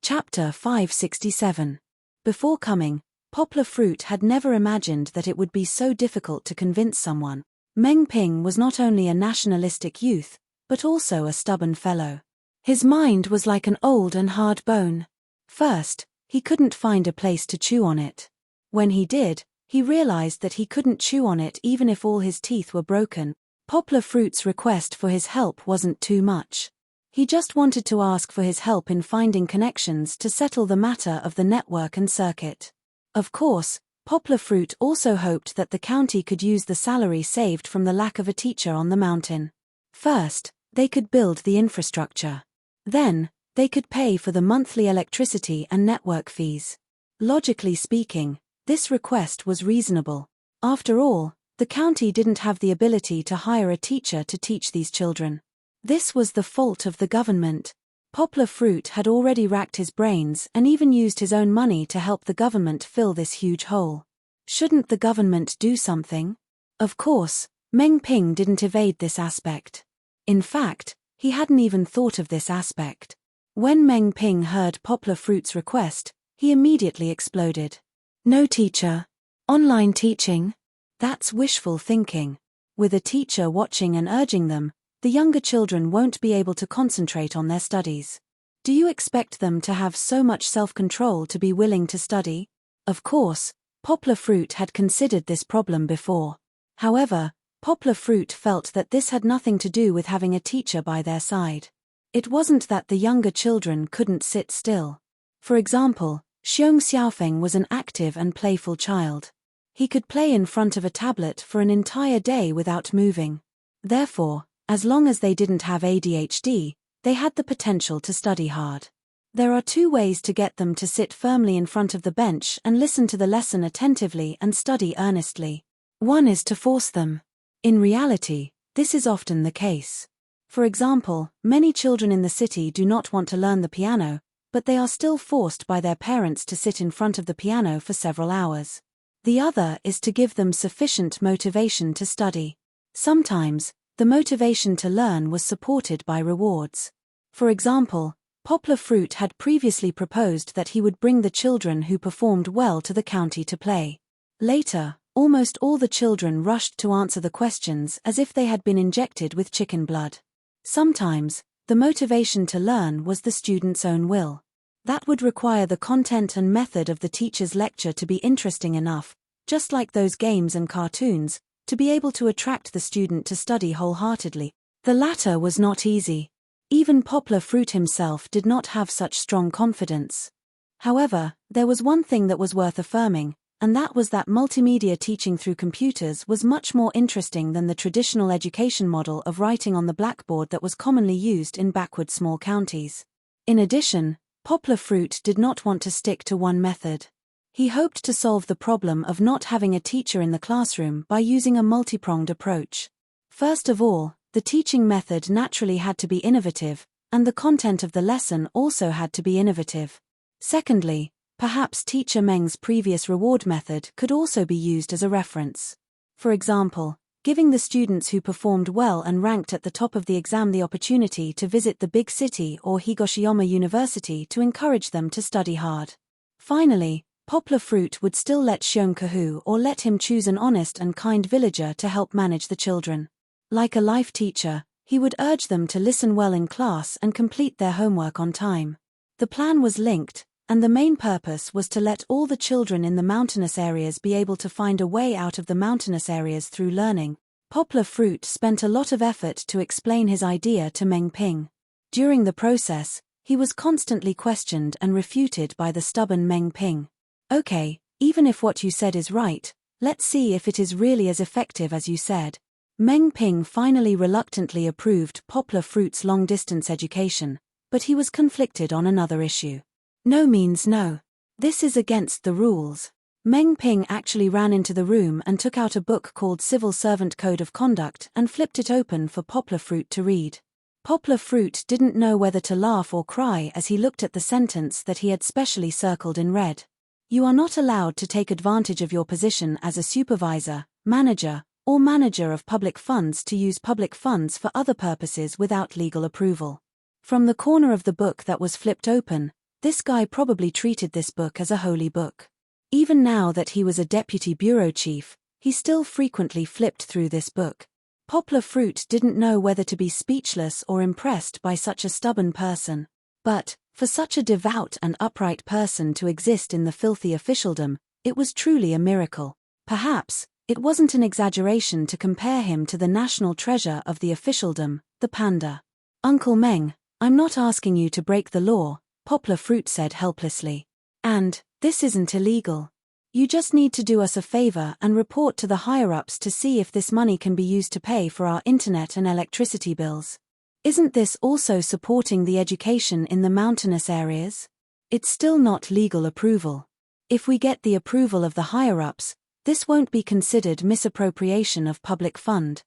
Chapter 567. Before coming, Poplar Fruit had never imagined that it would be so difficult to convince someone. Meng Ping was not only a nationalistic youth, but also a stubborn fellow. His mind was like an old and hard bone. First, he couldn't find a place to chew on it. When he did, he realized that he couldn't chew on it even if all his teeth were broken. Poplar Fruit's request for his help wasn't too much. He just wanted to ask for his help in finding connections to settle the matter of the network and circuit. Of course, Poplar Fruit also hoped that the county could use the salary saved from the lack of a teacher on the mountain. First, they could build the infrastructure. Then, they could pay for the monthly electricity and network fees. Logically speaking, this request was reasonable. After all, the county didn't have the ability to hire a teacher to teach these children. This was the fault of the government. Poplar Fruit had already racked his brains and even used his own money to help the government fill this huge hole. Shouldn't the government do something? Of course, Meng Ping didn't evade this aspect. In fact, he hadn't even thought of this aspect. When Meng Ping heard Poplar Fruit's request, he immediately exploded. "No teacher. Online teaching? That's wishful thinking. With a teacher watching and urging them, the younger children won't be able to concentrate on their studies. Do you expect them to have so much self-control to be willing to study?" Of course, Poplar Fruit had considered this problem before. However, Poplar Fruit felt that this had nothing to do with having a teacher by their side. It wasn't that the younger children couldn't sit still. For example, Xiong Xiaofeng was an active and playful child. He could play in front of a tablet for an entire day without moving. Therefore, as long as they didn't have ADHD, they had the potential to study hard. There are two ways to get them to sit firmly in front of the bench and listen to the lesson attentively and study earnestly. One is to force them. In reality, this is often the case. For example, many children in the city do not want to learn the piano, but they are still forced by their parents to sit in front of the piano for several hours. The other is to give them sufficient motivation to study. Sometimes, the motivation to learn was supported by rewards. For example, Poplar Fruit had previously proposed that he would bring the children who performed well to the county to play. Later, almost all the children rushed to answer the questions as if they had been injected with chicken blood. Sometimes, the motivation to learn was the student's own will. That would require the content and method of the teacher's lecture to be interesting enough, just like those games and cartoons, to be able to attract the student to study wholeheartedly. The latter was not easy. Even Poplar Fruit himself did not have such strong confidence. However, there was one thing that was worth affirming: and that was that multimedia teaching through computers was much more interesting than the traditional education model of writing on the blackboard that was commonly used in backward small counties. In addition, Poplar Fruit did not want to stick to one method. He hoped to solve the problem of not having a teacher in the classroom by using a multi-pronged approach. First of all, the teaching method naturally had to be innovative, and the content of the lesson also had to be innovative. Secondly, perhaps Teacher Meng's previous reward method could also be used as a reference. For example, giving the students who performed well and ranked at the top of the exam the opportunity to visit the big city or Higoshiyama University to encourage them to study hard. Finally, Poplar Fruit would still let Shionkahu or let him choose an honest and kind villager to help manage the children. Like a life teacher, he would urge them to listen well in class and complete their homework on time. The plan was linked, and the main purpose was to let all the children in the mountainous areas be able to find a way out of the mountainous areas through learning. Poplar Fruit spent a lot of effort to explain his idea to Meng Ping. During the process, he was constantly questioned and refuted by the stubborn Meng Ping. Okay, even if what you said is right, let's see if it is really as effective as you said. Meng Ping finally reluctantly approved Poplar Fruit's long-distance education, but he was conflicted on another issue. No means no. This is against the rules. Meng Ping actually ran into the room and took out a book called Civil Servant Code of Conduct and flipped it open for Poplar Fruit to read. Poplar Fruit didn't know whether to laugh or cry as he looked at the sentence that he had specially circled in red. You are not allowed to take advantage of your position as a supervisor, manager, or manager of public funds to use public funds for other purposes without legal approval. From the corner of the book that was flipped open, this guy probably treated this book as a holy book. Even now that he was a deputy bureau chief, he still frequently flipped through this book. Poplar Fruit didn't know whether to be speechless or impressed by such a stubborn person. But, for such a devout and upright person to exist in the filthy officialdom, it was truly a miracle. Perhaps, it wasn't an exaggeration to compare him to the national treasure of the officialdom, the panda. Uncle Meng, I'm not asking you to break the law, Poplar Fruit said helplessly. And, this isn't illegal. You just need to do us a favor and report to the higher-ups to see if this money can be used to pay for our internet and electricity bills. Isn't this also supporting the education in the mountainous areas? It's still not legal approval. If we get the approval of the higher-ups, this won't be considered misappropriation of public fund.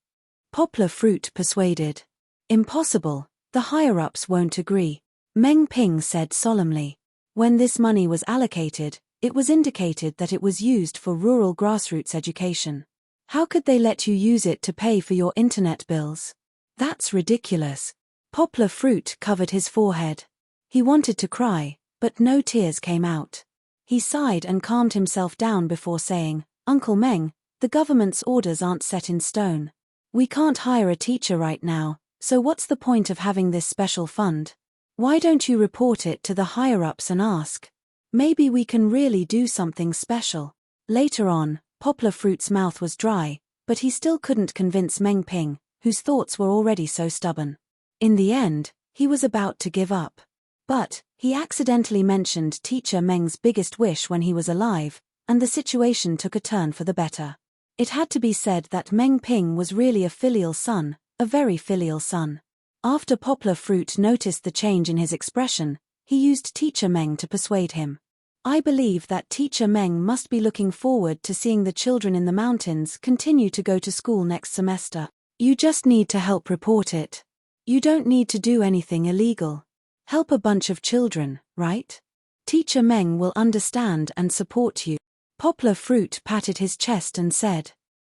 Poplar Fruit persuaded. Impossible, the higher-ups won't agree. Meng Ping said solemnly. When this money was allocated, it was indicated that it was used for rural grassroots education. How could they let you use it to pay for your internet bills? That's ridiculous. Poplar Fruit covered his forehead. He wanted to cry, but no tears came out. He sighed and calmed himself down before saying, Uncle Meng, the government's orders aren't set in stone. We can't hire a teacher right now, so what's the point of having this special fund? Why don't you report it to the higher-ups and ask? Maybe we can really do something special. Later on, Poplar Fruit's mouth was dry, but he still couldn't convince Meng Ping, whose thoughts were already so stubborn. In the end, he was about to give up. But, he accidentally mentioned Teacher Meng's biggest wish when he was alive, and the situation took a turn for the better. It had to be said that Meng Ping was really a filial son, a very filial son. After Poplar Fruit noticed the change in his expression, he used Teacher Meng to persuade him. I believe that Teacher Meng must be looking forward to seeing the children in the mountains continue to go to school next semester. You just need to help report it. You don't need to do anything illegal. Help a bunch of children, right? Teacher Meng will understand and support you. Poplar Fruit patted his chest and said.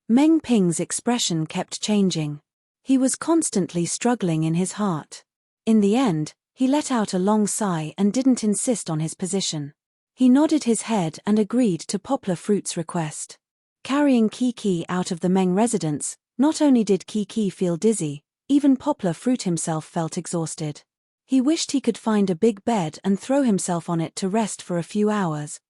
Meng Ping's expression kept changing. He was constantly struggling in his heart. In the end, he let out a long sigh and didn't insist on his position. He nodded his head and agreed to Poplar Fruit's request. Carrying Kiki out of the Meng residence, not only did Kiki feel dizzy, even Poplar Fruit himself felt exhausted. He wished he could find a big bed and throw himself on it to rest for a few hours.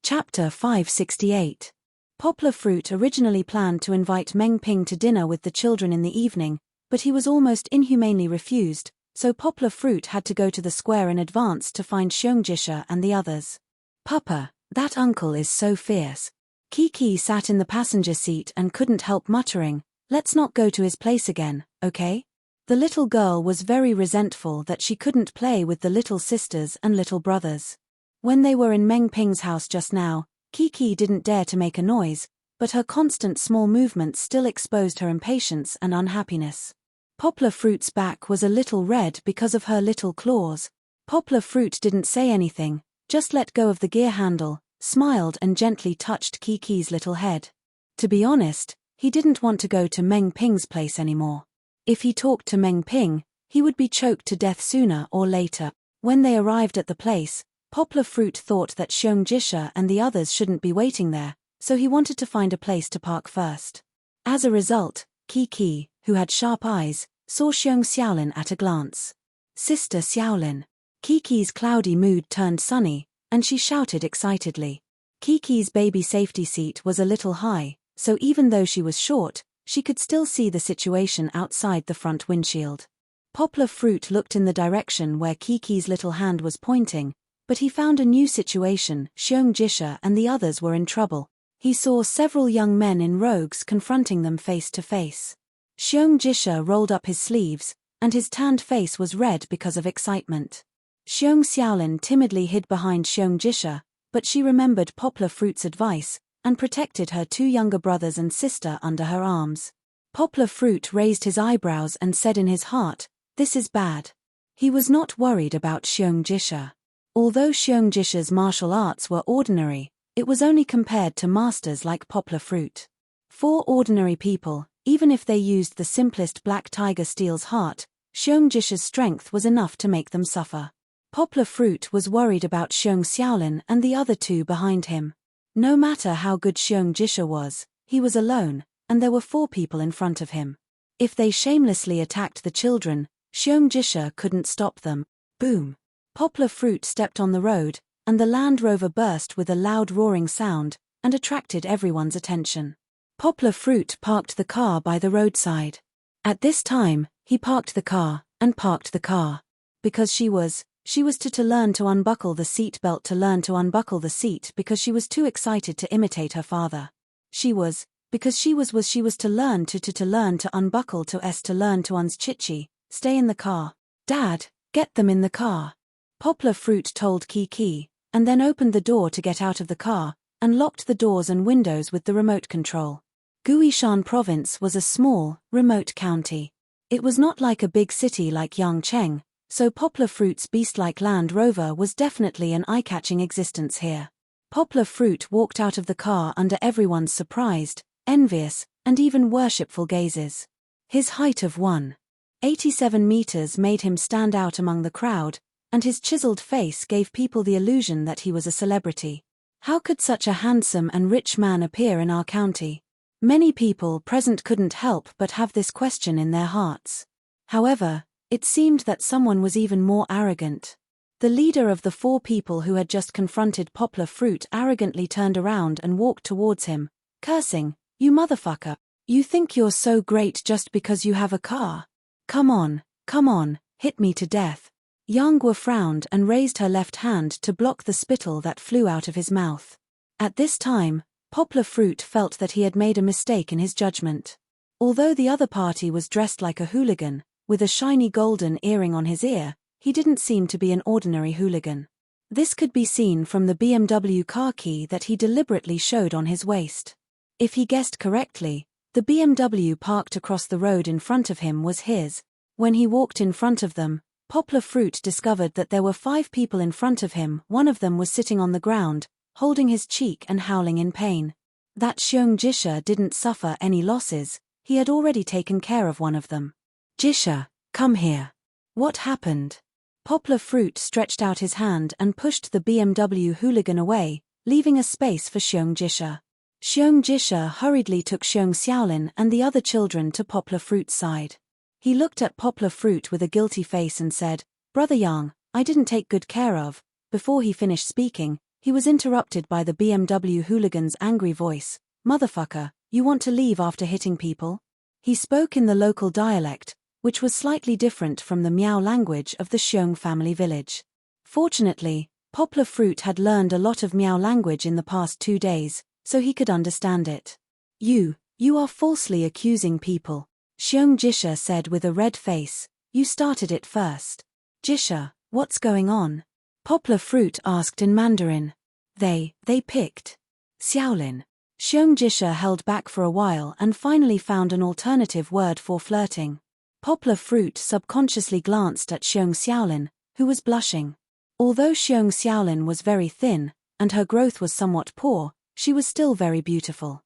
Chapter 568. Poplar Fruit originally planned to invite Meng Ping to dinner with the children in the evening, but he was almost inhumanely refused, so Poplar Fruit had to go to the square in advance to find Xiong and the others. Papa, that uncle is so fierce. Kiki sat in the passenger seat and couldn't help muttering, let's not go to his place again, okay? The little girl was very resentful that she couldn't play with the little sisters and little brothers. When they were in Meng Ping's house just now, Kiki didn't dare to make a noise, but her constant small movements still exposed her impatience and unhappiness. Poplar Fruit's back was a little red because of her little claws. Poplar Fruit didn't say anything, just let go of the gear handle, smiled and gently touched Kiki's little head. To be honest, he didn't want to go to Meng Ping's place anymore. If he talked to Meng Ping, he would be choked to death sooner or later. When they arrived at the place, Poplar Fruit thought that Xiong and the others shouldn't be waiting there, so he wanted to find a place to park first. As a result, Kiki, who had sharp eyes, saw Xiong at a glance. Sister Xiaolin. Kiki's cloudy mood turned sunny, and she shouted excitedly. Kiki's baby safety seat was a little high, so even though she was short, she could still see the situation outside the front windshield. Poplar Fruit looked in the direction where Kiki's little hand was pointing, but he found a new situation. Xiong and the others were in trouble. He saw several young men in robes confronting them face to face. Xiong rolled up his sleeves, and his tanned face was red because of excitement. Xiong timidly hid behind Xiong, but she remembered Poplar Fruit's advice, and protected her two younger brothers and sister under her arms. Poplar Fruit raised his eyebrows and said in his heart, this is bad. He was not worried about Xiong. Although Xiong martial arts were ordinary, it was only compared to masters like Poplar Fruit. For ordinary people, even if they used the simplest Black Tiger Steel's heart, Xiong strength was enough to make them suffer. Poplar Fruit was worried about Xiong and the other two behind him. No matter how good Xiong was, he was alone, and there were 4 people in front of him. If they shamelessly attacked the children, Xiong couldn't stop them. Boom! Poplar Fruit stepped on the road, and the Land Rover burst with a loud roaring sound, and attracted everyone's attention. Poplar Fruit parked the car by the roadside. At this time, he parked the car, and parked the car. Because she was to learn to unbuckle the seat belt to learn to unbuckle the seat because she was too excited to imitate her father. She was to learn to unbuckle to learn to unchichi, stay in the car. Dad, get them in the car. Poplar Fruit told Kiki, and then opened the door to get out of the car, and locked the doors and windows with the remote control. Guishan Province was a small, remote county. It was not like a big city like Yangcheng, so Poplar Fruit's beast-like Land Rover was definitely an eye-catching existence here. Poplar Fruit walked out of the car under everyone's surprised, envious, and even worshipful gazes. His height of 1.87 meters made him stand out among the crowd, and his chiseled face gave people the illusion that he was a celebrity. How could such a handsome and rich man appear in our county? Many people present couldn't help but have this question in their hearts. However, it seemed that someone was even more arrogant. The leader of the 4 people who had just confronted Poplar Fruit arrogantly turned around and walked towards him, cursing, "You motherfucker! You think you're so great just because you have a car? Come on, hit me to death." Yanghua frowned and raised her left hand to block the spittle that flew out of his mouth. At this time, Poplar Fruit felt that he had made a mistake in his judgment. Although the other party was dressed like a hooligan, with a shiny golden earring on his ear, he didn't seem to be an ordinary hooligan. This could be seen from the BMW car key that he deliberately showed on his waist. If he guessed correctly, the BMW parked across the road in front of him was his. When he walked in front of them, Poplar Fruit discovered that there were 5 people in front of him. One of them was sitting on the ground, holding his cheek and howling in pain. That Xiong didn't suffer any losses, he had already taken care of one of them. "Jisha, come here." What happened? Poplar Fruit stretched out his hand and pushed the BMW hooligan away, leaving a space for Xiong Jisha hurriedly took Xiong and the other children to Poplar Fruit's side. He looked at Poplar Fruit with a guilty face and said, "Brother Yang, I didn't take good care of." Before he finished speaking, he was interrupted by the BMW hooligan's angry voice. "Motherfucker, you want to leave after hitting people?" He spoke in the local dialect, which was slightly different from the Miao language of the Xiong family village. Fortunately, Poplar Fruit had learned a lot of Miao language in the past 2 days, so he could understand it. You are falsely accusing people," Xiong Jisha said with a red face. "You started it first." "Jisha, what's going on?" Poplar Fruit asked in Mandarin. They picked Xiaolin." Xiong Jisha held back for a while and finally found an alternative word for flirting. Poplar Fruit subconsciously glanced at Xiong Xiaolin, who was blushing. Although Xiong Xiaolin was very thin, and her growth was somewhat poor, she was still very beautiful.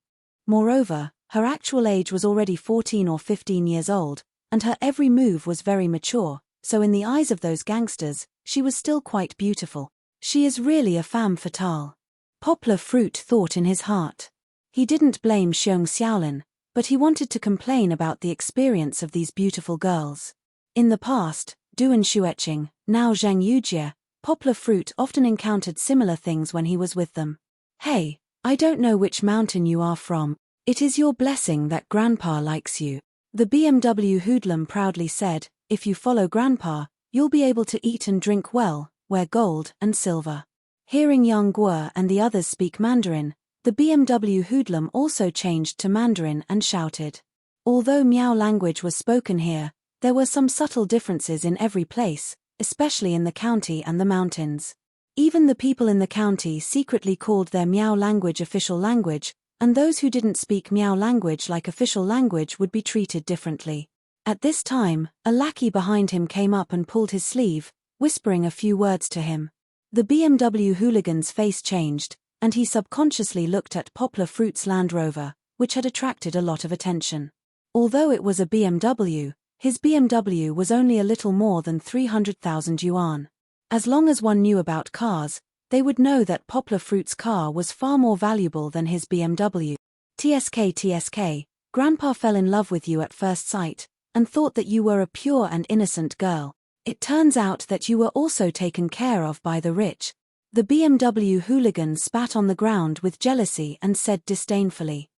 Moreover, her actual age was already 14 or 15 years old, and her every move was very mature, so in the eyes of those gangsters, she was still quite beautiful. She is really a femme fatale. Poplar Fruit thought in his heart. He didn't blame Xiong Xiaolin, but he wanted to complain about the experience of these beautiful girls. In the past, Duan Xueqing, now Zhang Yujie, Poplar Fruit often encountered similar things when he was with them. "Hey, I don't know which mountain you are from. It is your blessing that Grandpa likes you," the BMW hoodlum proudly said. "If you follow Grandpa, you'll be able to eat and drink well, wear gold and silver." Hearing Yang Guo and the others speak Mandarin, the BMW hoodlum also changed to Mandarin and shouted. Although Miao language was spoken here, there were some subtle differences in every place, especially in the county and the mountains. Even the people in the county secretly called their Miao language official language, and those who didn't speak Miao language like official language would be treated differently. At this time, a lackey behind him came up and pulled his sleeve, whispering a few words to him. The BMW hooligan's face changed, and he subconsciously looked at Poplar Fruit's Land Rover, which had attracted a lot of attention. Although it was a BMW, his BMW was only a little more than 300,000 yuan. As long as one knew about cars, they would know that Poplar Fruit's car was far more valuable than his BMW. TSK, Grandpa fell in love with you at first sight, and thought that you were a pure and innocent girl. It turns out that you were also taken care of by the rich. The BMW hooligan spat on the ground with jealousy and said disdainfully.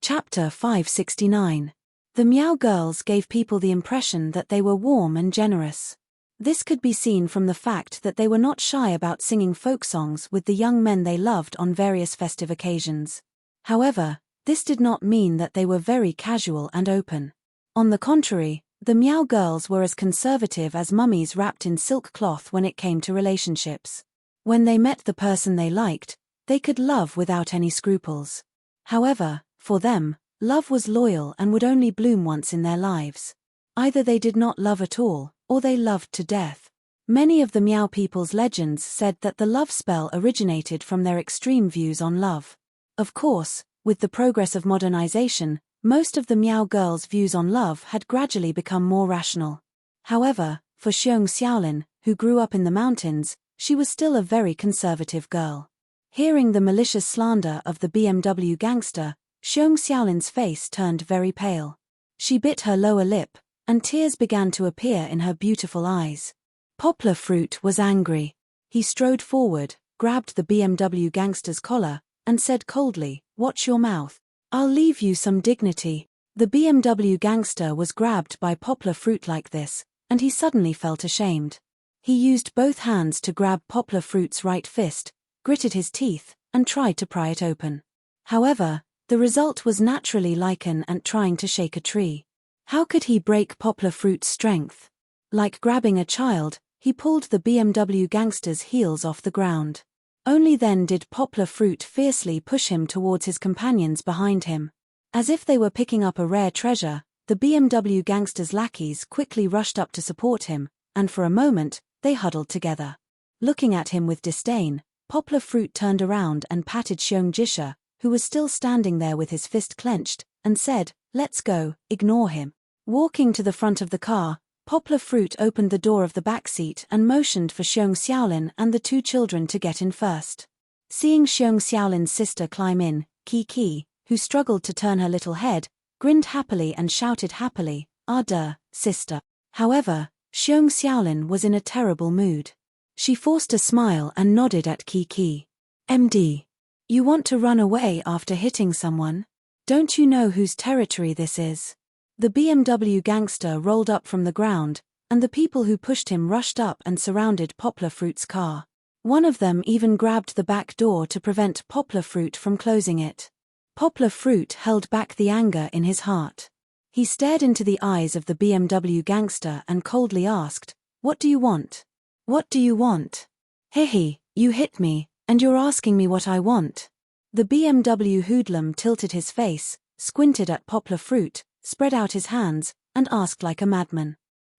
Chapter 569. The Miao girls gave people the impression that they were warm and generous. This could be seen from the fact that they were not shy about singing folk songs with the young men they loved on various festive occasions. However, this did not mean that they were very casual and open. On the contrary, the Miao girls were as conservative as mummies wrapped in silk cloth when it came to relationships. When they met the person they liked, they could love without any scruples. However, for them, love was loyal and would only bloom once in their lives. Either they did not love at all, or they loved to death. Many of the Miao people's legends said that the love spell originated from their extreme views on love. Of course, with the progress of modernization, most of the Miao girls' views on love had gradually become more rational. However, for Xiong Xiaolin, who grew up in the mountains, she was still a very conservative girl. Hearing the malicious slander of the BMW gangster, Xiong Xiaolin's face turned very pale. She bit her lower lip, and tears began to appear in her beautiful eyes. Poplar Fruit was angry. He strode forward, grabbed the BMW gangster's collar, and said coldly, "Watch your mouth. I'll leave you some dignity." The BMW gangster was grabbed by Poplar Fruit like this, and he suddenly felt ashamed. He used both hands to grab Poplar Fruit's right fist, gritted his teeth, and tried to pry it open. However, the result was naturally like an ant trying to shake a tree. How could he break Poplar Fruit's strength? Like grabbing a child, he pulled the BMW gangster's heels off the ground. Only then did Poplar Fruit fiercely push him towards his companions behind him. As if they were picking up a rare treasure, the BMW gangster's lackeys quickly rushed up to support him, and for a moment, they huddled together. Looking at him with disdain, Poplar Fruit turned around and patted Xiong Jisha, who was still standing there with his fist clenched, and said, "Let's go, ignore him." Walking to the front of the car, Poplar Fruit opened the door of the back seat and motioned for Xiong Xiaolin and the 2 children to get in first. Seeing Xiong Xiaolin's sister climb in, Qi, who struggled to turn her little head, grinned happily and shouted happily, "Ah duh, sister." However, Xiong Xiaolin was in a terrible mood. She forced a smile and nodded at Qi. "MD. You want to run away after hitting someone? Don't you know whose territory this is? The BMW gangster rolled up from the ground, and the people who pushed him rushed up and surrounded Poplar Fruit's car. One of them even grabbed the back door to prevent Poplar Fruit from closing it. Poplar Fruit held back the anger in his heart. He stared into the eyes of the BMW gangster and coldly asked, "What do you want? What do you want? Hehe, you hit me, and you're asking me what I want." The BMW hoodlum tilted his face, squinted at Poplar Fruit, spread out his hands, and asked like a madman,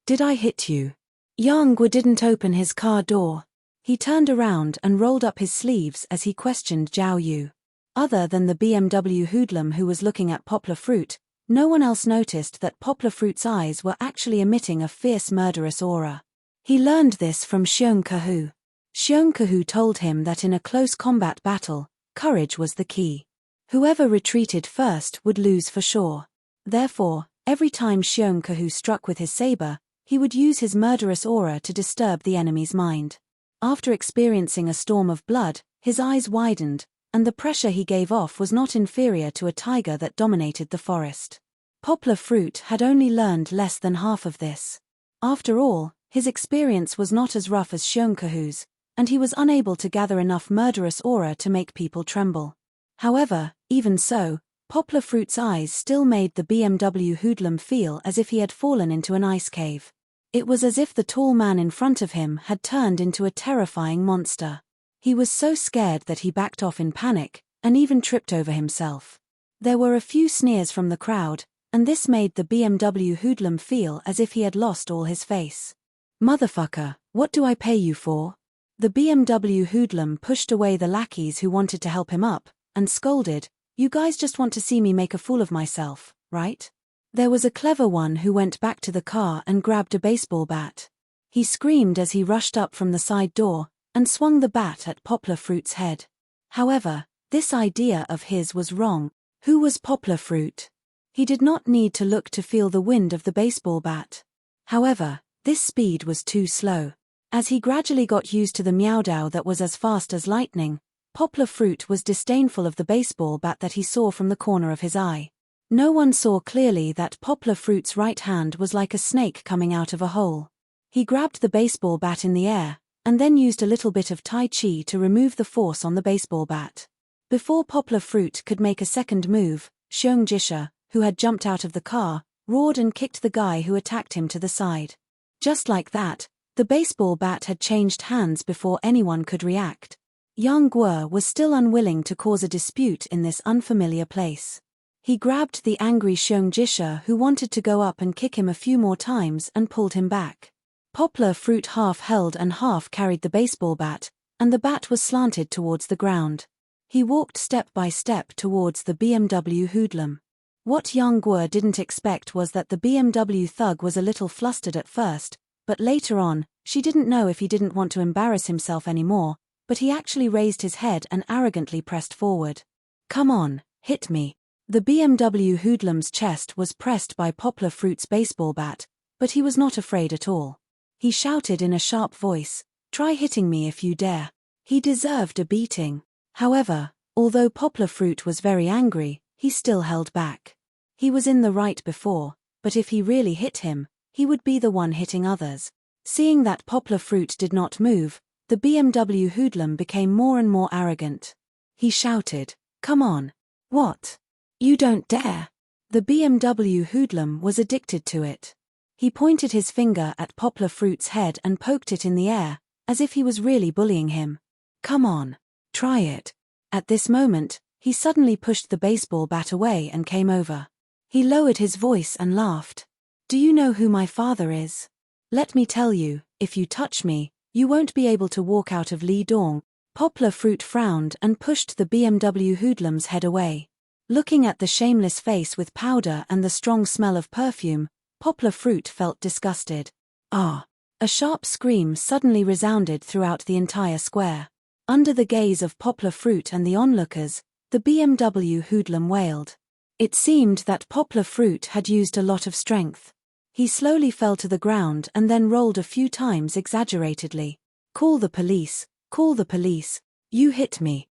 "Did I hit you?" Yang Gu didn't open his car door. He turned around and rolled up his sleeves as he questioned Zhao Yu. Other than the BMW hoodlum who was looking at Poplar Fruit, no one else noticed that Poplar Fruit's eyes were actually emitting a fierce murderous aura. He learned this from Xiong Kahu. Xiong Kahu told him that in a close combat battle, courage was the key. Whoever retreated first would lose for sure. Therefore, every time Xiong Kahu struck with his saber, he would use his murderous aura to disturb the enemy's mind. After experiencing a storm of blood, his eyes widened, and the pressure he gave off was not inferior to a tiger that dominated the forest. Poplar Fruit had only learned less than half of this. After all, his experience was not as rough as Xiong Kahu's, and he was unable to gather enough murderous aura to make people tremble. However, even so, Poplar Fruit's eyes still made the BMW hoodlum feel as if he had fallen into an ice cave. It was as if the tall man in front of him had turned into a terrifying monster. He was so scared that he backed off in panic, and even tripped over himself. There were a few sneers from the crowd, and this made the BMW hoodlum feel as if he had lost all his face. "Motherfucker, what do I pay you for?" The BMW hoodlum pushed away the lackeys who wanted to help him up, and scolded, "You guys just want to see me make a fool of myself, right?" There was a clever one who went back to the car and grabbed a baseball bat. He screamed as he rushed up from the side door, and swung the bat at Poplar Fruit's head. However, this idea of his was wrong. Who was Poplar Fruit? He did not need to look to feel the wind of the baseball bat. However, this speed was too slow. As he gradually got used to the meowdow that was as fast as lightning, Poplar Fruit was disdainful of the baseball bat that he saw from the corner of his eye. No one saw clearly that Poplar Fruit's right hand was like a snake coming out of a hole. He grabbed the baseball bat in the air, and then used a little bit of Tai Chi to remove the force on the baseball bat. Before Poplar Fruit could make a second move, Xiong Jisha, who had jumped out of the car, roared and kicked the guy who attacked him to the side. Just like that, the baseball bat had changed hands before anyone could react. Yang Guo was still unwilling to cause a dispute in this unfamiliar place. He grabbed the angry Xiong Jisha who wanted to go up and kick him a few more times and pulled him back. Poplar Fruit half held and half carried the baseball bat, and the bat was slanted towards the ground. He walked step by step towards the BMW hoodlum. What Yang Guo didn't expect was that the BMW thug was a little flustered at first, but later on, she didn't know if he didn't want to embarrass himself anymore, but he actually raised his head and arrogantly pressed forward. "Come on, hit me." The BMW hoodlum's chest was pressed by Poplar Fruit's baseball bat, but he was not afraid at all. He shouted in a sharp voice, "Try hitting me if you dare." He deserved a beating. However, although Poplar Fruit was very angry, he still held back. He was in the right before, but if he really hit him, he would be the one hitting others. Seeing that Poplar Fruit did not move, the BMW hoodlum became more and more arrogant. He shouted, "Come on." "What? You don't dare." The BMW hoodlum was addicted to it. He pointed his finger at Poplar Fruit's head and poked it in the air, as if he was really bullying him. "Come on. Try it." At this moment, he suddenly pushed the baseball bat away and came over. He lowered his voice and laughed. "Do you know who my father is? Let me tell you, if you touch me, you won't be able to walk out of Lidong." Poplar Fruit frowned and pushed the BMW hoodlum's head away. Looking at the shameless face with powder and the strong smell of perfume, Poplar Fruit felt disgusted. "Ah!" A sharp scream suddenly resounded throughout the entire square. Under the gaze of Poplar Fruit and the onlookers, the BMW hoodlum wailed. It seemed that Poplar Fruit had used a lot of strength. He slowly fell to the ground and then rolled a few times exaggeratedly. "Call the police, call the police, you hit me."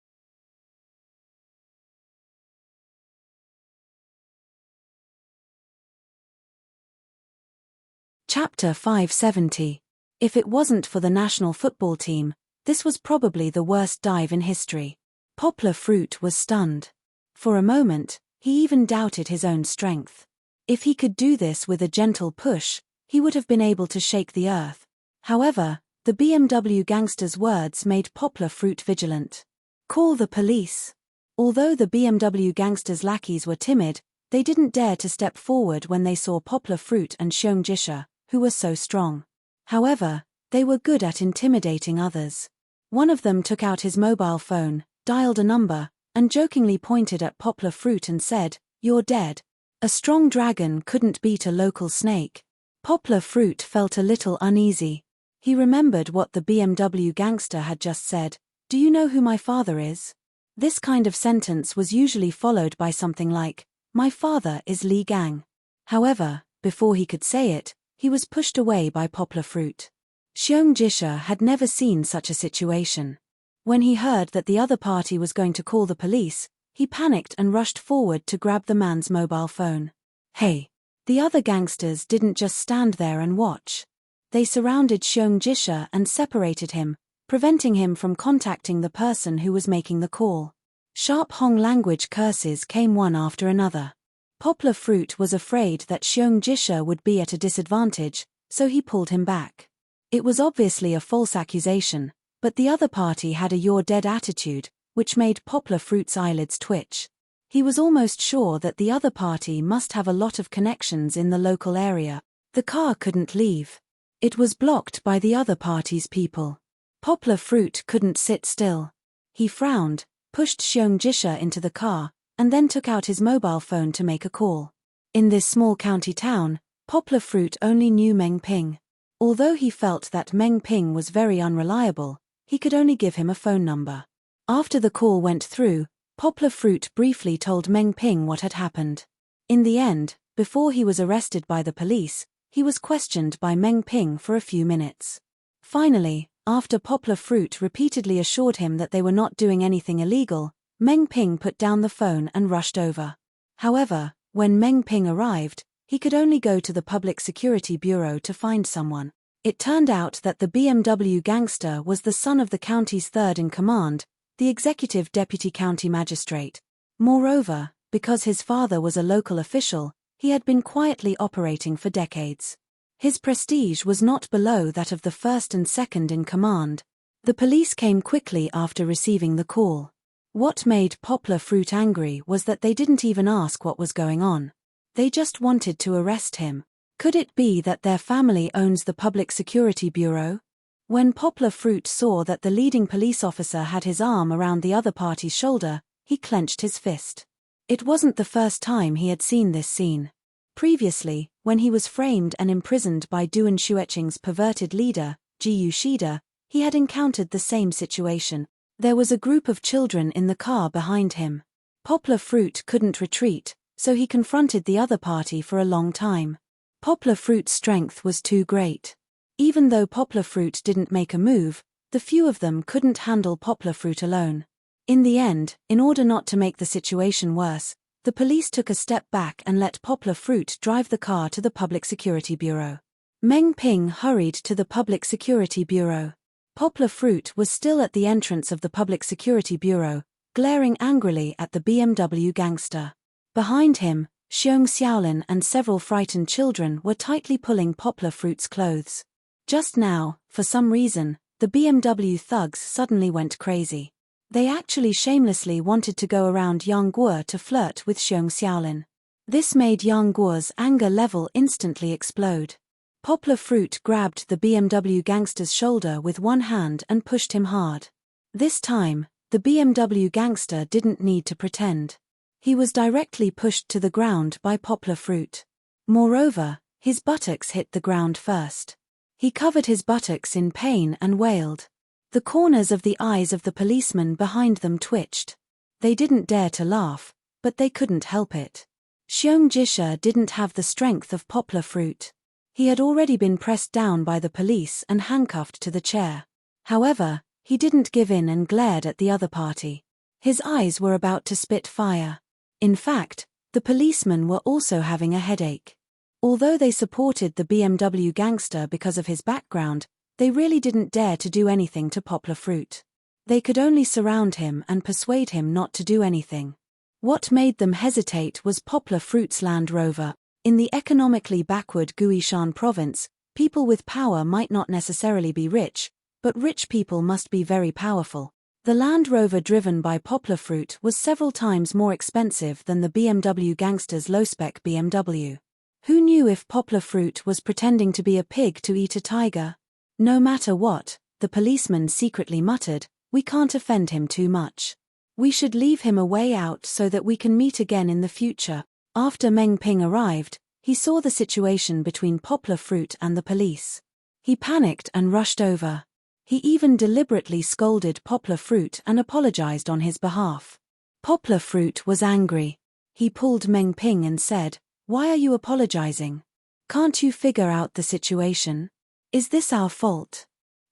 Chapter 570. If it wasn't for the national football team, this was probably the worst dive in history. Poplar Fruit was stunned. For a moment, he even doubted his own strength. If he could do this with a gentle push, he would have been able to shake the earth. However, the BMW gangster's words made Poplar Fruit vigilant. "Call the police." Although the BMW gangster's lackeys were timid, they didn't dare to step forward when they saw Poplar Fruit and Xiong who were so strong. However, they were good at intimidating others. One of them took out his mobile phone, dialed a number, and jokingly pointed at Poplar Fruit and said, "You're dead." A strong dragon couldn't beat a local snake. Poplar Fruit felt a little uneasy. He remembered what the BMW gangster had just said, "Do you know who my father is?" This kind of sentence was usually followed by something like, "My father is Li Gang." However, before he could say it, he was pushed away by Poplar Fruit. Xiong had never seen such a situation. When he heard that the other party was going to call the police, he panicked and rushed forward to grab the man's mobile phone. Hey! The other gangsters didn't just stand there and watch. They surrounded Xiong and separated him, preventing him from contacting the person who was making the call. Sharp Hong language curses came one after another. Poplar Fruit was afraid that Xiong would be at a disadvantage, so he pulled him back. It was obviously a false accusation, but the other party had a "you're dead" attitude, which made Poplar Fruit's eyelids twitch. He was almost sure that the other party must have a lot of connections in the local area. The car couldn't leave. It was blocked by the other party's people. Poplar Fruit couldn't sit still. He frowned, pushed Xiong into the car, and then took out his mobile phone to make a call. In this small county town, Poplar Fruit only knew Meng Ping. Although he felt that Meng Ping was very unreliable, he could only give him a phone number. After the call went through, Poplar Fruit briefly told Meng Ping what had happened. In the end, before he was arrested by the police, he was questioned by Meng Ping for a few minutes. Finally, after Poplar Fruit repeatedly assured him that they were not doing anything illegal, Meng Ping put down the phone and rushed over. However, when Meng Ping arrived, he could only go to the Public Security Bureau to find someone. It turned out that the BMW gangster was the son of the county's third-in-command, the executive deputy county magistrate. Moreover, because his father was a local official, he had been quietly operating for decades. His prestige was not below that of the first and second in command. The police came quickly after receiving the call. What made Poplar Fruit angry was that they didn't even ask what was going on. They just wanted to arrest him. Could it be that their family owns the Public Security Bureau? When Poplar Fruit saw that the leading police officer had his arm around the other party's shoulder, he clenched his fist. It wasn't the first time he had seen this scene. Previously, when he was framed and imprisoned by Duan Xueqing's perverted leader, Ji Yushida, he had encountered the same situation. There was a group of children in the car behind him. Poplar Fruit couldn't retreat, so he confronted the other party for a long time. Poplar Fruit's strength was too great. Even though Poplar Fruit didn't make a move, the few of them couldn't handle Poplar Fruit alone. In the end, in order not to make the situation worse, the police took a step back and let Poplar Fruit drive the car to the Public Security Bureau. Meng Ping hurried to the Public Security Bureau. Poplar Fruit was still at the entrance of the Public Security Bureau, glaring angrily at the BMW gangster. Behind him, Xiong and several frightened children were tightly pulling Poplar Fruit's clothes. Just now, for some reason, the BMW thugs suddenly went crazy. They actually shamelessly wanted to go around Yang Guo to flirt with Xiong. This made Yang Guo's anger level instantly explode. Poplar Fruit grabbed the BMW gangster's shoulder with one hand and pushed him hard. This time, the BMW gangster didn't need to pretend. He was directly pushed to the ground by Poplar Fruit. Moreover, his buttocks hit the ground first. He covered his buttocks in pain and wailed. The corners of the eyes of the policemen behind them twitched. They didn't dare to laugh, but they couldn't help it. Xiong didn't have the strength of Poplar Fruit. He had already been pressed down by the police and handcuffed to the chair. However, he didn't give in and glared at the other party. His eyes were about to spit fire. In fact, the policemen were also having a headache. Although they supported the BMW gangster because of his background, they really didn't dare to do anything to Poplar Fruit. They could only surround him and persuade him not to do anything. What made them hesitate was Poplar Fruit's Land Rover. In the economically backward Guishan province, people with power might not necessarily be rich, but rich people must be very powerful. The Land Rover driven by Poplar Fruit was several times more expensive than the BMW gangster's low-spec BMW. Who knew if Poplar Fruit was pretending to be a pig to eat a tiger? No matter what, the policeman secretly muttered, we can't offend him too much. We should leave him a way out so that we can meet again in the future. After Meng Ping arrived, he saw the situation between Poplar Fruit and the police. He panicked and rushed over. He even deliberately scolded Poplar Fruit and apologized on his behalf. Poplar Fruit was angry. He pulled Meng Ping and said, "Why are you apologizing? Can't you figure out the situation? Is this our fault?"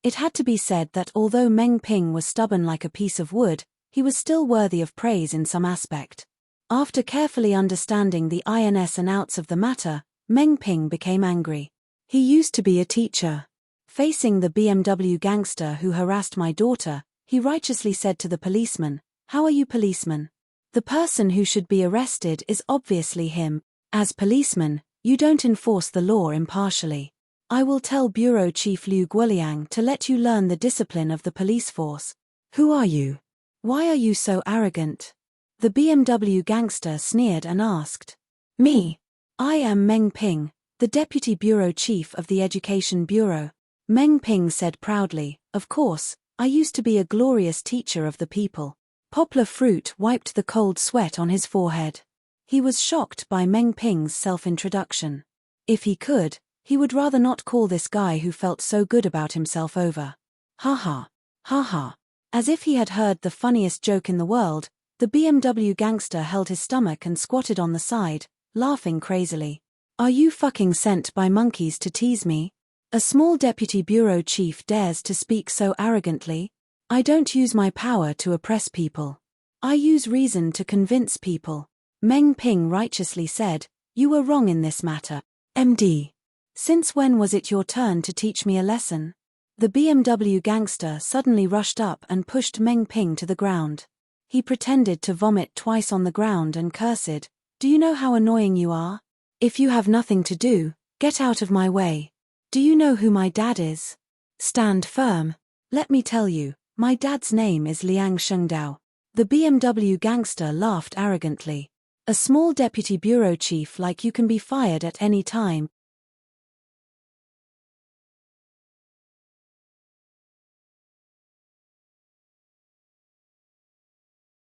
It had to be said that although Meng Ping was stubborn like a piece of wood, he was still worthy of praise in some aspect. After carefully understanding the ins and outs of the matter, Meng Ping became angry. He used to be a teacher. Facing the BMW gangster who harassed my daughter, he righteously said to the policeman, "How are you, policeman? The person who should be arrested is obviously him. As policeman, you don't enforce the law impartially. I will tell Bureau Chief Liu Guoliang to let you learn the discipline of the police force. Who are you? Why are you so arrogant?" The BMW gangster sneered and asked. "Me? I am Meng Ping, the Deputy Bureau Chief of the Education Bureau." Meng Ping said proudly, "Of course, I used to be a glorious teacher of the people." Poplar Fruit wiped the cold sweat on his forehead. He was shocked by Meng Ping's self-introduction. If he could, he would rather not call this guy who felt so good about himself over. Ha ha. Ha ha. As if he had heard the funniest joke in the world, the BMW gangster held his stomach and squatted on the side, laughing crazily. "Are you fucking sent by monkeys to tease me? A small deputy bureau chief dares to speak so arrogantly? I don't use my power to oppress people. I use reason to convince people." Meng Ping righteously said, "You were wrong in this matter. MD. Since when was it your turn to teach me a lesson?" The BMW gangster suddenly rushed up and pushed Meng Ping to the ground. He pretended to vomit twice on the ground and cursed, "Do you know how annoying you are? If you have nothing to do, get out of my way. Do you know who my dad is? Stand firm. Let me tell you, my dad's name is Liang Shengdao." The BMW gangster laughed arrogantly. "A small deputy bureau chief like you can be fired at any time."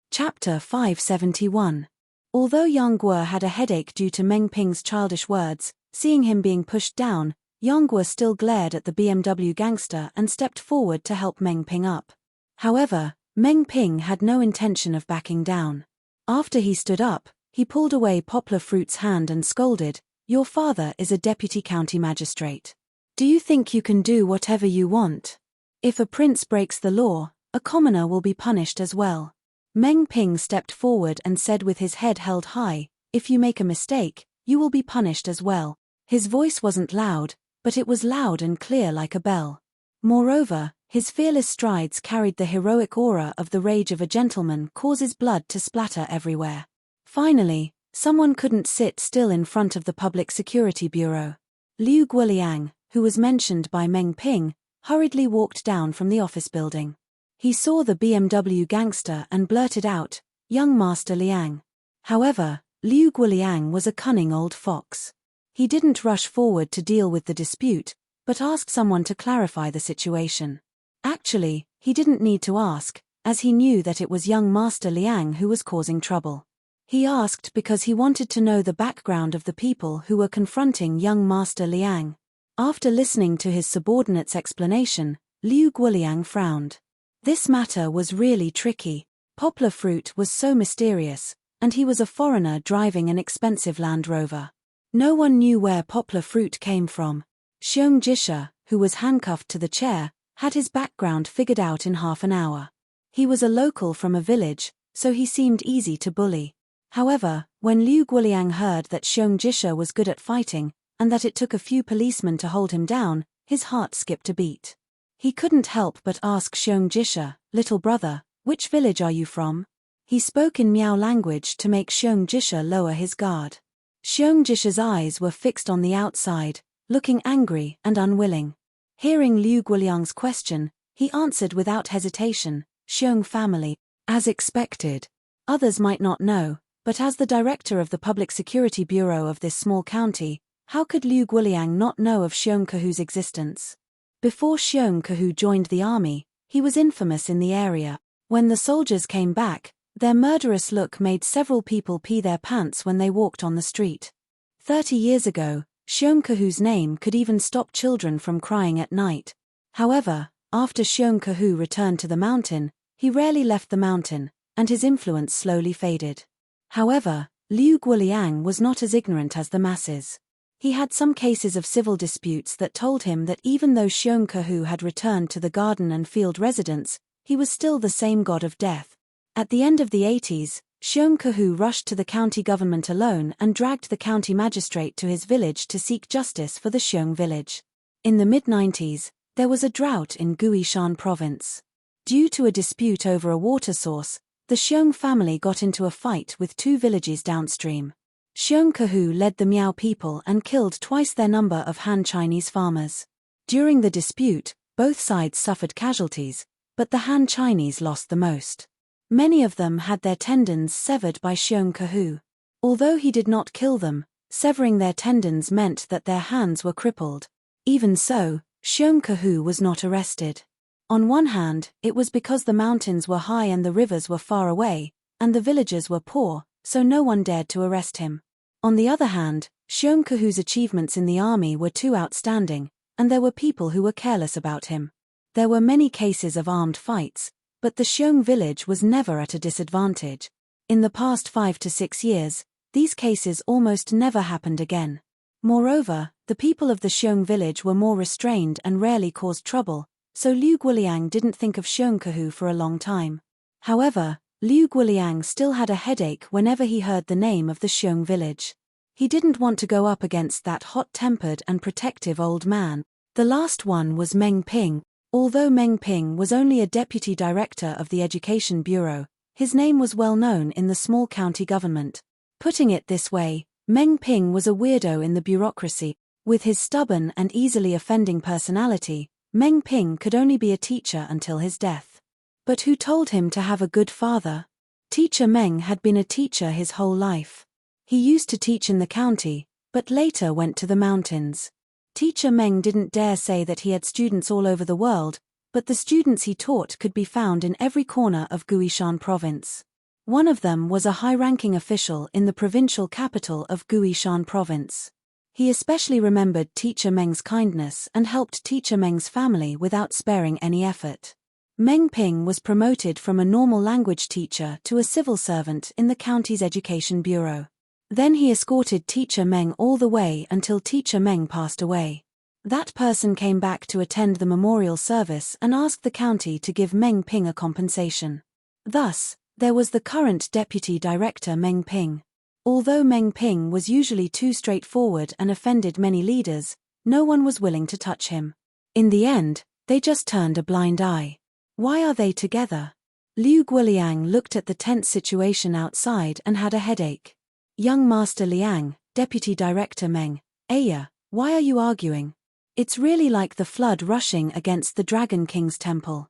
Chapter 571. Although Yang Guo had a headache due to Meng Ping's childish words, seeing him being pushed down, Yang Guo still glared at the BMW gangster and stepped forward to help Meng Ping up. However, Meng Ping had no intention of backing down. After he stood up, he pulled away Poplar Fruit's hand and scolded, "Your father is a deputy county magistrate. Do you think you can do whatever you want? If a prince breaks the law, a commoner will be punished as well." Meng Ping stepped forward and said with his head held high, "If you make a mistake, you will be punished as well." His voice wasn't loud, but it was loud and clear like a bell. Moreover, his fearless strides carried the heroic aura of the rage of a gentleman causes blood to splatter everywhere. Finally, someone couldn't sit still in front of the Public Security Bureau. Liu Guoliang, who was mentioned by Meng Ping, hurriedly walked down from the office building. He saw the BMW gangster and blurted out, "Young Master Liang." However, Liu Guoliang was a cunning old fox. He didn't rush forward to deal with the dispute, but asked someone to clarify the situation. Actually, he didn't need to ask, as he knew that it was young Master Liang who was causing trouble. He asked because he wanted to know the background of the people who were confronting young Master Liang. After listening to his subordinate's explanation, Liu Guoliang frowned. This matter was really tricky. Poplar Fruit was so mysterious, and he was a foreigner driving an expensive Land Rover. No one knew where Poplar Fruit came from. Xiong Jisha, who was handcuffed to the chair, had his background figured out in half an hour. He was a local from a village, so he seemed easy to bully. However, when Liu Guoliang heard that Xiong Jisha was good at fighting, and that it took a few policemen to hold him down, his heart skipped a beat. He couldn't help but ask Xiong Jisha, "Little brother, which village are you from?" He spoke in Miao language to make Xiong Jisha lower his guard. Xiong Jisha's eyes were fixed on the outside, looking angry and unwilling. Hearing Liu Guoliang's question, he answered without hesitation, "Xiong family." As expected. Others might not know, but as the director of the Public Security Bureau of this small county, how could Liu Guoliang not know of Xiong Kehu's existence? Before Xiong Kehu joined the army, he was infamous in the area. When the soldiers came back, their murderous look made several people pee their pants when they walked on the street. 30 years ago, Xiong Kehu's name could even stop children from crying at night. However, after Xiong Kehu returned to the mountain, he rarely left the mountain, and his influence slowly faded. However, Liu Guoliang was not as ignorant as the masses. He had some cases of civil disputes that told him that even though Xiong Kehu had returned to the garden and field residence, he was still the same god of death. At the end of the 80s, Xiong Kehu rushed to the county government alone and dragged the county magistrate to his village to seek justice for the Xiong village. In the mid-90s, there was a drought in Guishan province. Due to a dispute over a water source, the Xiong family got into a fight with two villages downstream. Xiong Kehu led the Miao people and killed twice their number of Han Chinese farmers. During the dispute, both sides suffered casualties, but the Han Chinese lost the most. Many of them had their tendons severed by Xiong Kehu. Although he did not kill them, severing their tendons meant that their hands were crippled. Even so, Xiong Kehu was not arrested. On one hand, it was because the mountains were high and the rivers were far away, and the villagers were poor, so no one dared to arrest him. On the other hand, Xiong Kehu's achievements in the army were too outstanding, and there were people who were careless about him. There were many cases of armed fights, but the Xiong village was never at a disadvantage. In the past 5 to 6 years, these cases almost never happened again. Moreover, the people of the Xiong village were more restrained and rarely caused trouble, so Liu Guoliang didn't think of Xiong Kehu for a long time. However, Liu Guoliang still had a headache whenever he heard the name of the Xiong village. He didn't want to go up against that hot-tempered and protective old man. The last one was Meng Ping. Although Meng Ping was only a deputy director of the Education Bureau, his name was well known in the small county government. Putting it this way, Meng Ping was a weirdo in the bureaucracy. With his stubborn and easily offending personality, Meng Ping could only be a teacher until his death. But who told him to have a good father? Teacher Meng had been a teacher his whole life. He used to teach in the county, but later went to the mountains. Teacher Meng didn't dare say that he had students all over the world, but the students he taught could be found in every corner of Guishan province. One of them was a high-ranking official in the provincial capital of Guishan province. He especially remembered Teacher Meng's kindness and helped Teacher Meng's family without sparing any effort. Meng Ping was promoted from a normal language teacher to a civil servant in the county's education bureau. Then he escorted Teacher Meng all the way until Teacher Meng passed away. That person came back to attend the memorial service and asked the county to give Meng Ping a compensation. Thus, there was the current deputy director Meng Ping. Although Meng Ping was usually too straightforward and offended many leaders, no one was willing to touch him. In the end, they just turned a blind eye. Why are they together? Liu Guoliang looked at the tense situation outside and had a headache. Young Master Liang, Deputy Director Meng, Aya, why are you arguing? It's really like the flood rushing against the Dragon King's temple.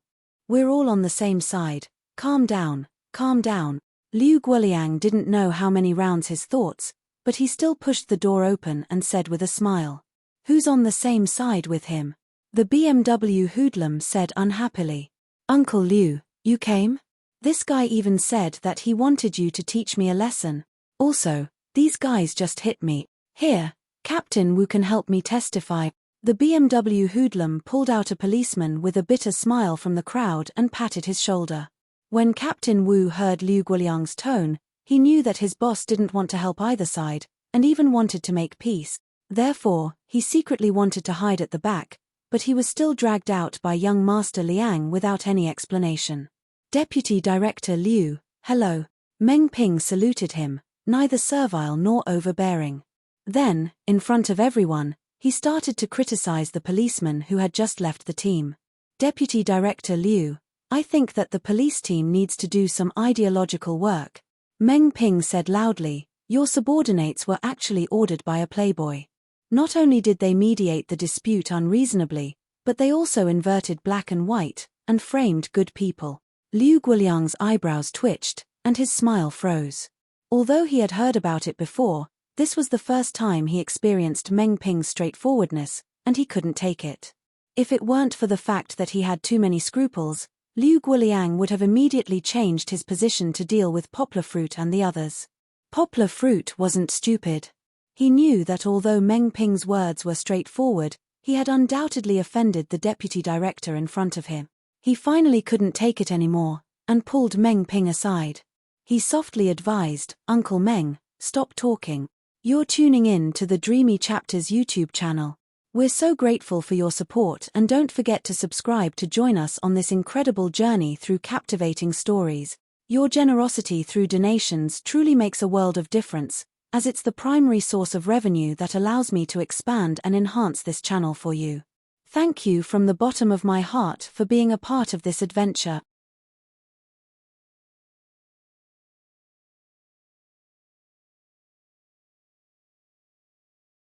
We're all on the same side. Calm down, calm down. Liu Guoliang didn't know how many rounds his thoughts, but he still pushed the door open and said with a smile. Who's on the same side with him? The BMW hoodlum said unhappily. Uncle Liu, you came? This guy even said that he wanted you to teach me a lesson. Also, these guys just hit me. Here, Captain Wu can help me testify. The BMW hoodlum pulled out a policeman with a bitter smile from the crowd and patted his shoulder. When Captain Wu heard Liu Guoliang's tone, he knew that his boss didn't want to help either side, and even wanted to make peace. Therefore, he secretly wanted to hide at the back, but he was still dragged out by young Master Liang without any explanation. Deputy Director Liu, hello. Meng Ping saluted him, neither servile nor overbearing. Then, in front of everyone, he started to criticize the policeman who had just left the team. Deputy Director Liu, I think that the police team needs to do some ideological work. Meng Ping said loudly, your subordinates were actually ordered by a playboy. Not only did they mediate the dispute unreasonably, but they also inverted black and white, and framed good people. Liu Guoliang's eyebrows twitched, and his smile froze. Although he had heard about it before, this was the first time he experienced Meng Ping's straightforwardness, and he couldn't take it. If it weren't for the fact that he had too many scruples, Liu Guoliang would have immediately changed his position to deal with Poplar Fruit and the others. Poplar Fruit wasn't stupid. He knew that although Meng Ping's words were straightforward, he had undoubtedly offended the deputy director in front of him. He finally couldn't take it anymore, and pulled Meng Ping aside. He softly advised, Uncle Meng, stop talking. You're tuning in to the Dreamy Chapters YouTube channel. We're so grateful for your support, and don't forget to subscribe to join us on this incredible journey through captivating stories. Your generosity through donations truly makes a world of difference, as it's the primary source of revenue that allows me to expand and enhance this channel for you. Thank you from the bottom of my heart for being a part of this adventure.